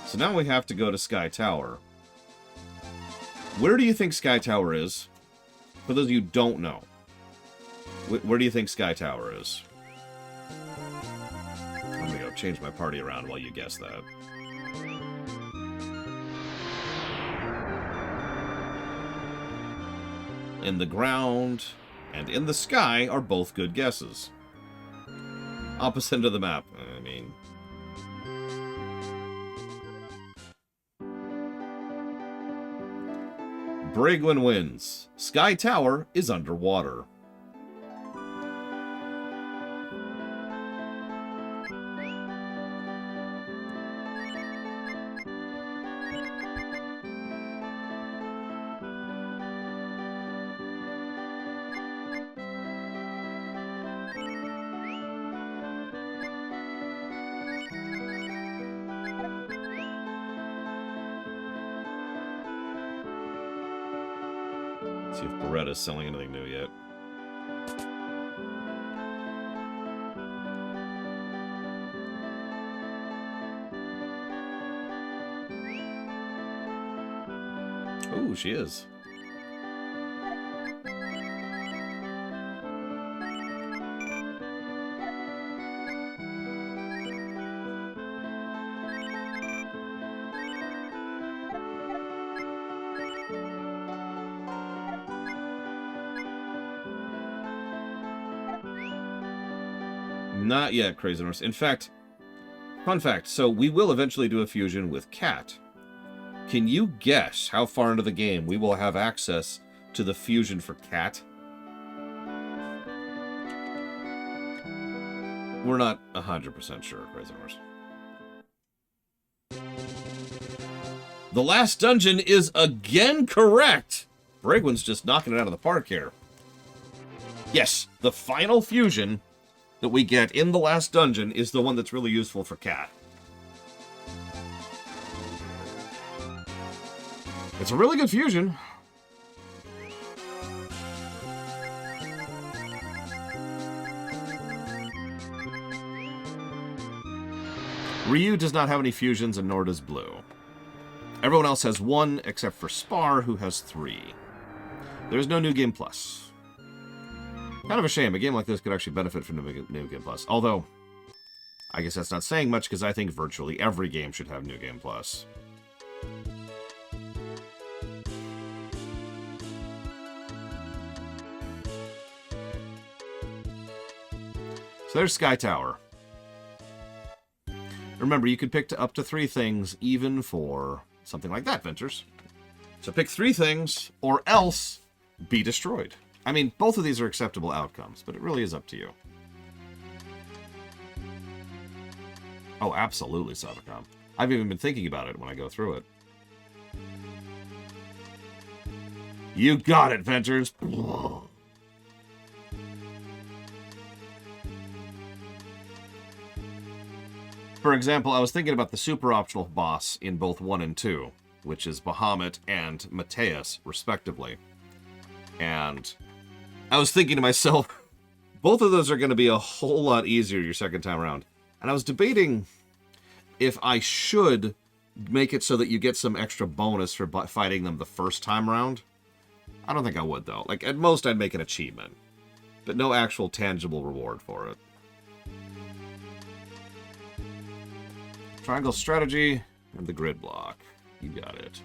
So now we have to go to Sky Tower. Where do you think Sky Tower is? For those of you who don't know. Where do you think Sky Tower is? I'm gonna go change my party around while you guess that. In the ground and in the sky are both good guesses. Opposite end of the map, I mean... Brigwin wins. Sky Tower is underwater. See if Beretta's selling anything new yet. Ooh, she is. Not yet, Crazy Norse. In fact, fun fact, so we will eventually do a fusion with Cat. Can you guess how far into the game we will have access to the fusion for Cat? We're not 100% sure, Crazy Norse. The last dungeon is again correct! Brigwin's just knocking it out of the park here. Yes, the final fusion that we get in the last dungeon is the one that's really useful for Cat. It's a really good fusion. Ryu does not have any fusions, and nor does Blue. Everyone else has one, except for Spar, who has 3. There's no New Game Plus. Kind of a shame. A game like this could actually benefit from New Game Plus. Although, I guess that's not saying much, because I think virtually every game should have New Game Plus. So there's Sky Tower. Remember, you could pick up to 3 things, even for something like that, Ventures. So pick 3 things, or else be destroyed. I mean, both of these are acceptable outcomes, but it really is up to you. Oh, absolutely, Sabacom. I've even been thinking about it when I go through it. You got it, Ventures! For example, I was thinking about the super optional boss in both 1 and 2, which is Bahamut and Mateus, respectively. And I was thinking to myself, both of those are going to be a whole lot easier your second time around. And I was debating if I should make it so that you get some extra bonus for fighting them the first time around. I don't think I would, though. Like, at most, I'd make an achievement, but no actual tangible reward for it. Triangle strategy and the grid block. You got it.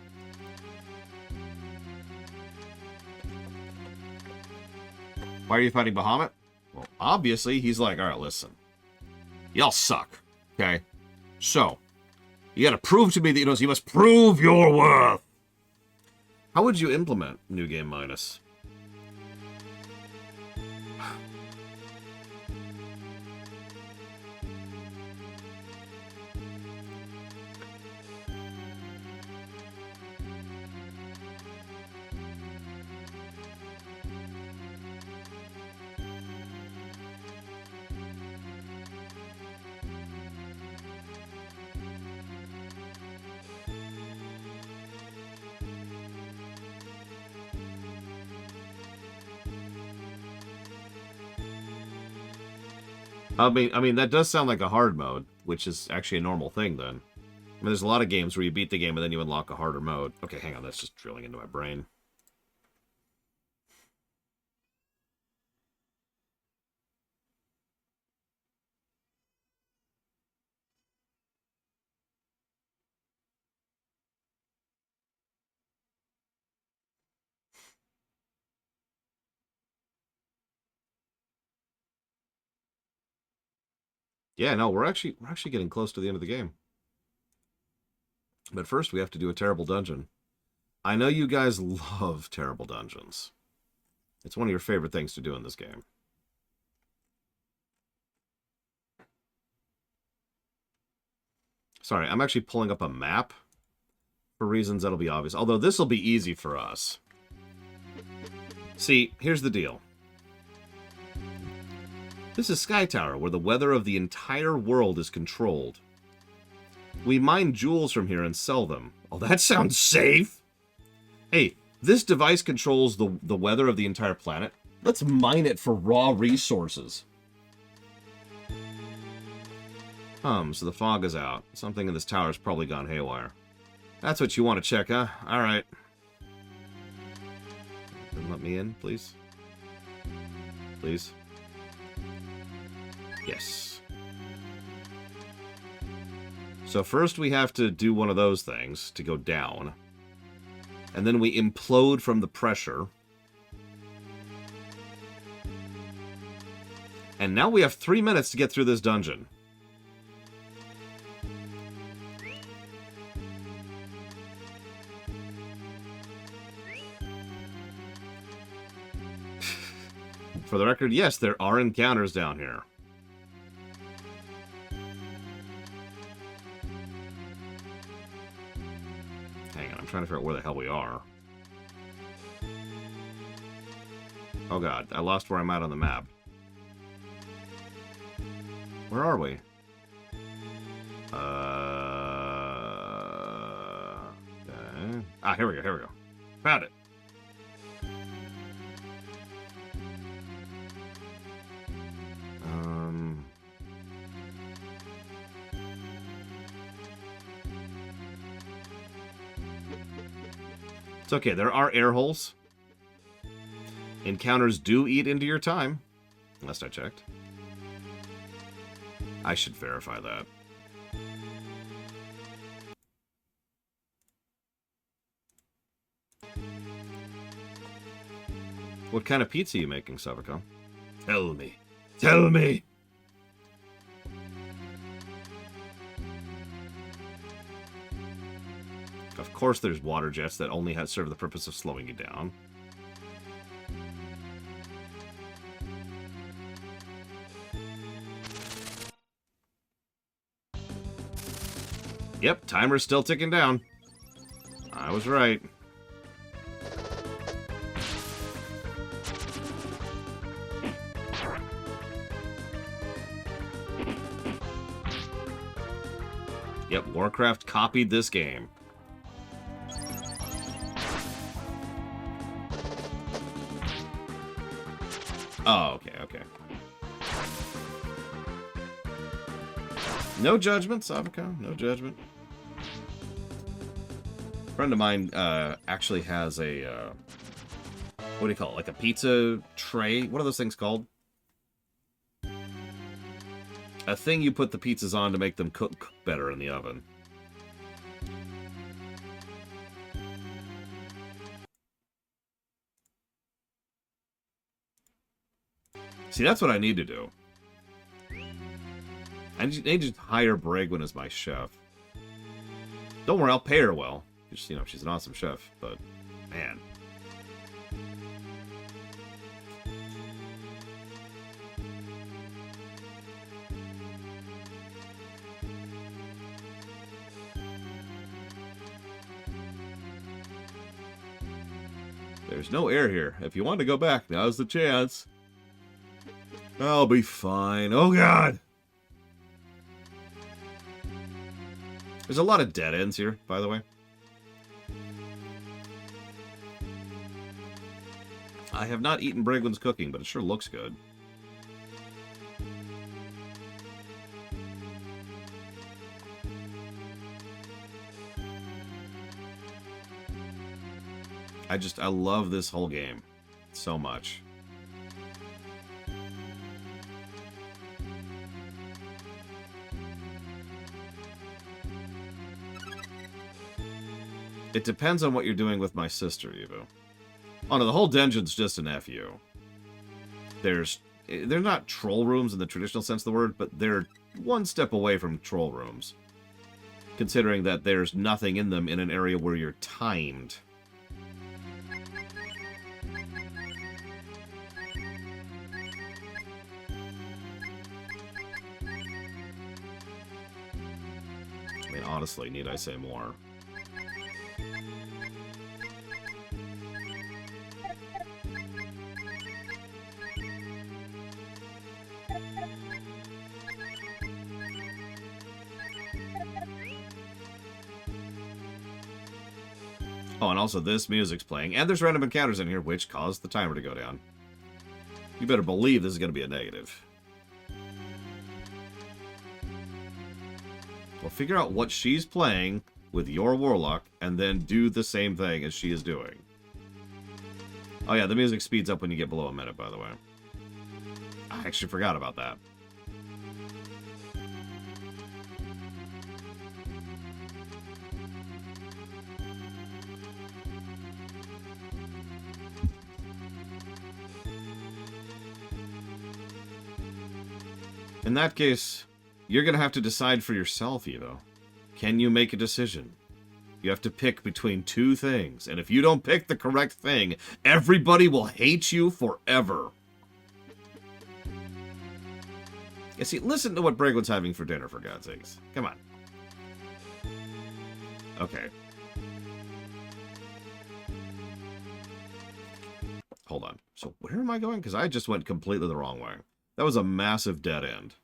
Why are you fighting Bahamut? Well, obviously, he's like, alright, listen. Y'all suck. Okay? So, you gotta prove to me that you must prove your worth. How would you implement New Game Minus? I mean, that does sound like a hard mode, which is actually a normal thing, then. I mean, there's a lot of games where you beat the game and then you unlock a harder mode. Okay, hang on, that's just drilling into my brain. Yeah, no, we're actually getting close to the end of the game. But first, we have to do a terrible dungeon. I know you guys love terrible dungeons. It's one of your favorite things to do in this game. Sorry, I'm actually pulling up a map for reasons that'll be obvious. Although this will be easy for us. See, here's the deal. This is Sky Tower, where the weather of the entire world is controlled. We mine jewels from here and sell them. Oh, that sounds safe! Hey, this device controls the weather of the entire planet. Let's mine it for raw resources. So the fog is out. Something in this tower's probably gone haywire. That's what you want to check, huh? Alright. Let me in, please. Please. Yes. So first we have to do one of those things to go down. And then we implode from the pressure. And now we have 3 minutes to get through this dungeon. For the record, yes, there are encounters down here. Hang on, I'm trying to figure out where the hell we are. Oh god, I lost where I'm at on the map. Where are we? Okay. Ah, here we go. Found it. It's okay, there are air holes. Encounters do eat into your time. Last I checked. I should verify that. What kind of pizza are you making, Savako? Tell me. Tell me! Of course there's water jets that only serve the purpose of slowing you down. Yep, timer's still ticking down. I was right. Yep, Warcraft copied this game. Oh, okay. No judgment, Savako. No judgment. A friend of mine actually has a, what do you call it? Like a pizza tray? What are those things called? A thing you put the pizzas on to make them cook better in the oven. See, that's what I need to do. I need to hire Bragwin as my chef. Don't worry, I'll pay her well. Just, you know, she's an awesome chef, but, man. There's no air here. If you want to go back, now's the chance. I'll be fine. Oh, God! There's a lot of dead ends here, by the way. I have not eaten Bragwin's cooking, but it sure looks good. I love this whole game so much. It depends on what you're doing with my sister, Evo. Oh no, the whole dungeon's just an FU. They're not troll rooms in the traditional sense of the word, but they're one step away from troll rooms. Considering that there's nothing in them in an area where you're timed. I mean, honestly, need I say more? Oh, and also this music's playing, and there's random encounters in here, which caused the timer to go down. You better believe this is going to be a negative. Well, figure out what she's playing with your Warlock, and then do the same thing as she is doing. Oh yeah, the music speeds up when you get below a minute, by the way. I actually forgot about that. In that case, you're going to have to decide for yourself, Evo. Can you make a decision? You have to pick between two things, and if you don't pick the correct thing, everybody will hate you forever. Yeah, see, listen to what Bragwood's having for dinner, for God's sakes. Come on. Okay. Hold on. So where am I going? Because I just went completely the wrong way. That was a massive dead end.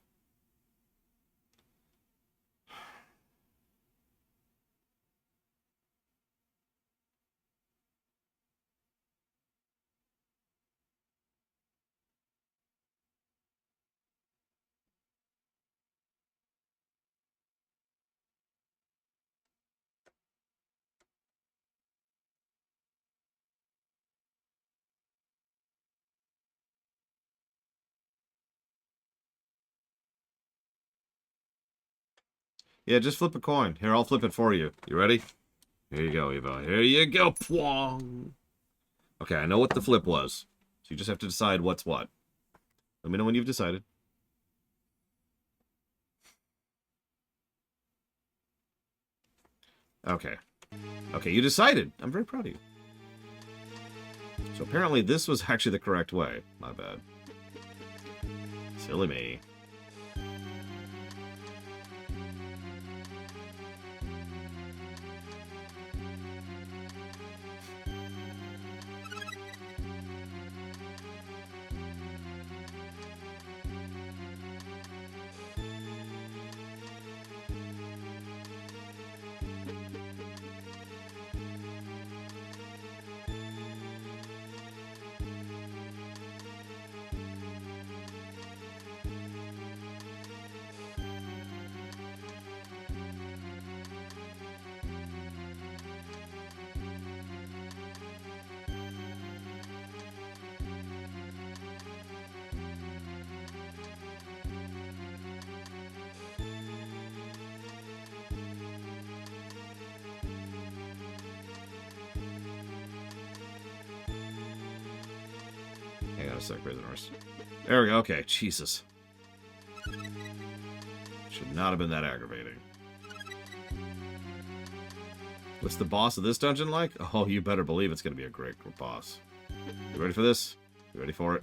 Yeah, just flip a coin. Here, I'll flip it for you. You ready? Here you go, Evo. Here you go. Pwong. Okay, I know what the flip was. So you just have to decide what's what. Let me know when you've decided. Okay. Okay, you decided. I'm very proud of you. So apparently this was actually the correct way. My bad. Silly me. Hang on a sec, Raise the Norse. There we go. Okay, Jesus. Should not have been that aggravating. What's the boss of this dungeon like? Oh, you better believe it's going to be a great boss. You ready for this? You ready for it?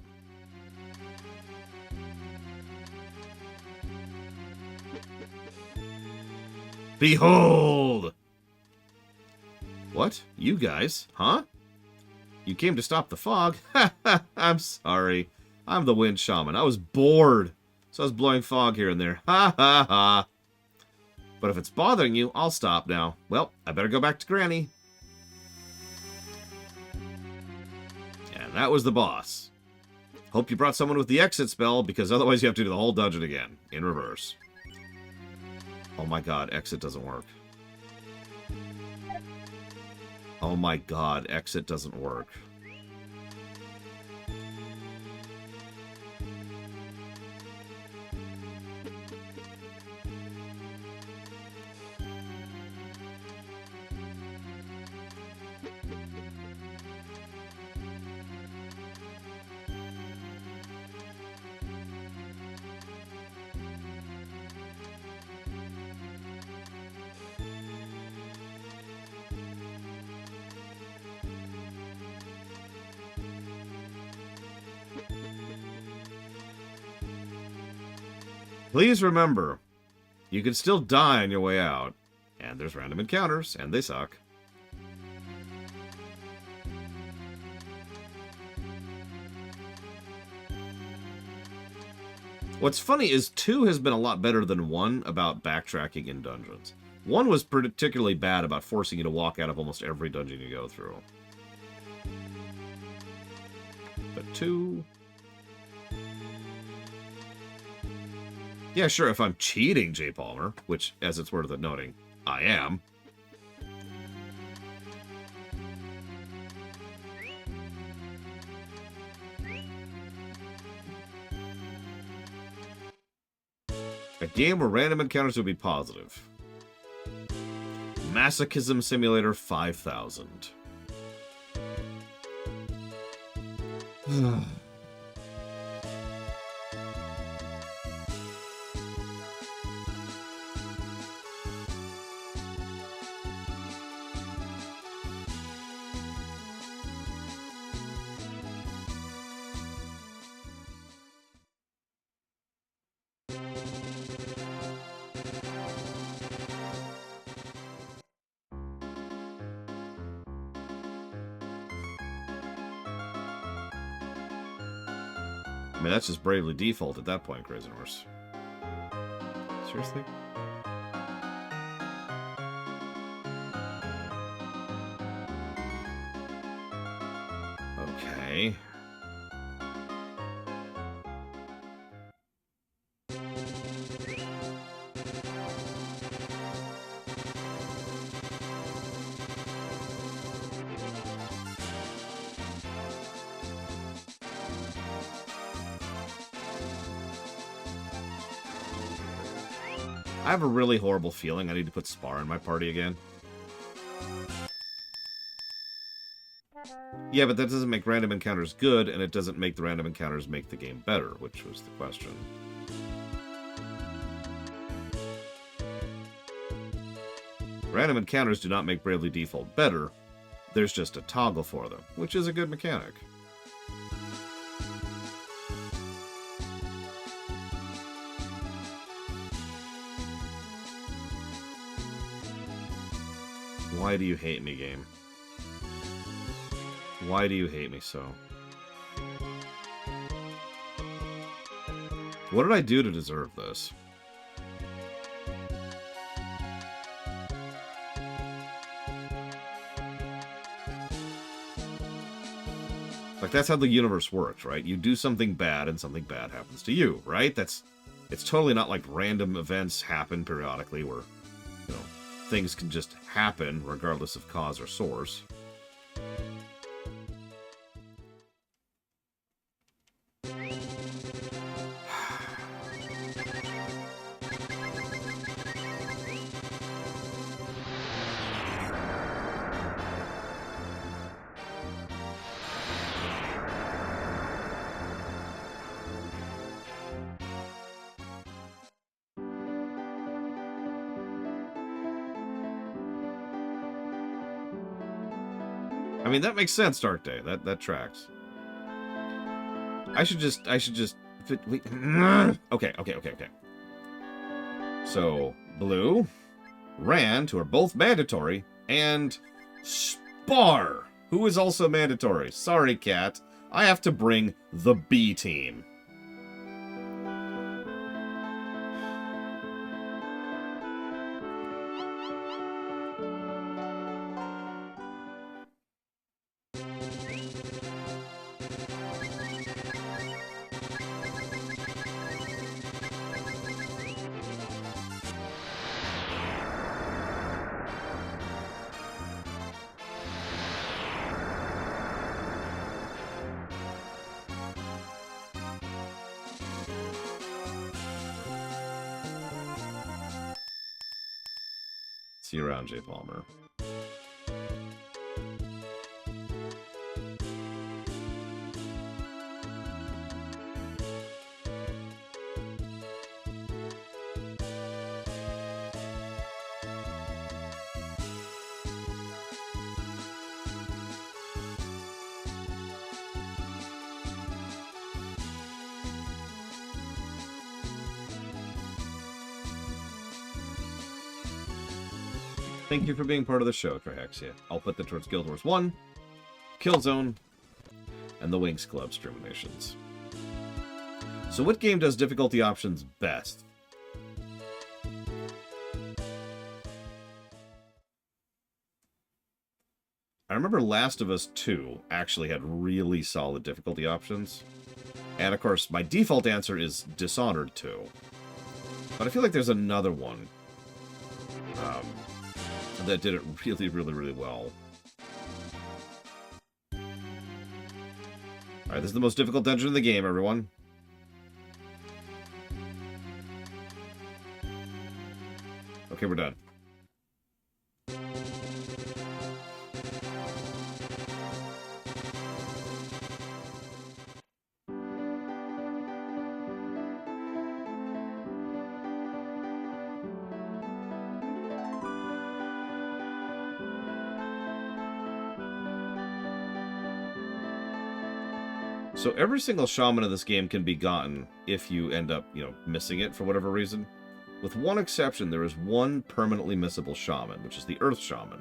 Behold! What? You guys? Huh? You came to stop the fog? I'm sorry. I'm the wind shaman. I was bored, so I was blowing fog here and there. Ha ha ha. But if it's bothering you, I'll stop now. Well, I better go back to Granny. And that was the boss. Hope you brought someone with the exit spell, because otherwise you have to do the whole dungeon again, in reverse. Oh my god, exit doesn't work. Oh my god, exit doesn't work. Please remember, you can still die on your way out. And there's random encounters, and they suck. What's funny is 2 has been a lot better than 1 about backtracking in dungeons. 1 was particularly bad about forcing you to walk out of almost every dungeon you go through. But 2... Yeah, sure, if I'm cheating, J. Palmer, which, as it's worth noting, I am. A game where random encounters would be positive. Masochism Simulator 5000. mean, that's just bravely default at that point, Crazy Horse. Seriously? Okay. I have a really horrible feeling I need to put Spar in my party again. Yeah, but that doesn't make random encounters good, and it doesn't make the random encounters make the game better, which was the question. Random encounters do not make Bravely Default better. There's just a toggle for them, which is a good mechanic. Why do you hate me, game? Why do you hate me so? What did I do to deserve this? Like, that's how the universe works, right? You do something bad and something bad happens to you, right? It's totally not like random events happen periodically where, you know, things can just happen regardless of cause or source. I mean, that makes sense, Dark Day. That tracks. I should just... Wait. Okay. So, Blue, Rand, who are both mandatory, and Spar, who is also mandatory. Sorry, Cat. I have to bring the B team. See you around, J. Palmer. Thank you for being part of the show, Trihexia. I'll put that towards Guild Wars 1, Killzone, and the Winx Club Streamations. So what game does difficulty options best? I remember Last of Us 2 actually had really solid difficulty options. And of course, my default answer is Dishonored 2. But I feel like there's another one that did it really well. Alright, this is the most difficult dungeon in the game, everyone. Okay, we're done. So every single shaman in this game can be gotten if you end up, missing it for whatever reason. With one exception, there is one permanently missable shaman, which is the Earth Shaman.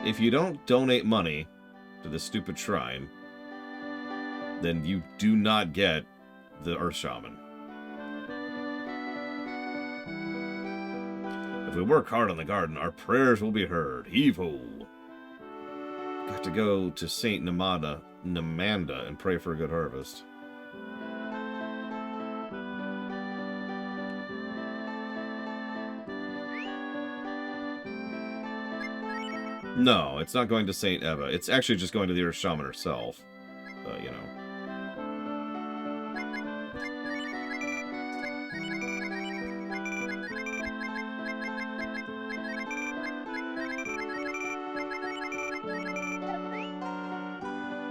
If you don't donate money to this stupid shrine, then you do not get the Earth Shaman. If we work hard on the garden, our prayers will be heard. Heave-ho! Got to go to Saint Namanda and pray for a good harvest. No, it's not going to Saint Eva. It's actually just going to the Earth Shaman herself. You know.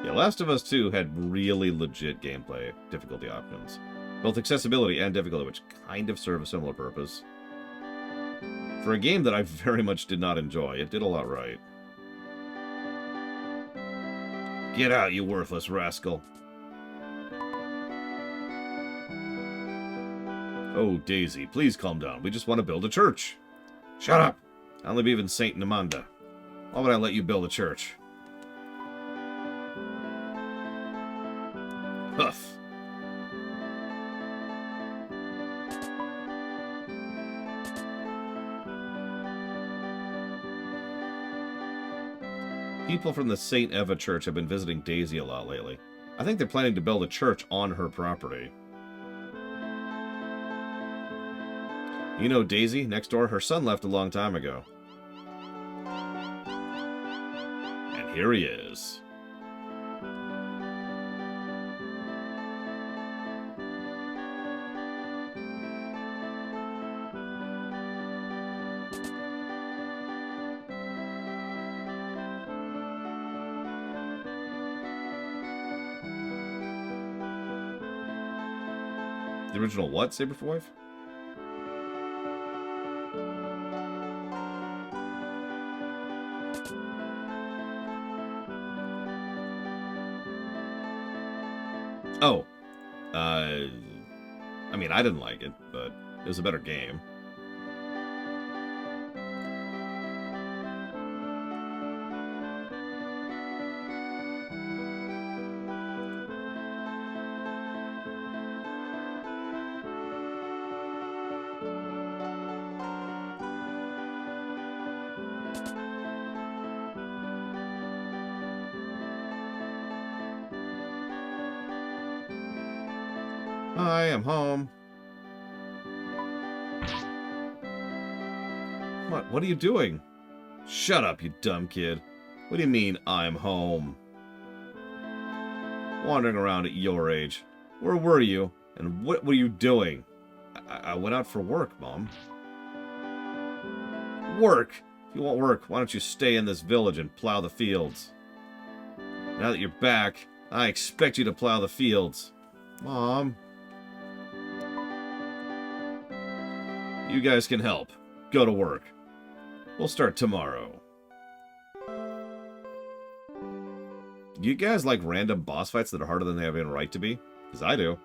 Yeah, Last of Us 2 had really legit gameplay difficulty options. Both accessibility and difficulty, which kind of serve a similar purpose. For a game that I very much did not enjoy, it did a lot right. Get out, you worthless rascal. Oh, Daisy, please calm down. We just want to build a church. Shut up! I only believe in Saint Namanda. Why would I let you build a church? Huff. People from the St. Eva Church have been visiting Daisy a lot lately. I think they're planning to build a church on her property. You know Daisy, next door, her son left a long time ago. And here he is. The original what, Saber for Wife? Oh. I mean, I didn't like it, but it was a better game. I am home. What are you doing? Shut up, you dumb kid. What do you mean, I'm home? Wandering around at your age. Where were you? And what were you doing? I went out for work, Mom. Work? If you want work, why don't you stay in this village and plow the fields? Now that you're back, I expect you to plow the fields. Mom. You guys can help. Go to work. We'll start tomorrow. Do you guys like random boss fights that are harder than they have any right to be? Because I do.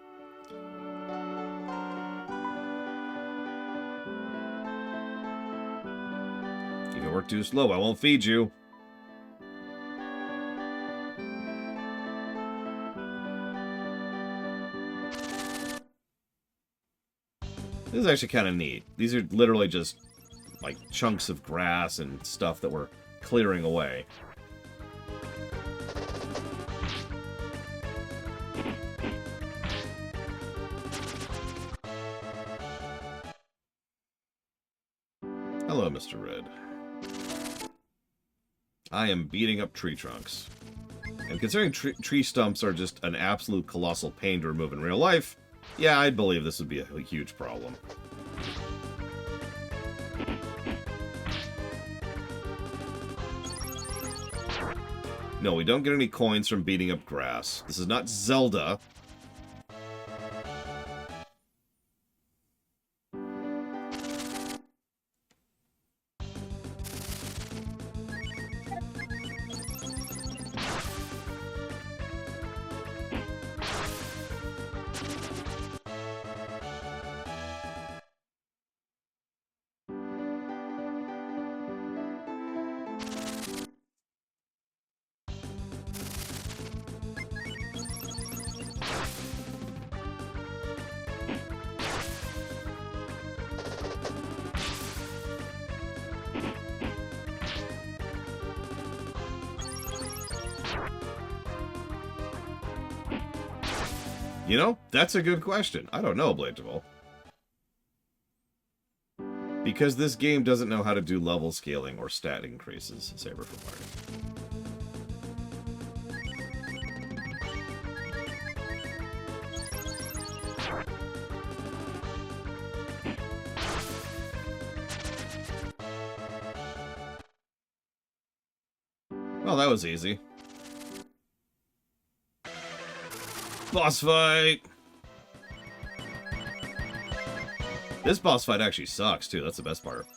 If you work too slow, I won't feed you. This is actually kind of neat. These are literally just like chunks of grass and stuff that we're clearing away. Hello, Mr. Red. I am beating up tree trunks. And considering tree stumps are just an absolute colossal pain to remove in real life, yeah, I'd believe this would be a huge problem. No, we don't get any coins from beating up grass. This is not Zelda. You know, that's a good question. I don't know, Bladeable. Because this game doesn't know how to do level scaling or stat increases, Saber from Mario. Well, that was easy. Boss fight! This boss fight actually sucks, too. That's the best part.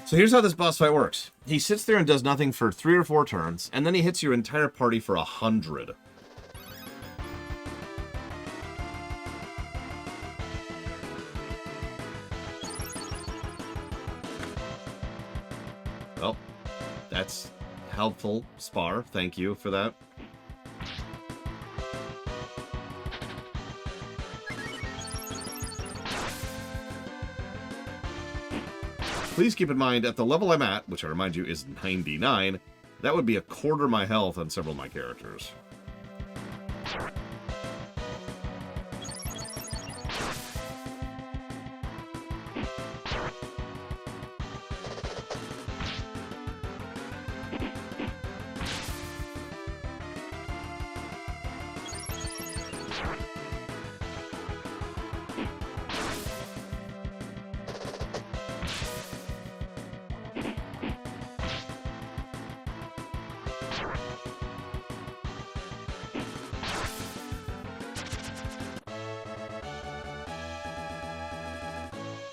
So here's how this boss fight works. He sits there and does nothing for 3 or 4 turns, and then he hits your entire party for 100. Well, that's helpful, Spar. Thank you for that. Please keep in mind, at the level I'm at, which I remind you is 99, that would be a quarter my health on several of my characters.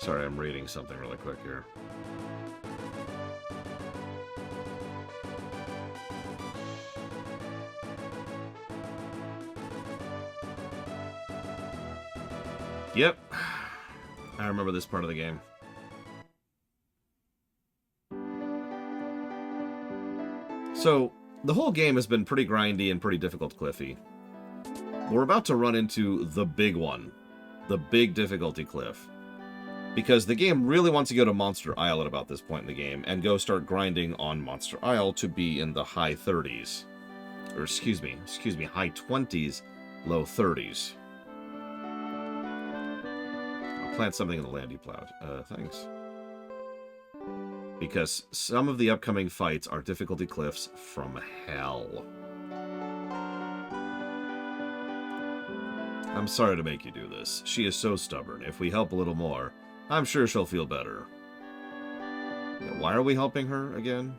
Sorry, I'm reading something really quick here. Yep. I remember this part of the game. So, the whole game has been pretty grindy and pretty difficult, Cliffy. We're about to run into the big one. The big difficulty cliff. Because the game really wants to go to Monster Isle at about this point in the game and go start grinding on Monster Isle to be in the high 30s. Or excuse me, high 20s, low 30s. I'll plant something in the land you plowed. Thanks. Because some of the upcoming fights are difficulty cliffs from hell. I'm sorry to make you do this. She is so stubborn. If we help a little more, I'm sure she'll feel better. Why are we helping her again?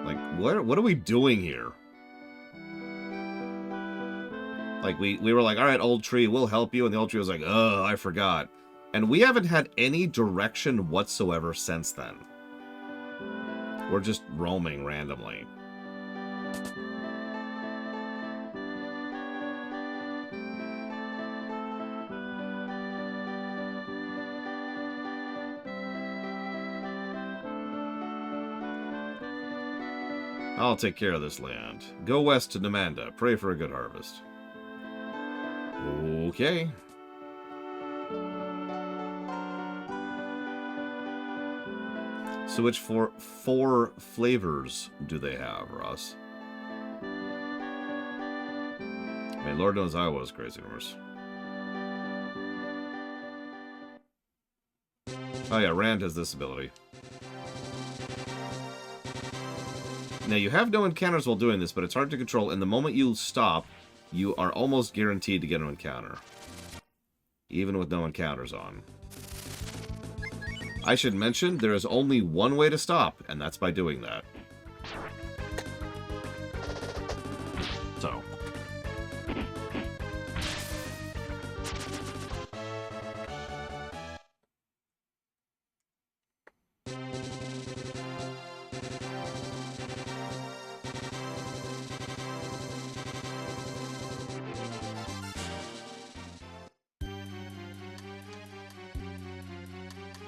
Like, what are we doing here? Like, we were like, alright, old tree, we'll help you. And the old tree was like, oh, I forgot. And we haven't had any direction whatsoever since then. We're just roaming randomly. I'll take care of this land. Go west to Namanda. Pray for a good harvest. Okay. So which four flavors do they have, Ross? I mean, Lord knows I was crazy horse. Oh yeah, Rand has this ability. Now, you have no encounters while doing this, but it's hard to control, and the moment you stop, you are almost guaranteed to get an encounter. Even with no encounters on. I should mention, there is only one way to stop, and that's by doing that. So.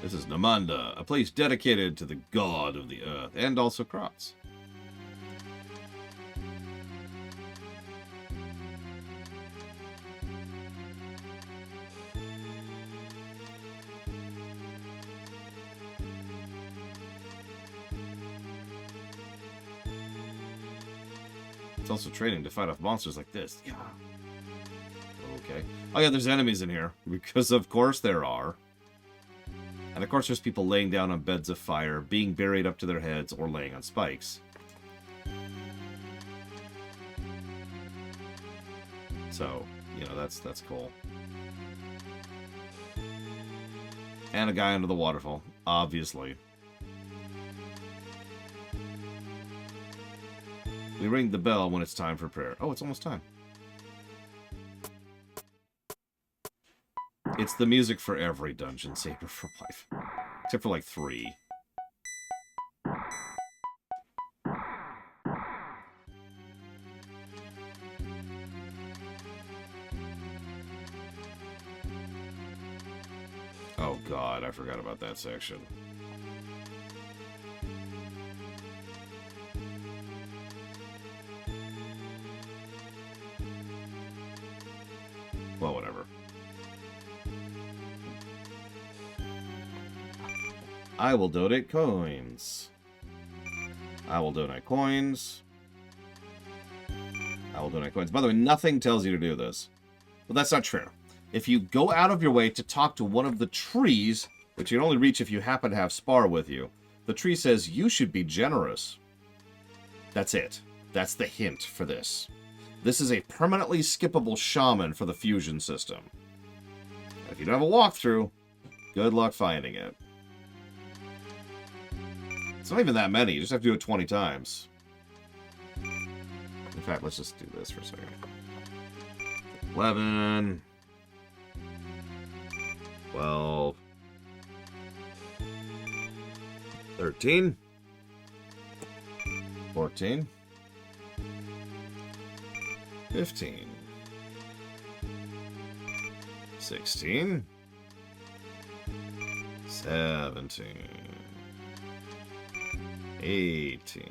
This is Namanda, a place dedicated to the god of the earth, and also crops. It's also training to fight off monsters like this. Yeah. Okay. Oh yeah, there's enemies in here. Because of course there are. And of course there's people laying down on beds of fire, being buried up to their heads, or laying on spikes. So, you know, that's cool. And a guy under the waterfall, obviously. We ring the bell when it's time for prayer. Oh, it's almost time. It's the music for every dungeon, Saber for Life. Except for like 3. Oh god, I forgot about that section. Well, whatever. I will donate coins. I will donate coins. I will donate coins. By the way, nothing tells you to do this. But that's not true. If you go out of your way to talk to one of the trees, which you can only reach if you happen to have Spar with you, the tree says you should be generous. That's it. That's the hint for this. This is a permanently skippable shaman for the fusion system. If you don't have a walkthrough, good luck finding it. It's not even that many. You just have to do it 20 times. In fact, let's just do this for a second. 11. 12. 13. 14. 15. 16. 17. 18.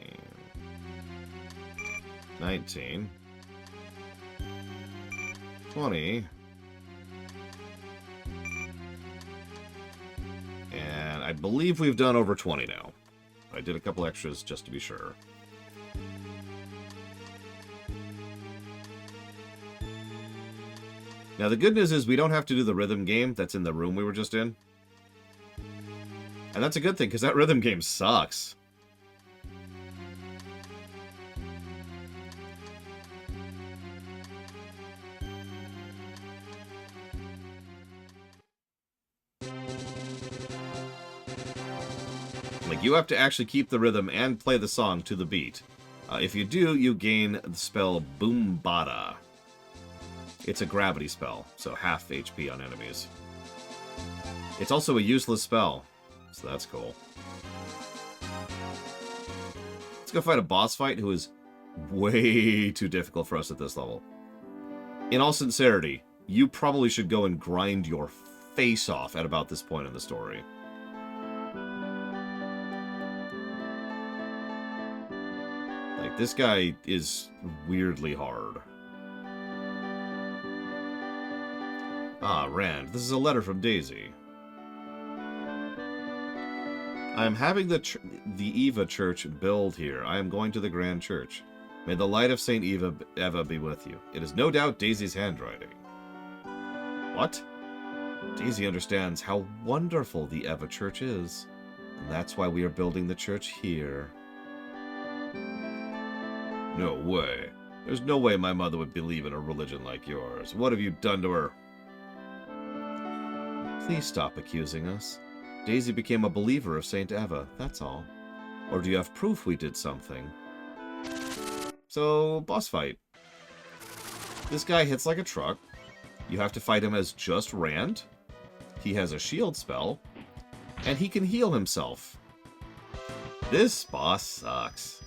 19. 20. And I believe we've done over 20 now. I did a couple extras just to be sure. Now, the good news is we don't have to do the rhythm game that's in the room we were just in. And that's a good thing, because that rhythm game sucks. Like, you have to actually keep the rhythm and play the song to the beat. If you do, you gain the spell Boombada. It's a gravity spell, so half HP on enemies. It's also a useless spell, so that's cool. Let's go fight a boss fight who is way too difficult for us at this level. In all sincerity, you probably should go and grind your face off at about this point in the story. Like, this guy is weirdly hard. Ah, Rand, this is a letter from Daisy. I am having the Eva Church build here. I am going to the Grand Church. May the light of Saint Eva be with you. It is no doubt Daisy's handwriting. What? Daisy understands how wonderful the Eva Church is. And that's why we are building the church here. No way. There's no way my mother would believe in a religion like yours. What have you done to her? Please stop accusing us. Daisy became a believer of Saint Eva, that's all. Or do you have proof we did something? So, boss fight. This guy hits like a truck. You have to fight him as just Rand. He has a shield spell. And he can heal himself. This boss sucks.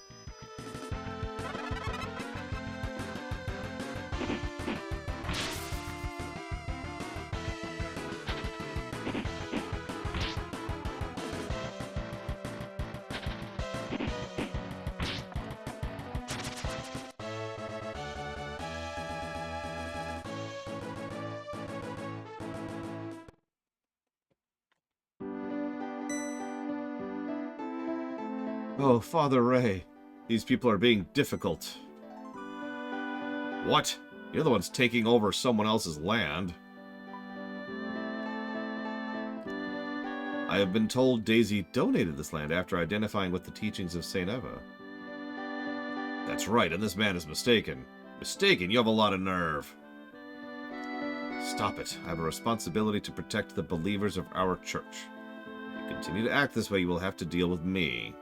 Oh, Father Ray. These people are being difficult. What? You're the ones taking over someone else's land. I have been told Daisy donated this land after identifying with the teachings of Saint Eva. That's right, and this man is mistaken. Mistaken? You have a lot of nerve. Stop it. I have a responsibility to protect the believers of our church. If you continue to act this way, you will have to deal with me.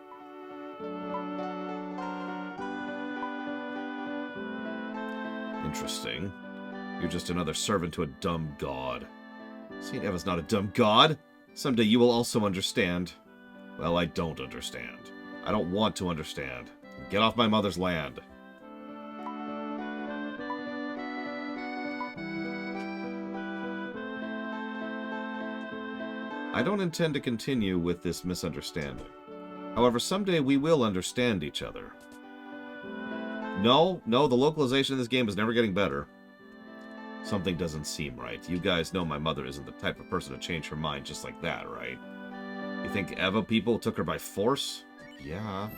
Interesting. You're just another servant to a dumb god. Saint Eva's not a dumb god. Someday you will also understand. Well, I don't understand. I don't want to understand. Get off my mother's land. I don't intend to continue with this misunderstanding. However, someday we will understand each other. No, the localization of this game is never getting better. Something doesn't seem right. You guys know my mother isn't the type of person to change her mind just like that, right? You think Eva people took her by force? Yeah.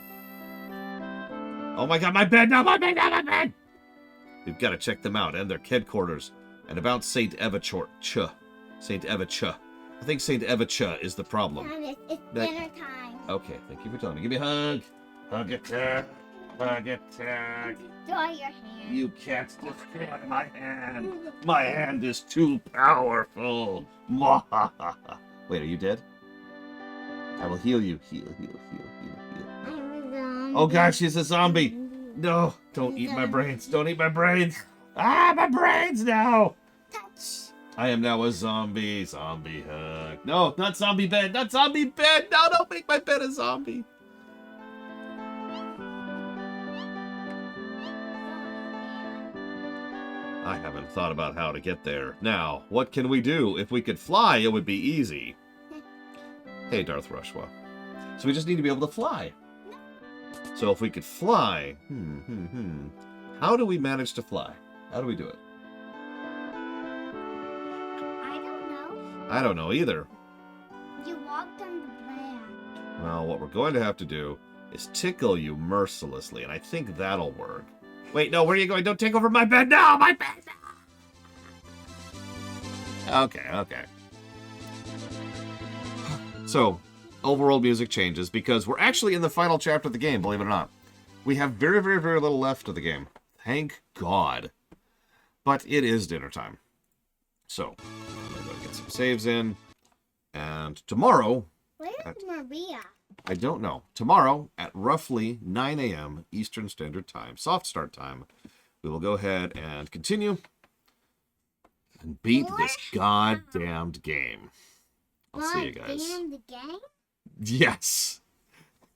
Oh my god, my bed! No, my bed! No, my bed! We've got to check them out and their headquarters. And about Saint Eva Ch. Saint Eva Ch. I think Saint Eva Ch is the problem. It's dinner time. Okay, thank you for telling me. Give me a hug. Hug attack. Hug attack. Draw your hand. You can't destroy my hand. My hand is too powerful. Wait, are you dead? I will heal you. Heal. I'm a zombie. Oh gosh, she's a zombie. No, don't eat my brains. Don't eat my brains. Ah, my brains now. Touch. I am now a zombie. Zombie hug. No, not zombie bed. Not zombie bed. No, don't make my bed a zombie. I haven't thought about how to get there. Now, what can we do? If we could fly, it would be easy. Hey, Darth Rushwa. So we just need to be able to fly. So if we could fly... How do we manage to fly? How do we do it? I don't know. I don't know either. You walked on the land. Well, what we're going to have to do is tickle you mercilessly, and I think that'll work. Wait, no, where are you going? Don't take over my bed now! My bed! Okay. So, overworld music changes because we're actually in the final chapter of the game, believe it or not. We have very, very, very little left of the game. Thank God. But it is dinner time. So, I'm going to go get some saves in. And tomorrow... Where's Maria? I don't know. Tomorrow, at roughly 9 a.m. Eastern Standard Time, soft start time, we will go ahead and continue and beat this goddamned game. I'll see you guys. Damn the game? Yes.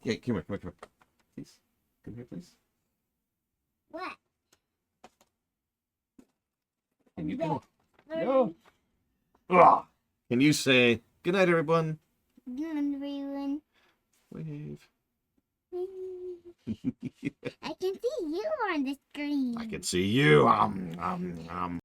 Hey, come here. Please. Come here, please. What? Can you go? No. Ugh. Can you say good night, everyone? Good everyone. Wave. I can see you on the screen. I can see you.